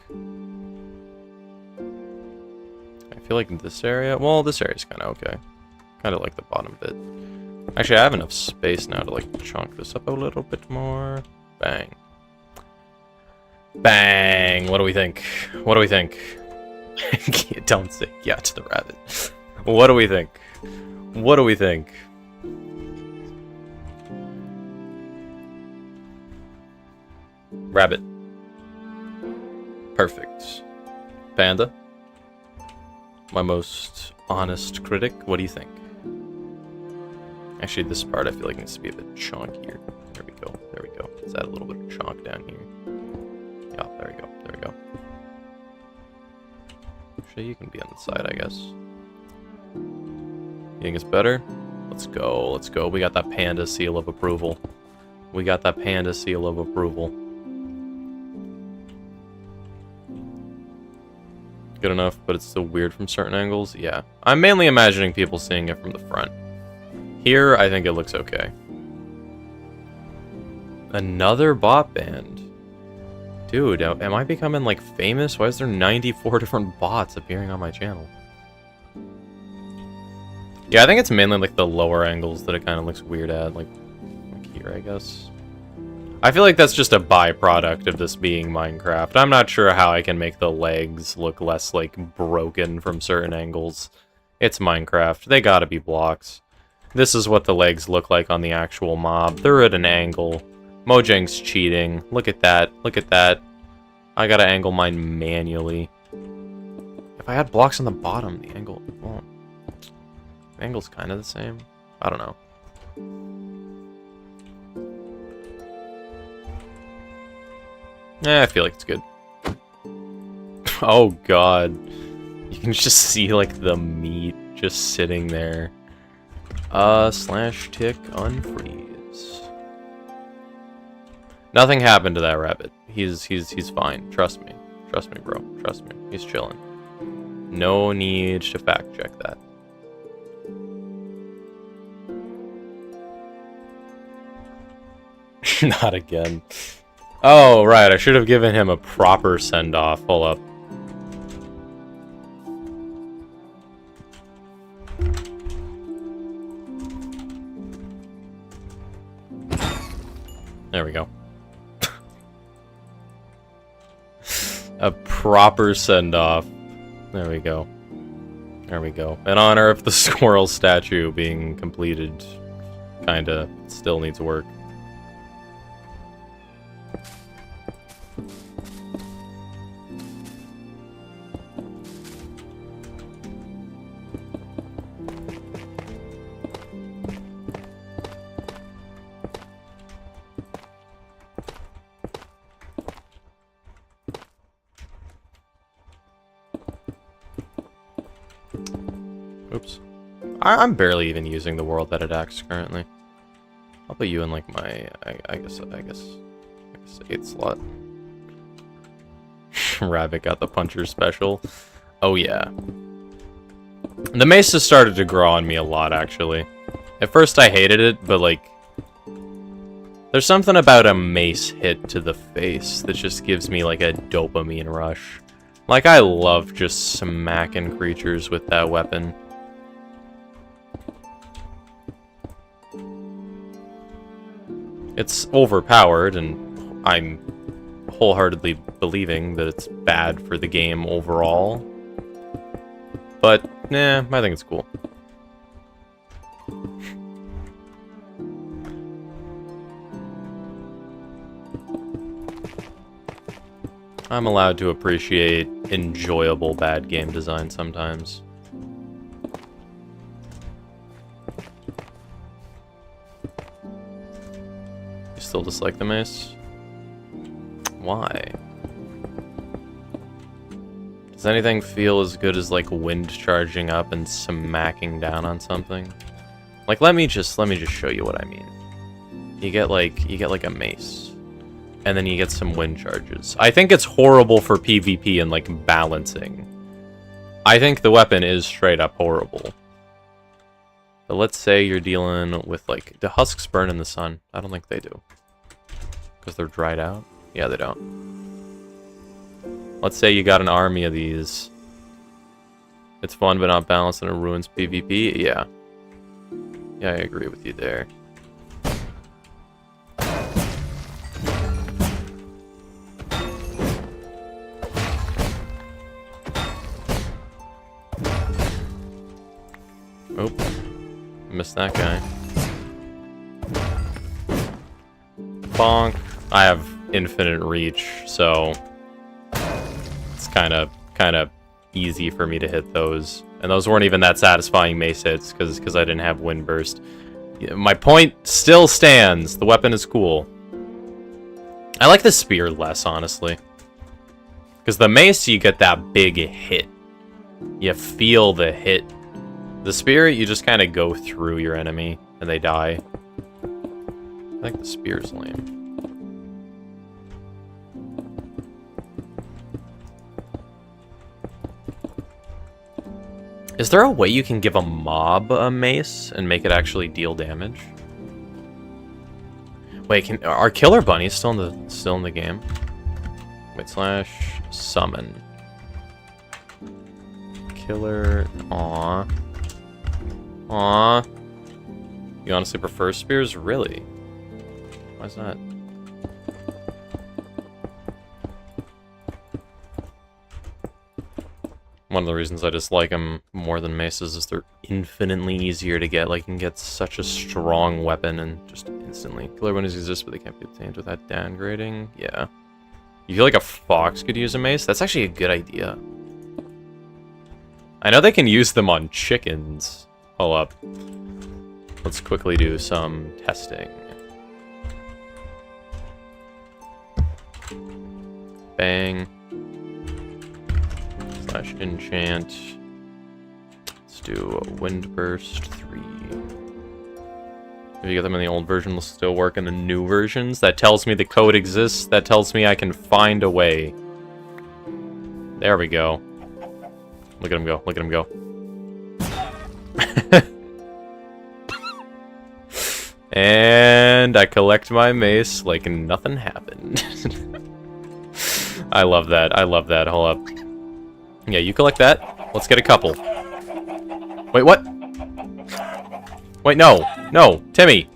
I feel like this area... Well, this area's kind of okay. Kind of like the bottom bit. Actually, I have enough space now to, like, chunk this up a little bit more. Bang. Bang! What do we think? What do we think? Don't say yeah to the rabbit. What do we think? What do we think? Rabbit. Perfect. Panda. My most honest critic. What do you think? Actually, this part I feel like needs to be a bit chunkier. There we go. There we go. Let's add a little bit of chunk down here. Yeah, there we go. There we go. Actually, you can be on the side, I guess. You think it's better? Let's go. Let's go. We got that panda seal of approval. We got that panda seal of approval. Good enough, but it's still weird from certain angles. Yeah. I'm mainly imagining people seeing it from the front. Here, I think it looks okay. Another bot band. Dude, am I becoming, like, famous? Why is there 94 different bots appearing on my channel? Yeah, I think it's mainly, like, the lower angles that it kind of looks weird at. Like here, I guess. I feel like that's just a byproduct of this being Minecraft. I'm not sure how I can make the legs look less, like, broken from certain angles. It's Minecraft. They gotta be blocks. This is what the legs look like on the actual mob. They're at an angle. Mojang's cheating. Look at that. Look at that. I gotta angle mine manually. If I had blocks on the bottom, the angle... Well, the angle's kind of the same. I don't know. I feel like it's good. Oh god. You can just see, like, the meat just sitting there. Slash tick unfreeze. Nothing happened to that rabbit. He's fine. Trust me. Trust me, bro. Trust me. He's chilling. No need to fact check that. Not again. Oh, right. I should have given him a proper send-off. Hold up. There we go. A proper send-off. There we go. There we go. In honor of the squirrel statue being completed. Kinda. Still needs work. Oops. I'm barely even using the world edit axe currently. I'll put you in like my I guess 8th slot. Rabbit got the puncher special. Oh yeah. The mace has started to grow on me a lot actually. At first I hated it, but like there's something about a mace hit to the face that just gives me like a dopamine rush. Like I love just smacking creatures with that weapon. It's overpowered, and I'm wholeheartedly believing that it's bad for the game overall. But, nah, I think it's cool. I'm allowed to appreciate enjoyable bad game design sometimes. You still dislike the mace? Why? Does anything feel as good as like wind charging up and smacking down on something? Like let me just show you what I mean. You get like a mace. And then you get some wind charges. I think it's horrible for PvP and, like, balancing. I think the weapon is straight up horrible. But let's say you're dealing with, like... Do husks burn in the sun? I don't think they do. Because they're dried out? Yeah, they don't. Let's say you got an army of these. It's fun but not balanced and it ruins PvP. Yeah. Yeah, I agree with you there. Oh, missed that guy. Bonk. I have infinite reach, so it's kind of easy for me to hit those. And those weren't even that satisfying mace hits because I didn't have wind burst. Yeah, my point still stands. The weapon is cool. I like the spear less, honestly. Because the mace, you get that big hit. You feel the hit. The spear, you just kind of go through your enemy and they die. I think the spear's lame. Is there a way you can give a mob a mace and make it actually deal damage? Wait, are killer bunnies still in the game? Wait, / summon. Killer, aw. Aw. You honestly prefer spears? Really? Why is that? One of the reasons I dislike them more than maces is they're infinitely easier to get. Like, you can get such a strong weapon and just instantly. Killer bunnies exist, but they can't be obtained without downgrading. Yeah. You feel like a fox could use a mace? That's actually a good idea. I know they can use them on chickens. Hold up. Let's quickly do some testing. Bang. / enchant. Let's do a wind burst 3. If you get them in the old version, they'll still work in the new versions. That tells me the code exists. That tells me I can find a way. There we go. Look at him go. Look at him go. And I collect my mace like nothing happened. I love that. I love that. Hold up. Yeah, you collect that. Let's get a couple. Wait, what? Wait, no. No. Timmy.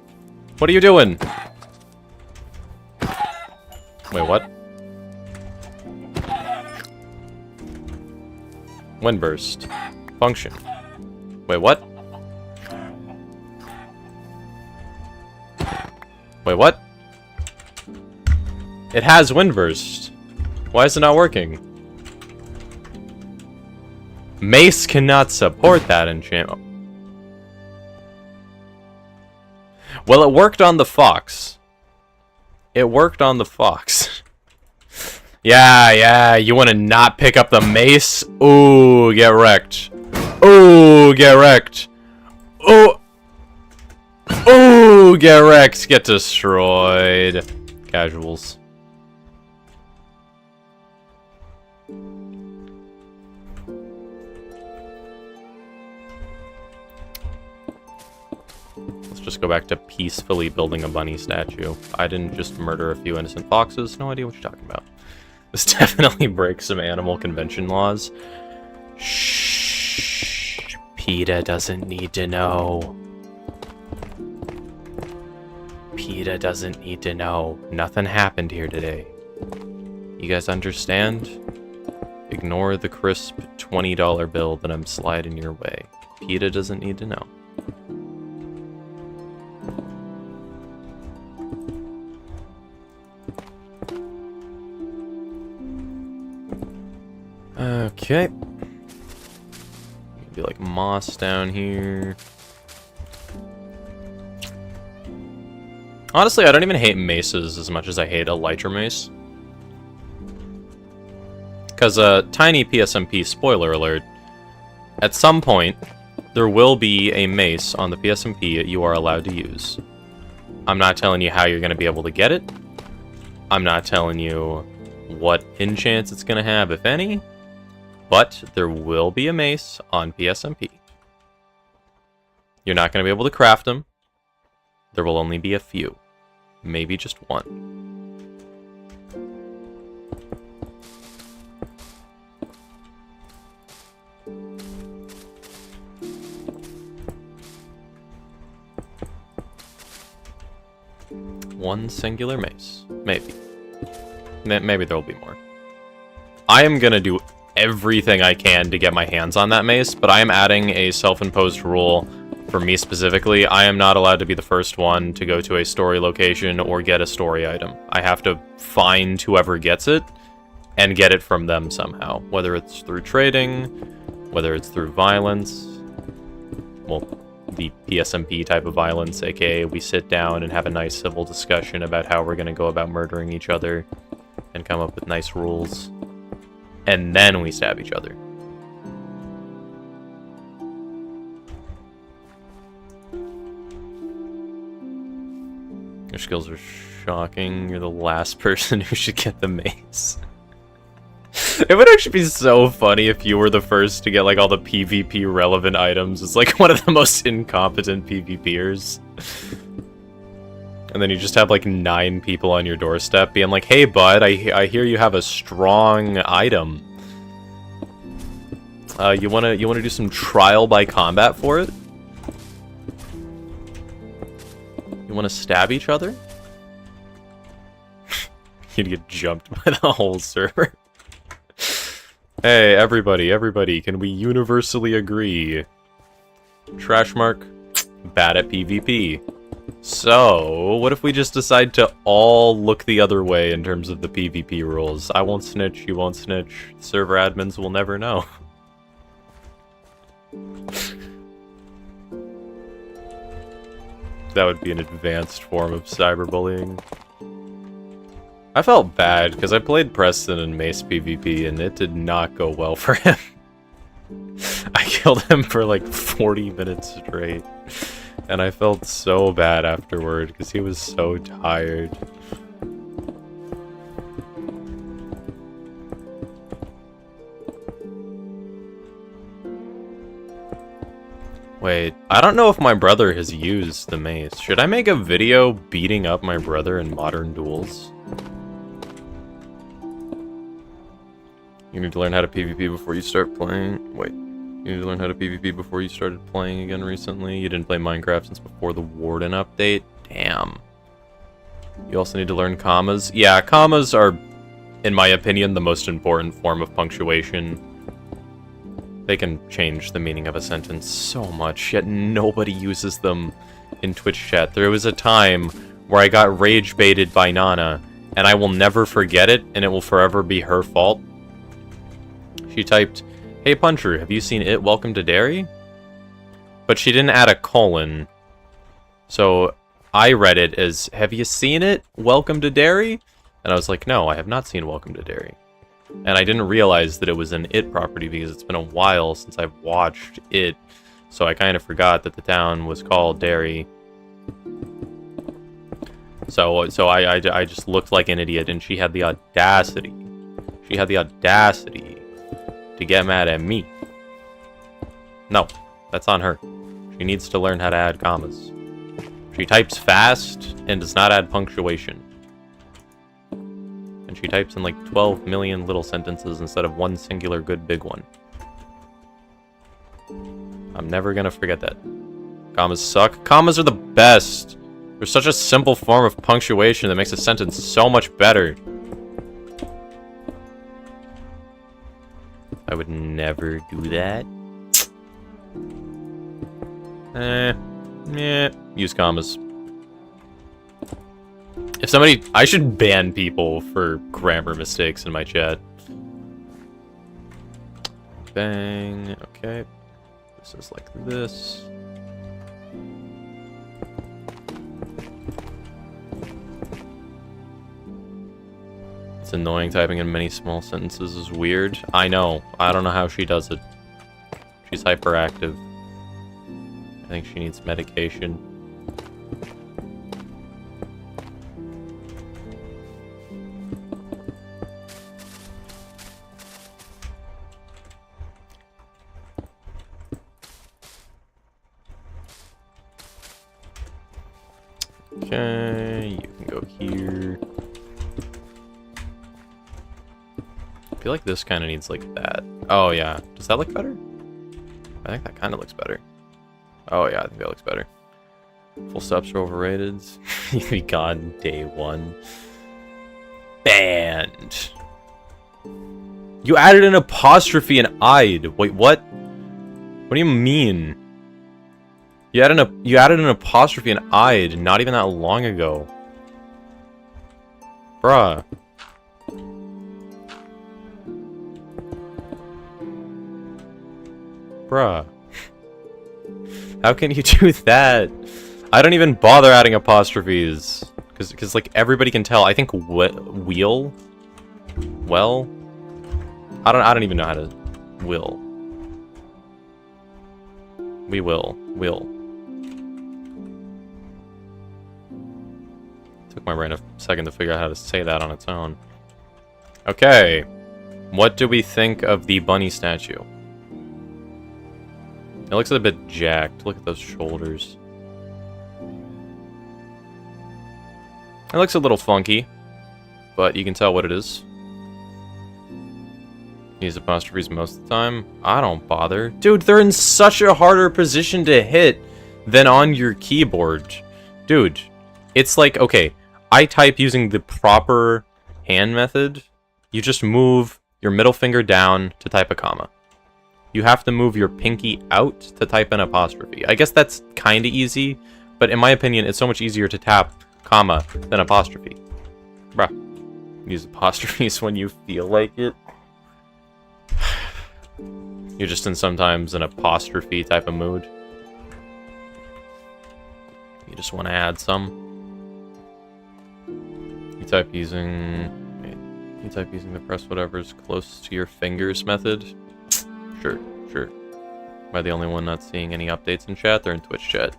What are you doing? Wait, what? Wind burst. Function. Wait, what? Wait, what? It has wind burst. Why is it not working? Mace cannot support that enchantment. Well, it worked on the fox. It worked on the fox. Yeah, you want to not pick up the mace? Ooh, get wrecked. Ooh, get wrecked. Ooh. Ooh, get wrecked. Get destroyed. Casuals. Let's just go back to peacefully building a bunny statue. I didn't just murder a few innocent foxes. No idea what you're talking about. This definitely breaks some animal convention laws. Shh. PETA doesn't need to know. PETA doesn't need to know. Nothing happened here today. You guys understand? Ignore the crisp $20 bill that I'm sliding your way. PETA doesn't need to know. Okay. Maybe like moss down here. Honestly, I don't even hate maces as much as I hate elytra mace. Because tiny PSMP, spoiler alert, at some point, there will be a mace on the PSMP you are allowed to use. I'm not telling you how you're going to be able to get it. I'm not telling you what enchants it's going to have, if any. But there will be a mace on PSMP. You're not going to be able to craft them. There will only be a few. Maybe just one. one singular mace. Maybe. Maybe there'll be more. I am gonna do everything I can to get my hands on that mace, but I am adding a self-imposed rule for me specifically. I am not allowed to be the first one to go to a story location or get a story item. I have to find whoever gets it and get it from them somehow, whether it's through trading, whether it's through violence, well, the PSMP type of violence, aka we sit down and have a nice civil discussion about how we're going to go about murdering each other and come up with nice rules, and then we stab each other. Your skills are shocking. You're the last person who should get the mace. It would actually be so funny if you were the first to get, like, all the PvP relevant items. It's like one of the most incompetent PvPers. And then you just have, like, 9 people on your doorstep being like, hey, bud, I hear you have a strong item. You wanna do some trial by combat for it? You wanna stab each other? You'd get jumped by the whole server. Hey, everybody, can we universally agree? Trashmark, bad at PvP. So, what if we just decide to all look the other way in terms of the PvP rules? I won't snitch, you won't snitch. Server admins will never know. That would be an advanced form of cyberbullying. I felt bad, because I played Preston in Mace PvP, and it did not go well for him. I killed him for like 40 minutes straight, and I felt so bad afterward, because he was so tired. Wait, I don't know if my brother has used the mace. Should I make a video beating up my brother in modern duels? You need to learn how to PvP before you start playing. Wait, you need to learn how to PvP before you started playing again recently. You didn't play Minecraft since before the Warden update. Damn. You also need to learn commas. Yeah, commas are, in my opinion, the most important form of punctuation. They can change the meaning of a sentence so much, yet nobody uses them in Twitch chat. There was a time where I got rage baited by Nana, and I will never forget it, and it will forever be her fault. She typed, "Hey Puncher, have you seen It Welcome to Derry?" But she didn't add a colon. So I read it as, "Have you seen it? Welcome to Derry?" And I was like, no, I have not seen Welcome to Derry. And I didn't realize that it was an It property because it's been a while since I've watched It. So I kind of forgot that the town was called Derry. So I just looked like an idiot, and she had the audacity. She had the audacity to get mad at me. No, that's on her. She needs to learn how to add commas. She types fast and does not add punctuation. And she types in like 12 million little sentences instead of one singular good big one. I'm never gonna forget that. Commas suck. Commas are the best. They're such a simple form of punctuation that makes a sentence so much better. I would never do that. Use commas. If somebody... I should ban people for grammar mistakes in my chat. Bang. Okay. This is like this. It's annoying typing in many small sentences is weird. I know. I don't know how she does it. She's hyperactive. I think she needs medication. Okay, you can go here. I feel like this kind of needs like that. Oh yeah, does that look better? I think that kind of looks better. Oh yeah, I think that looks better. Full stops are overrated. Be gone day 1. Banned. You added an apostrophe and I'd. Wait, what? What do you mean? You added an apostrophe and I'd not even that long ago. Bruh. Bruh. How can you do that? I don't even bother adding apostrophes. Because like, everybody can tell. I think wheel? Well? I don't even know how to... Will. We will. Will. Took my brain a second to figure out how to say that on its own. Okay. What do we think of the bunny statue? It looks a bit jacked. Look at those shoulders. It looks a little funky, but you can tell what it is. Use apostrophes most of the time. I don't bother. Dude, they're in such a harder position to hit than on your keyboard. Dude, it's like, okay, I type using the proper hand method. You just move your middle finger down to type a comma. You have to move your pinky out to type an apostrophe. I guess that's kind of easy, but in my opinion, it's so much easier to tap comma than apostrophe. Bruh. Use apostrophes when you feel like it. You're just in sometimes an apostrophe type of mood. You just want to add some. You type using the press whatever's close to your fingers method. Sure. Am I the only one not seeing any updates in chat? They're in Twitch chat.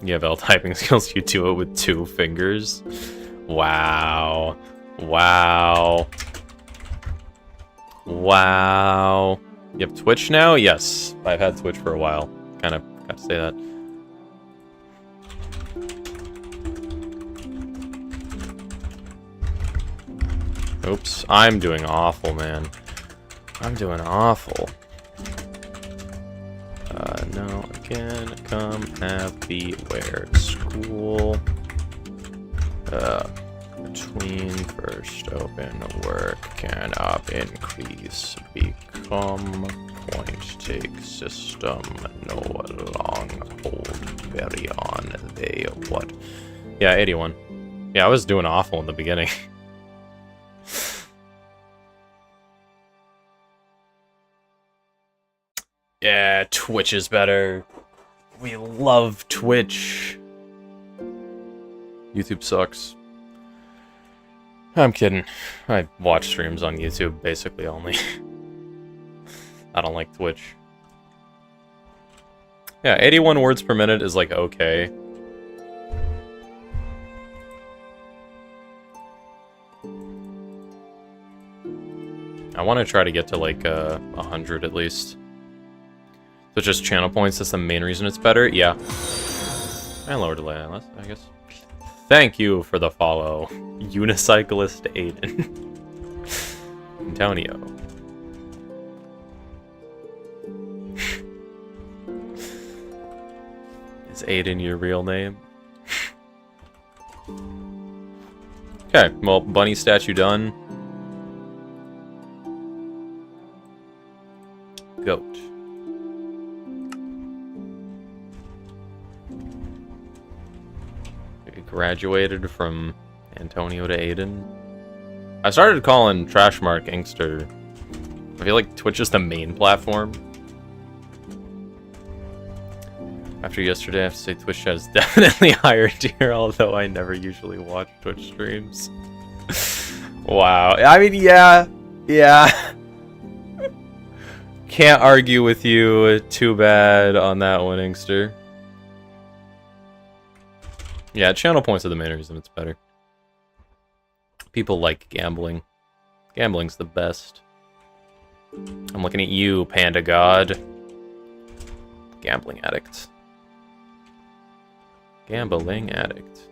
You have L typing skills, you do it with 2 fingers. Wow. Wow. Wow. You have Twitch now? Yes. I've had Twitch for a while. Kind of got to say that. Oops. I'm doing awful, man. I'm doing awful. No, again, come have beware school. Between first open work can up increase become point take system no long hold very on they what. Yeah, 81. Yeah, I was doing awful in the beginning. Yeah, Twitch is better. We love Twitch. YouTube sucks. I'm kidding. I watch streams on YouTube, basically, only. I don't like Twitch. Yeah, 81 words per minute is, like, okay. I want to try to get to, like, 100 at least. So just channel points, that's the main reason it's better? Yeah. And lower delay, I guess. Thank you for the follow, Unicyclist Aiden. Antonio. Is Aiden your real name? Okay, well, bunny statue done. Goat. Graduated from Antonio to Aiden. I started calling Trashmark Inkster. I feel like Twitch is the main platform. After yesterday, I have to say Twitch chat is definitely higher tier, although I never usually watch Twitch streams. Wow. I mean, yeah. Can't argue with you too bad on that one, Inkster. Yeah, channel points are the main reason it's better. People like gambling. Gambling's the best. I'm looking at you, Panda God. Gambling addict. Gambling addict.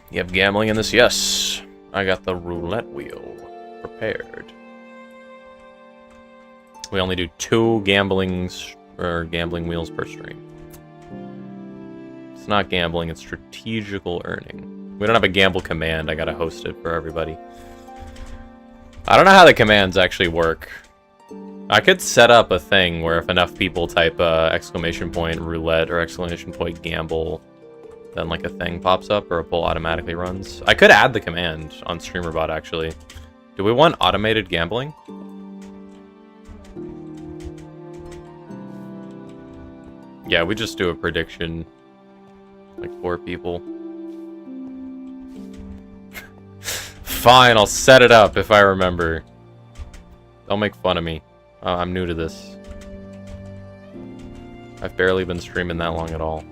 You have gambling in this? Yes. I got the roulette wheel prepared. We only do 2 gambling wheels per stream. It's not gambling, it's strategical earning. We don't have a gamble command, I gotta host it for everybody. I don't know how the commands actually work. I could set up a thing where if enough people type exclamation point roulette or exclamation point gamble, then like a thing pops up or a poll automatically runs. I could add the command on StreamerBot actually. Do we want automated gambling? Yeah, we just do a prediction. Like 4 people. Fine, I'll set it up if I remember. Don't make fun of me. I'm new to this. I've barely been streaming that long at all.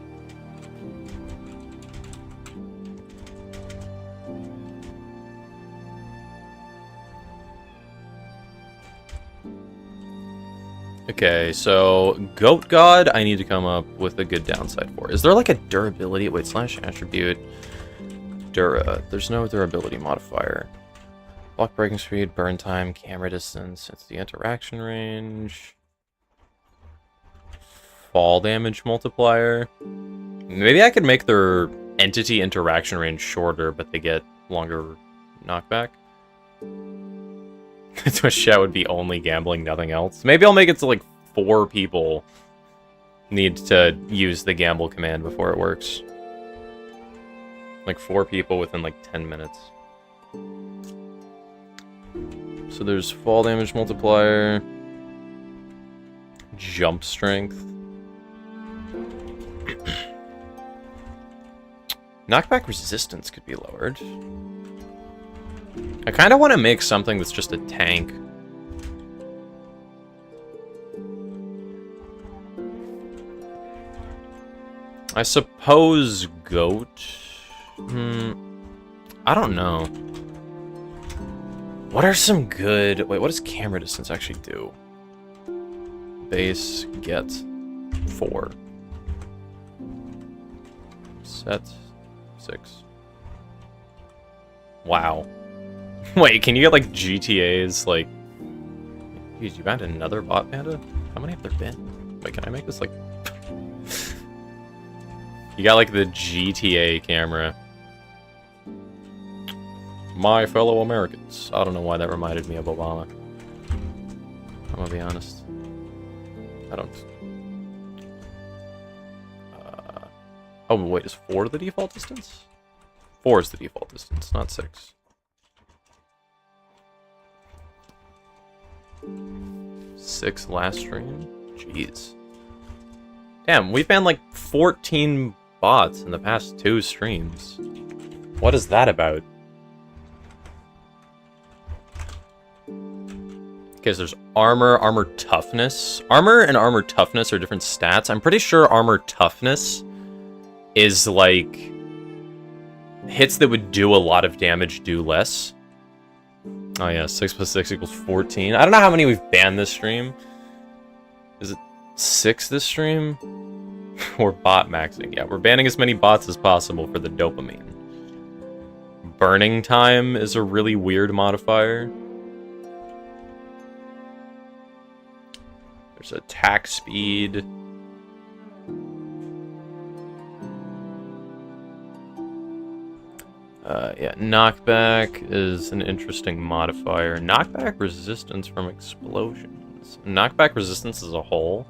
Okay, so Goat God, I need to come up with a good downside for. Is there like a durability? Wait, slash attribute. Dura. There's no durability modifier. Block breaking speed, burn time, camera distance. It's the interaction range. Fall damage multiplier. Maybe I could make their entity interaction range shorter, but they get longer knockback. Twitch chat would be only gambling, nothing else. Maybe I'll make it so like 4 people need to use the gamble command before it works. Like 4 people within like 10 minutes. So there's fall damage multiplier, jump strength. Knockback resistance could be lowered. I kind of want to make something that's just a tank. I suppose goat. I don't know. What are some good... Wait, what does camera distance actually do? Base, get, 4. Set, 6. Wow. Wait, can you get, like, GTAs, like... Geez, you found another bot panda? How many have there been? Wait, can I make this, like... You got, like, the GTA camera. My fellow Americans. I don't know why that reminded me of Obama. I'm gonna be honest. I don't... Oh, wait, is 4 the default distance? 4 is the default distance, not 6. 6 last stream? Jeez. Damn, we've banned like 14 bots in the past 2 streams. What is that about? Okay, so there's armor, armor toughness. Armor and armor toughness are different stats. I'm pretty sure armor toughness is like hits that would do a lot of damage do less. Oh yeah, 6 plus 6 equals 14. I don't know how many we've banned this stream. Is it 6 this stream? Or bot maxing? Yeah, we're banning as many bots as possible for the dopamine. Burning time is a really weird modifier. There's attack speed. Yeah, knockback is an interesting modifier. Knockback resistance from explosions. Knockback resistance as a whole.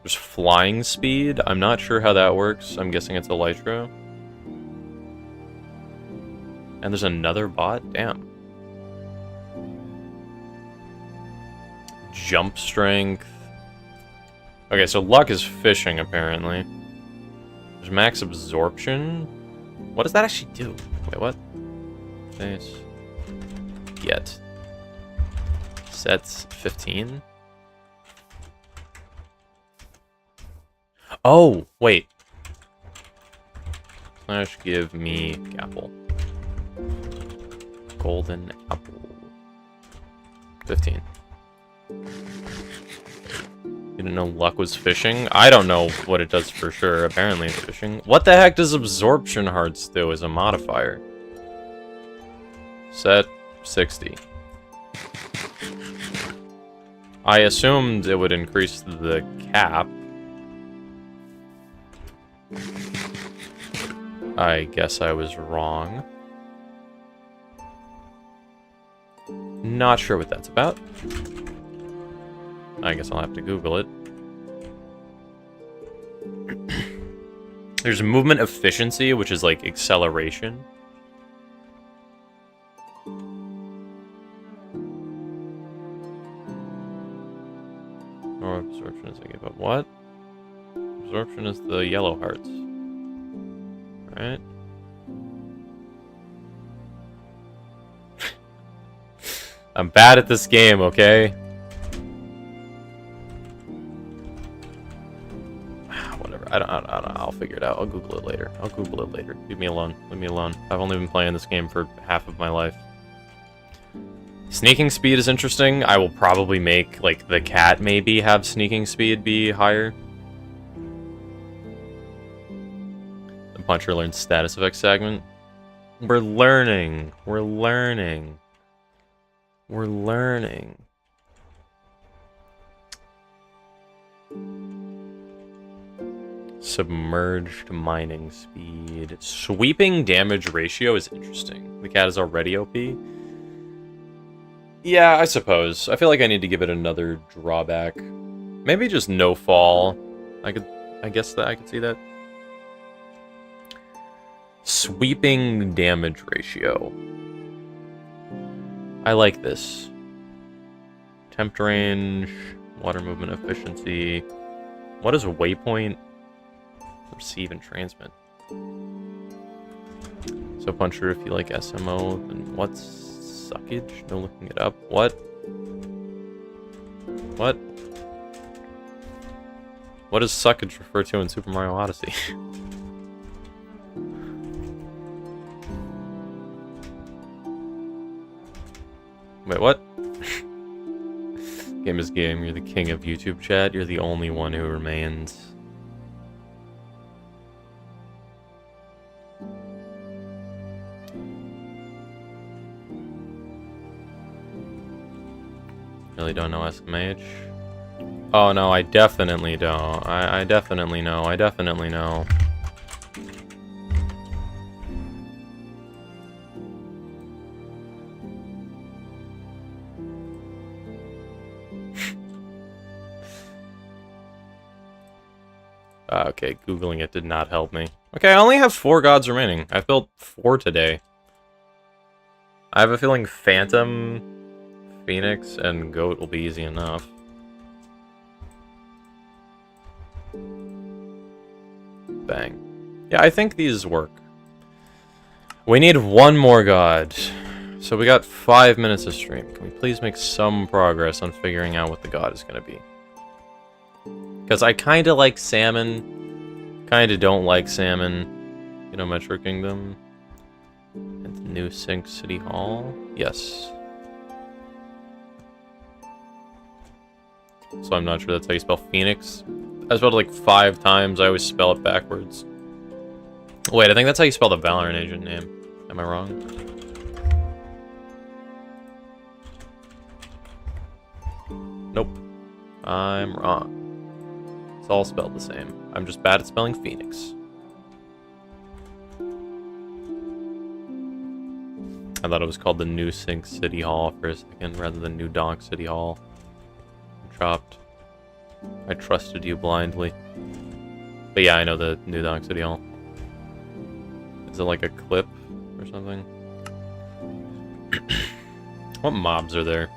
There's flying speed. I'm not sure how that works. I'm guessing it's Elytra. And there's another bot? Damn. Jump strength. Okay, so luck is fishing, apparently. There's max absorption. What does that actually do? Wait, what? Face. Get. Sets 15. Oh, wait. Slash give me apple. Golden apple. 15. You didn't know luck was fishing? I don't know what it does for sure. Apparently it's fishing. What the heck does absorption hearts do as a modifier? Set 60. I assumed it would increase the cap. I guess I was wrong. Not sure what that's about. I guess I'll have to Google it. There's movement efficiency, which is like acceleration. Or absorption is I give up what? Absorption is the yellow hearts. Right? I'm bad at this game, okay? Whatever. I don't know. I'll figure it out. I'll Google it later. Leave me alone. Leave me alone. I've only been playing this game for half of my life. Sneaking speed is interesting. I will probably make, like, the cat maybe have sneaking speed be higher. The puncher learns status effect segment. We're learning. We're learning. We're learning. Submerged mining speed. Sweeping damage ratio is interesting. The cat is already OP. Yeah, I suppose. I feel like I need to give it another drawback. Maybe just no fall. I guess that I could see that. Sweeping damage ratio. I like this. Temp range, water movement efficiency. What is a waypoint? Receive and transmit. So puncher, if you like SMO, then what's suckage? No looking it up. What? What? What does suckage refer to in Super Mario Odyssey? Wait, what? Game is game. You're the king of YouTube chat. You're the only one who remains. Really don't know SMH? Oh no, I definitely don't. I definitely know. I definitely know. Okay, Googling it did not help me. Okay, I only have 4 gods remaining. I've built 4 today. I have a feeling Phantom, Phoenix, and Goat will be easy enough. Bang. Yeah, I think these work. We need 1 more god. So we got 5 minutes of stream. Can we please make some progress on figuring out what the god is going to be? Because I kind of like salmon, kind of don't like salmon. You know, Metro Kingdom. And the new Sync City Hall. Yes. So I'm not sure that's how you spell Phoenix. I spelled it like 5 times. I always spell it backwards. Wait, I think that's how you spell the Valorant agent name. Am I wrong? Nope. I'm wrong. It's all spelled the same. I'm just bad at spelling Phoenix. I thought it was called the New Sync City Hall for a second, rather than New Donk City Hall. I'm chopped. I trusted you blindly. But yeah, I know the New Donk City Hall. Is it like a clip or something? What mobs are there?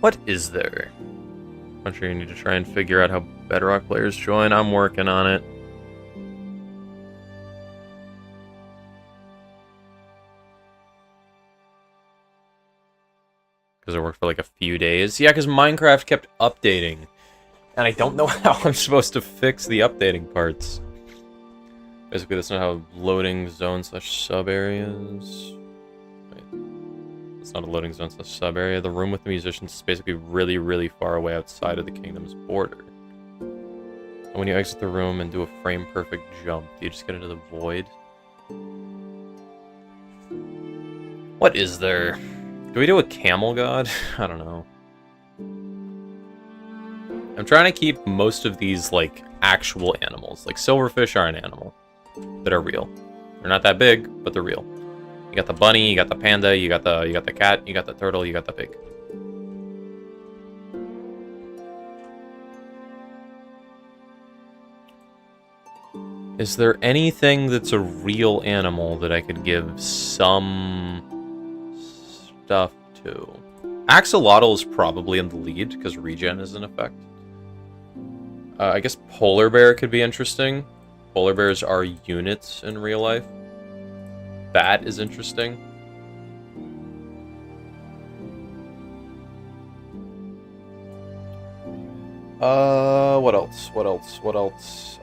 What is there? I'm sure you need to try and figure out how Bedrock players join. I'm working on it. Because it worked for like a few days. Yeah, because Minecraft kept updating. And I don't know how I'm supposed to fix the updating parts. Basically, that's not how loading zone / sub areas. Wait. It's not a loading zone / sub area. The room with the musicians is basically really, really far away outside of the kingdom's border. And when you exit the room and do a frame perfect jump, do you just get into the void? What is there? Do we do a camel god? I don't know. I'm trying to keep most of these, like, actual animals. Like, silverfish are an animal that are real. They're not that big, but they're real. You got the bunny, you got the panda, you got the cat, you got the turtle, you got the pig. Is there anything that's a real animal that I could give some stuff to? Axolotl is probably in the lead because regen is in effect. I guess polar bear could be interesting. Polar bears are units in real life. Bat is interesting. What else? What else? What else?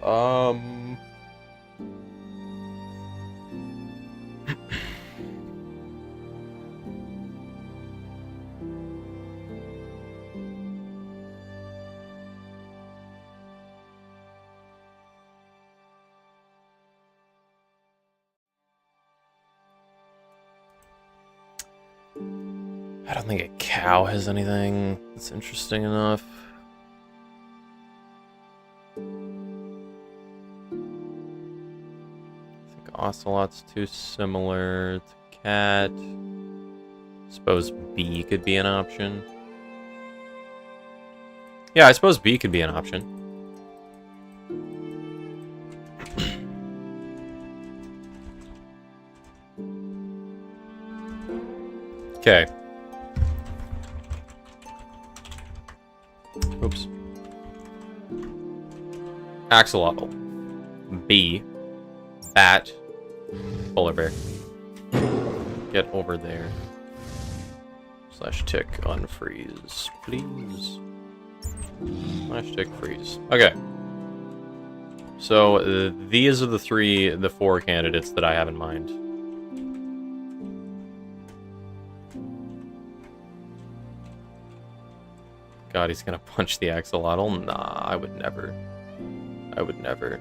I don't think a cow has anything that's interesting enough. I think ocelot's too similar to cat. Suppose bee could be an option. Yeah, I suppose bee could be an option. Okay. Oops. Axolotl. Bee. Bat. Polar bear. Get over there. Slash tick unfreeze, please. Slash tick freeze. Okay. So, these are the four candidates that I have in mind. God, he's gonna punch the axolotl? Nah, I would never. I would never.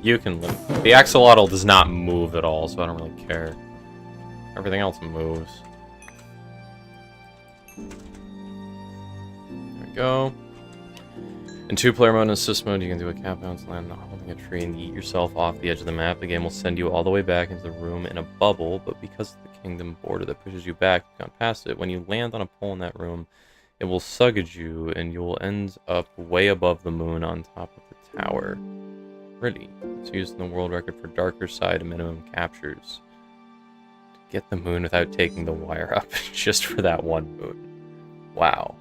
You can live. The axolotl does not move at all, so I don't really care. Everything else moves. There we go. In two-player mode and assist mode, you can do a cap bounce, land holding a tree, and yeet yourself off the edge of the map. The game will send you all the way back into the room in a bubble, but because of the kingdom border that pushes you back, you can't pass it. When you land on a pole in that room, it will suggage you, and you will end up way above the moon on top of the tower. Really? It's used in the world record for darker side minimum captures. To get the moon without taking the wire up, just for that one moon. Wow.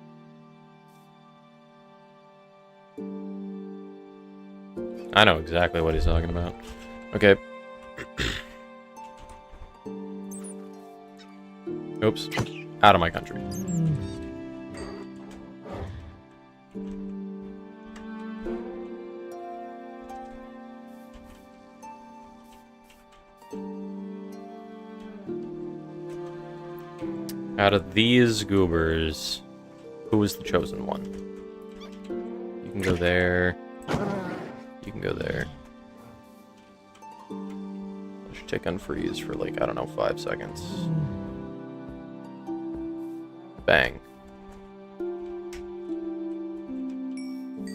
I know exactly what he's talking about. Okay. Oops. Out of my country. Out of these goobers, who is the chosen one? You can go there. You can go there. I should take unfreeze for like, I don't know, 5 seconds. Bang.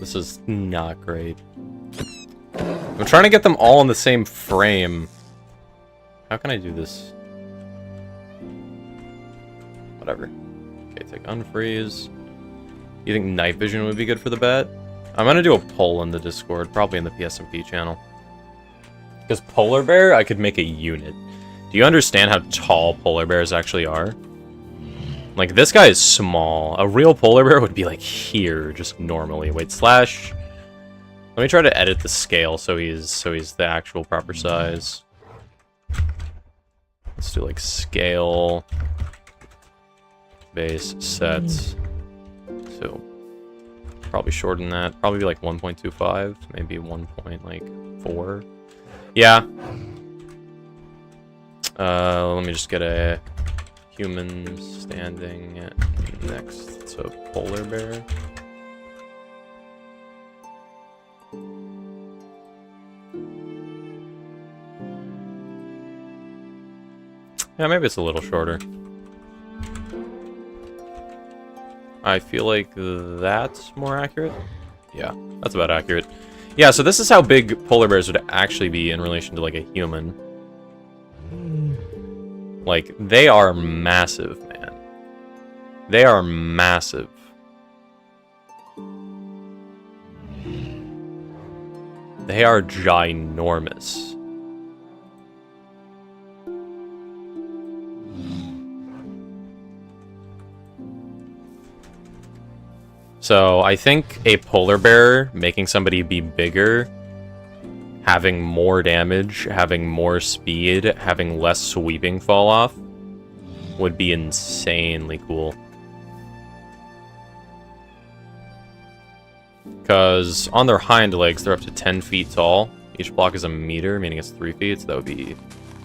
This is not great. I'm trying to get them all in the same frame. How can I do this? Whatever. Okay, take unfreeze. You think night vision would be good for the bat? I'm gonna do a poll in the Discord, probably in the PSMP channel. Because polar bear, I could make a unit. Do you understand how tall polar bears actually are? Like, this guy is small. A real polar bear would be like here, just normally. Wait, slash. Let me try to edit the scale so he's the actual proper size. Let's do like scale, base, set. So probably shorten that. Probably like 1.25, maybe 1.4. Yeah. Let me just get a human standing next to polar bear. Yeah, maybe it's a little shorter. I feel like that's more accurate. Yeah, that's about accurate. Yeah, so this is how big polar bears would actually be in relation to, like, a human. Like, they are massive, man. They are massive. They are ginormous. So, I think a polar bear making somebody be bigger, having more damage, having more speed, having less sweeping fall off, would be insanely cool. Because on their hind legs, they're up to 10 feet tall. Each block is a meter, meaning it's 3 feet, so that would be...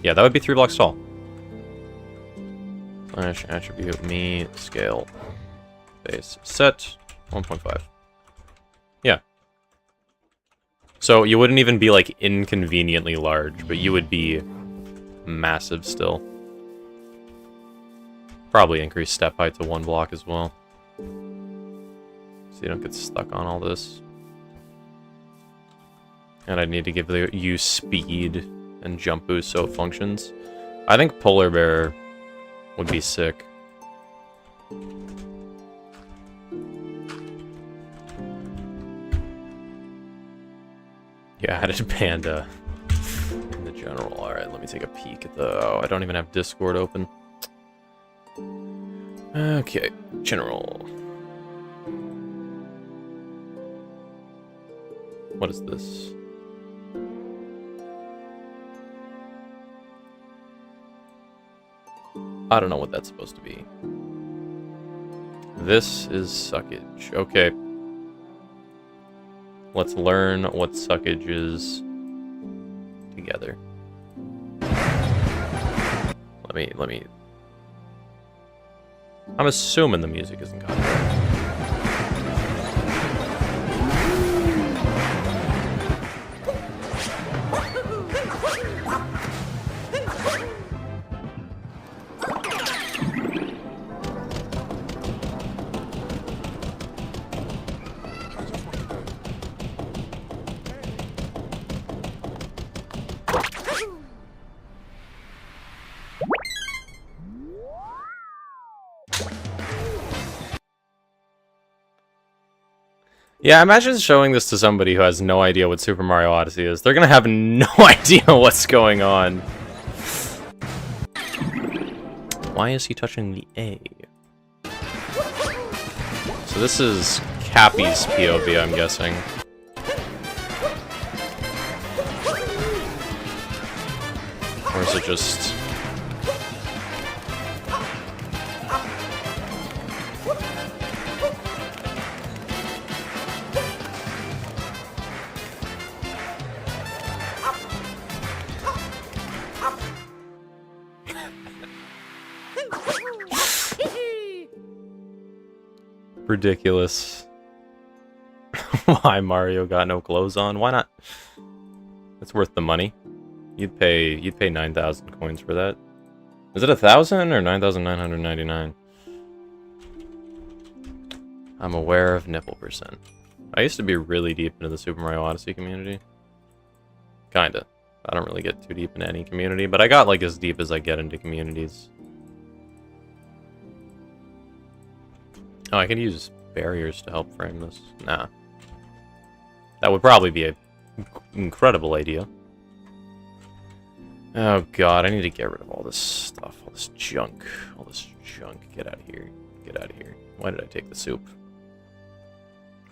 Yeah, that would be 3 blocks tall. Slash attribute me scale base set 1.5. Yeah. So you wouldn't even be, like, inconveniently large, but you would be massive still. Probably increase step height to 1 block as well. So you don't get stuck on all this. And I need to give you speed and jump boost so it functions. I think polar bear would be sick. Yeah, added panda in the general. Alright, let me take a peek at the... Oh, I don't even have Discord open. Okay, general. What is this? I don't know what that's supposed to be. This is suckage. Okay. Let's learn what suckage is together. Let me... I'm assuming the music isn't copyrighted. Yeah, imagine showing this to somebody who has no idea what Super Mario Odyssey is. They're gonna have no idea what's going on. Why is he touching the A? So this is Cappy's POV, I'm guessing. Or is it just... ridiculous. Why Mario got no clothes on? Why not? It's worth the money. You'd pay 9,000 coins for that. Is it 1,000 or 9,999? I'm aware of nipple percent. I used to be really deep into the Super Mario Odyssey community. Kinda. I don't really get too deep into any community, but I got like as deep as I get into communities. Oh, I could use barriers to help frame this. Nah. That would probably be an incredible idea. Oh god, I need to get rid of all this stuff, all this junk. All this junk. Get out of here. Get out of here. Why did I take the soup?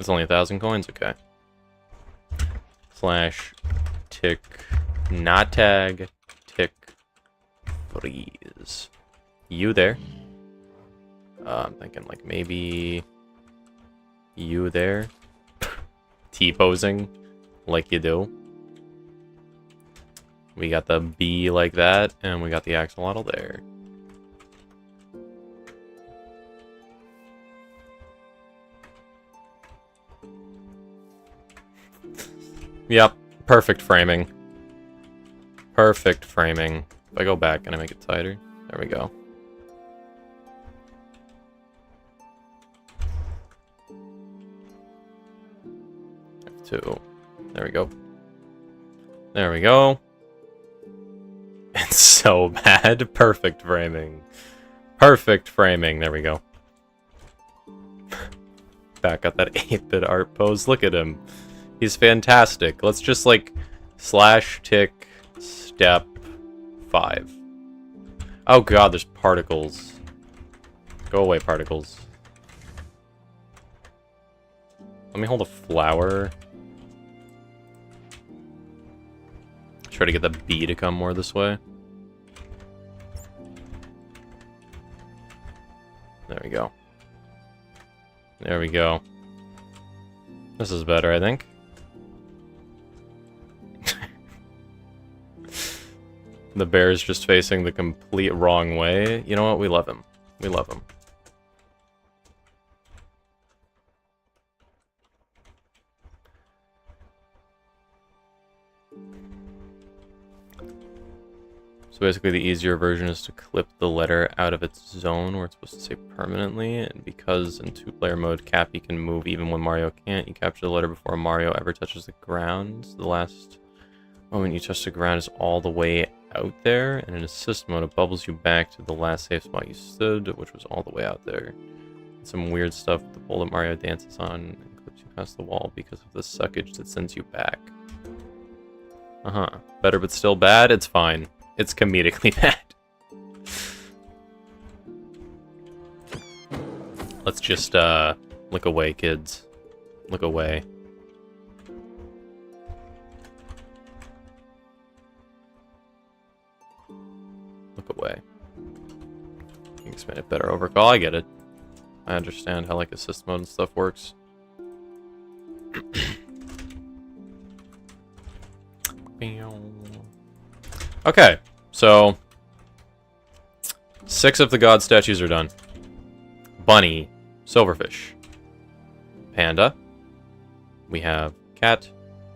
It's only 1,000 coins? Okay. Slash tick not tag tick freeze. You there? I'm thinking like maybe you there. T-posing like you do. We got the B like that, and we got the axolotl there. Yep, perfect framing. Perfect framing. If I go back, can I make it tighter? There we go. F2. There we go. There we go. It's so bad. Perfect framing. Perfect framing. There we go. Back at that 8-bit art pose. Look at him. He's fantastic. Let's just like slash tick step 5. Oh god, there's particles. Go away, particles. Let me hold a flower. Try to get the bee to come more this way. There we go. There we go. This is better, I think. The bear's just facing the complete wrong way. You know what? We love him. We love him. So basically the easier version is to clip the letter out of its zone where it's supposed to say permanently, and because in 2-player mode Cappy can move even when Mario can't, you capture the letter before Mario ever touches the ground. The last moment you touch the ground is all the way out there, and in assist mode it bubbles you back to the last safe spot you stood, which was all the way out there. And some weird stuff with the pole that Mario dances on and clips you past the wall because of the suckage that sends you back. Better but still bad? It's fine. It's comedically bad. Let's just, look away, kids. Look away. Look away. You can explain it better overcall. I get it. I understand how, like, assist mode and stuff works. Okay, so 6 of the god statues are done. Bunny, silverfish, panda, we have cat,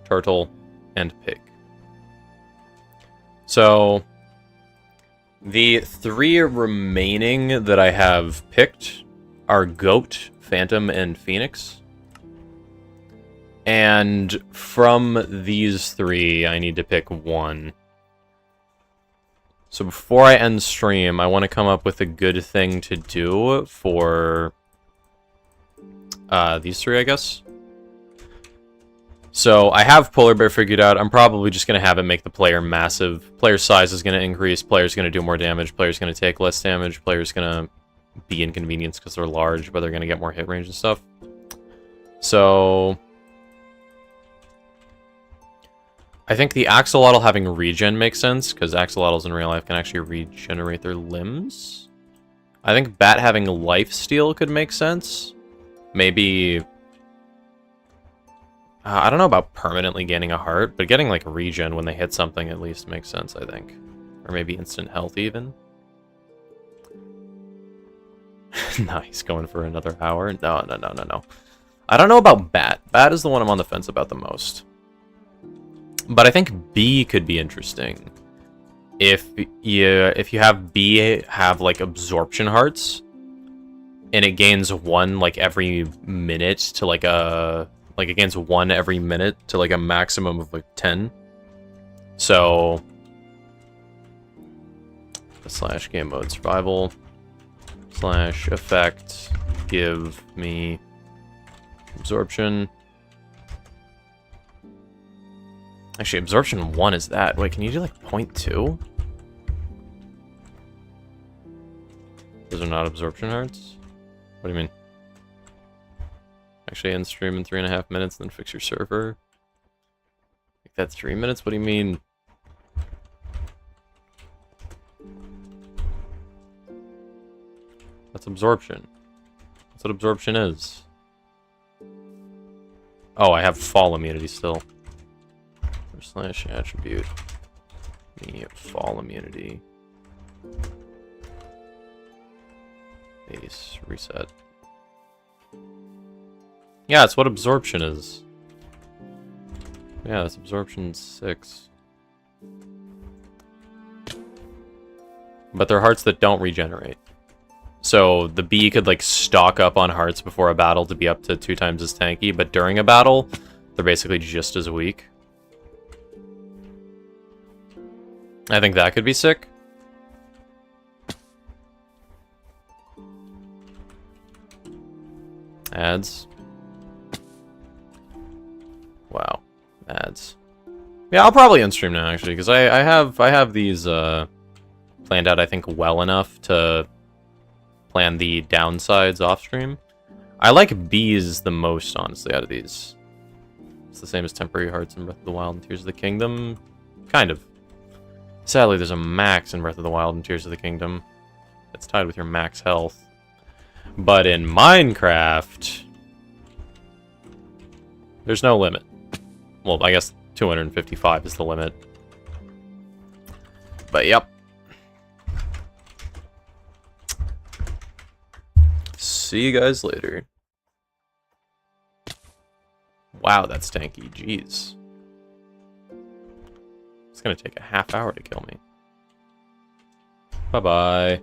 turtle, and pig. So the 3 remaining that I have picked are goat, phantom, and phoenix. And from these 3, I need to pick one. So before I end stream, I want to come up with a good thing to do for these 3, I guess. So I have Polar Bear figured out. I'm probably just going to have it make the player massive. Player size is going to increase. Player's going to do more damage. Player's going to take less damage. Player's going to be inconvenienced because they're large, but they're going to get more hit range and stuff. So I think the axolotl having regen makes sense, because axolotls in real life can actually regenerate their limbs. I think bat having lifesteal could make sense. Maybe I don't know about permanently gaining a heart, but getting like regen when they hit something at least makes sense, I think. Or maybe instant health even. Nice, going for another hour. No. I don't know about bat. Bat is the one I'm on the fence about the most. But I think B could be interesting. If you have B have like absorption hearts, and it gains 1 like every minute to like a it gains 1 every minute to like a maximum of like 10. So / game mode survival / effect give me absorption. Actually, absorption 1 is that. Wait, can you do like 0.2? Those are not absorption hearts? What do you mean? Actually, end stream in 3.5 minutes, then fix your server. Like that's 3 minutes? What do you mean? That's absorption. That's what absorption is. Oh, I have fall immunity still. / attribute me fall immunity base reset. Yeah, that's what absorption is. Yeah, that's absorption 6. But they're hearts that don't regenerate. So the bee could like stock up on hearts before a battle to be up to 2 times as tanky, but during a battle, they're basically just as weak. I think that could be sick. Ads. Wow. Ads. Yeah, I'll probably unstream now, actually, because I have these planned out, I think, well enough to plan the downsides off stream. I like bees the most, honestly, out of these. It's the same as temporary hearts in Breath of the Wild and Tears of the Kingdom. Kind of. Sadly, there's a max in Breath of the Wild and Tears of the Kingdom. It's tied with your max health. But in Minecraft, there's no limit. Well, I guess 255 is the limit. But yep. See you guys later. Wow, that's tanky. Jeez. It's gonna take a half hour to kill me. Bye-bye.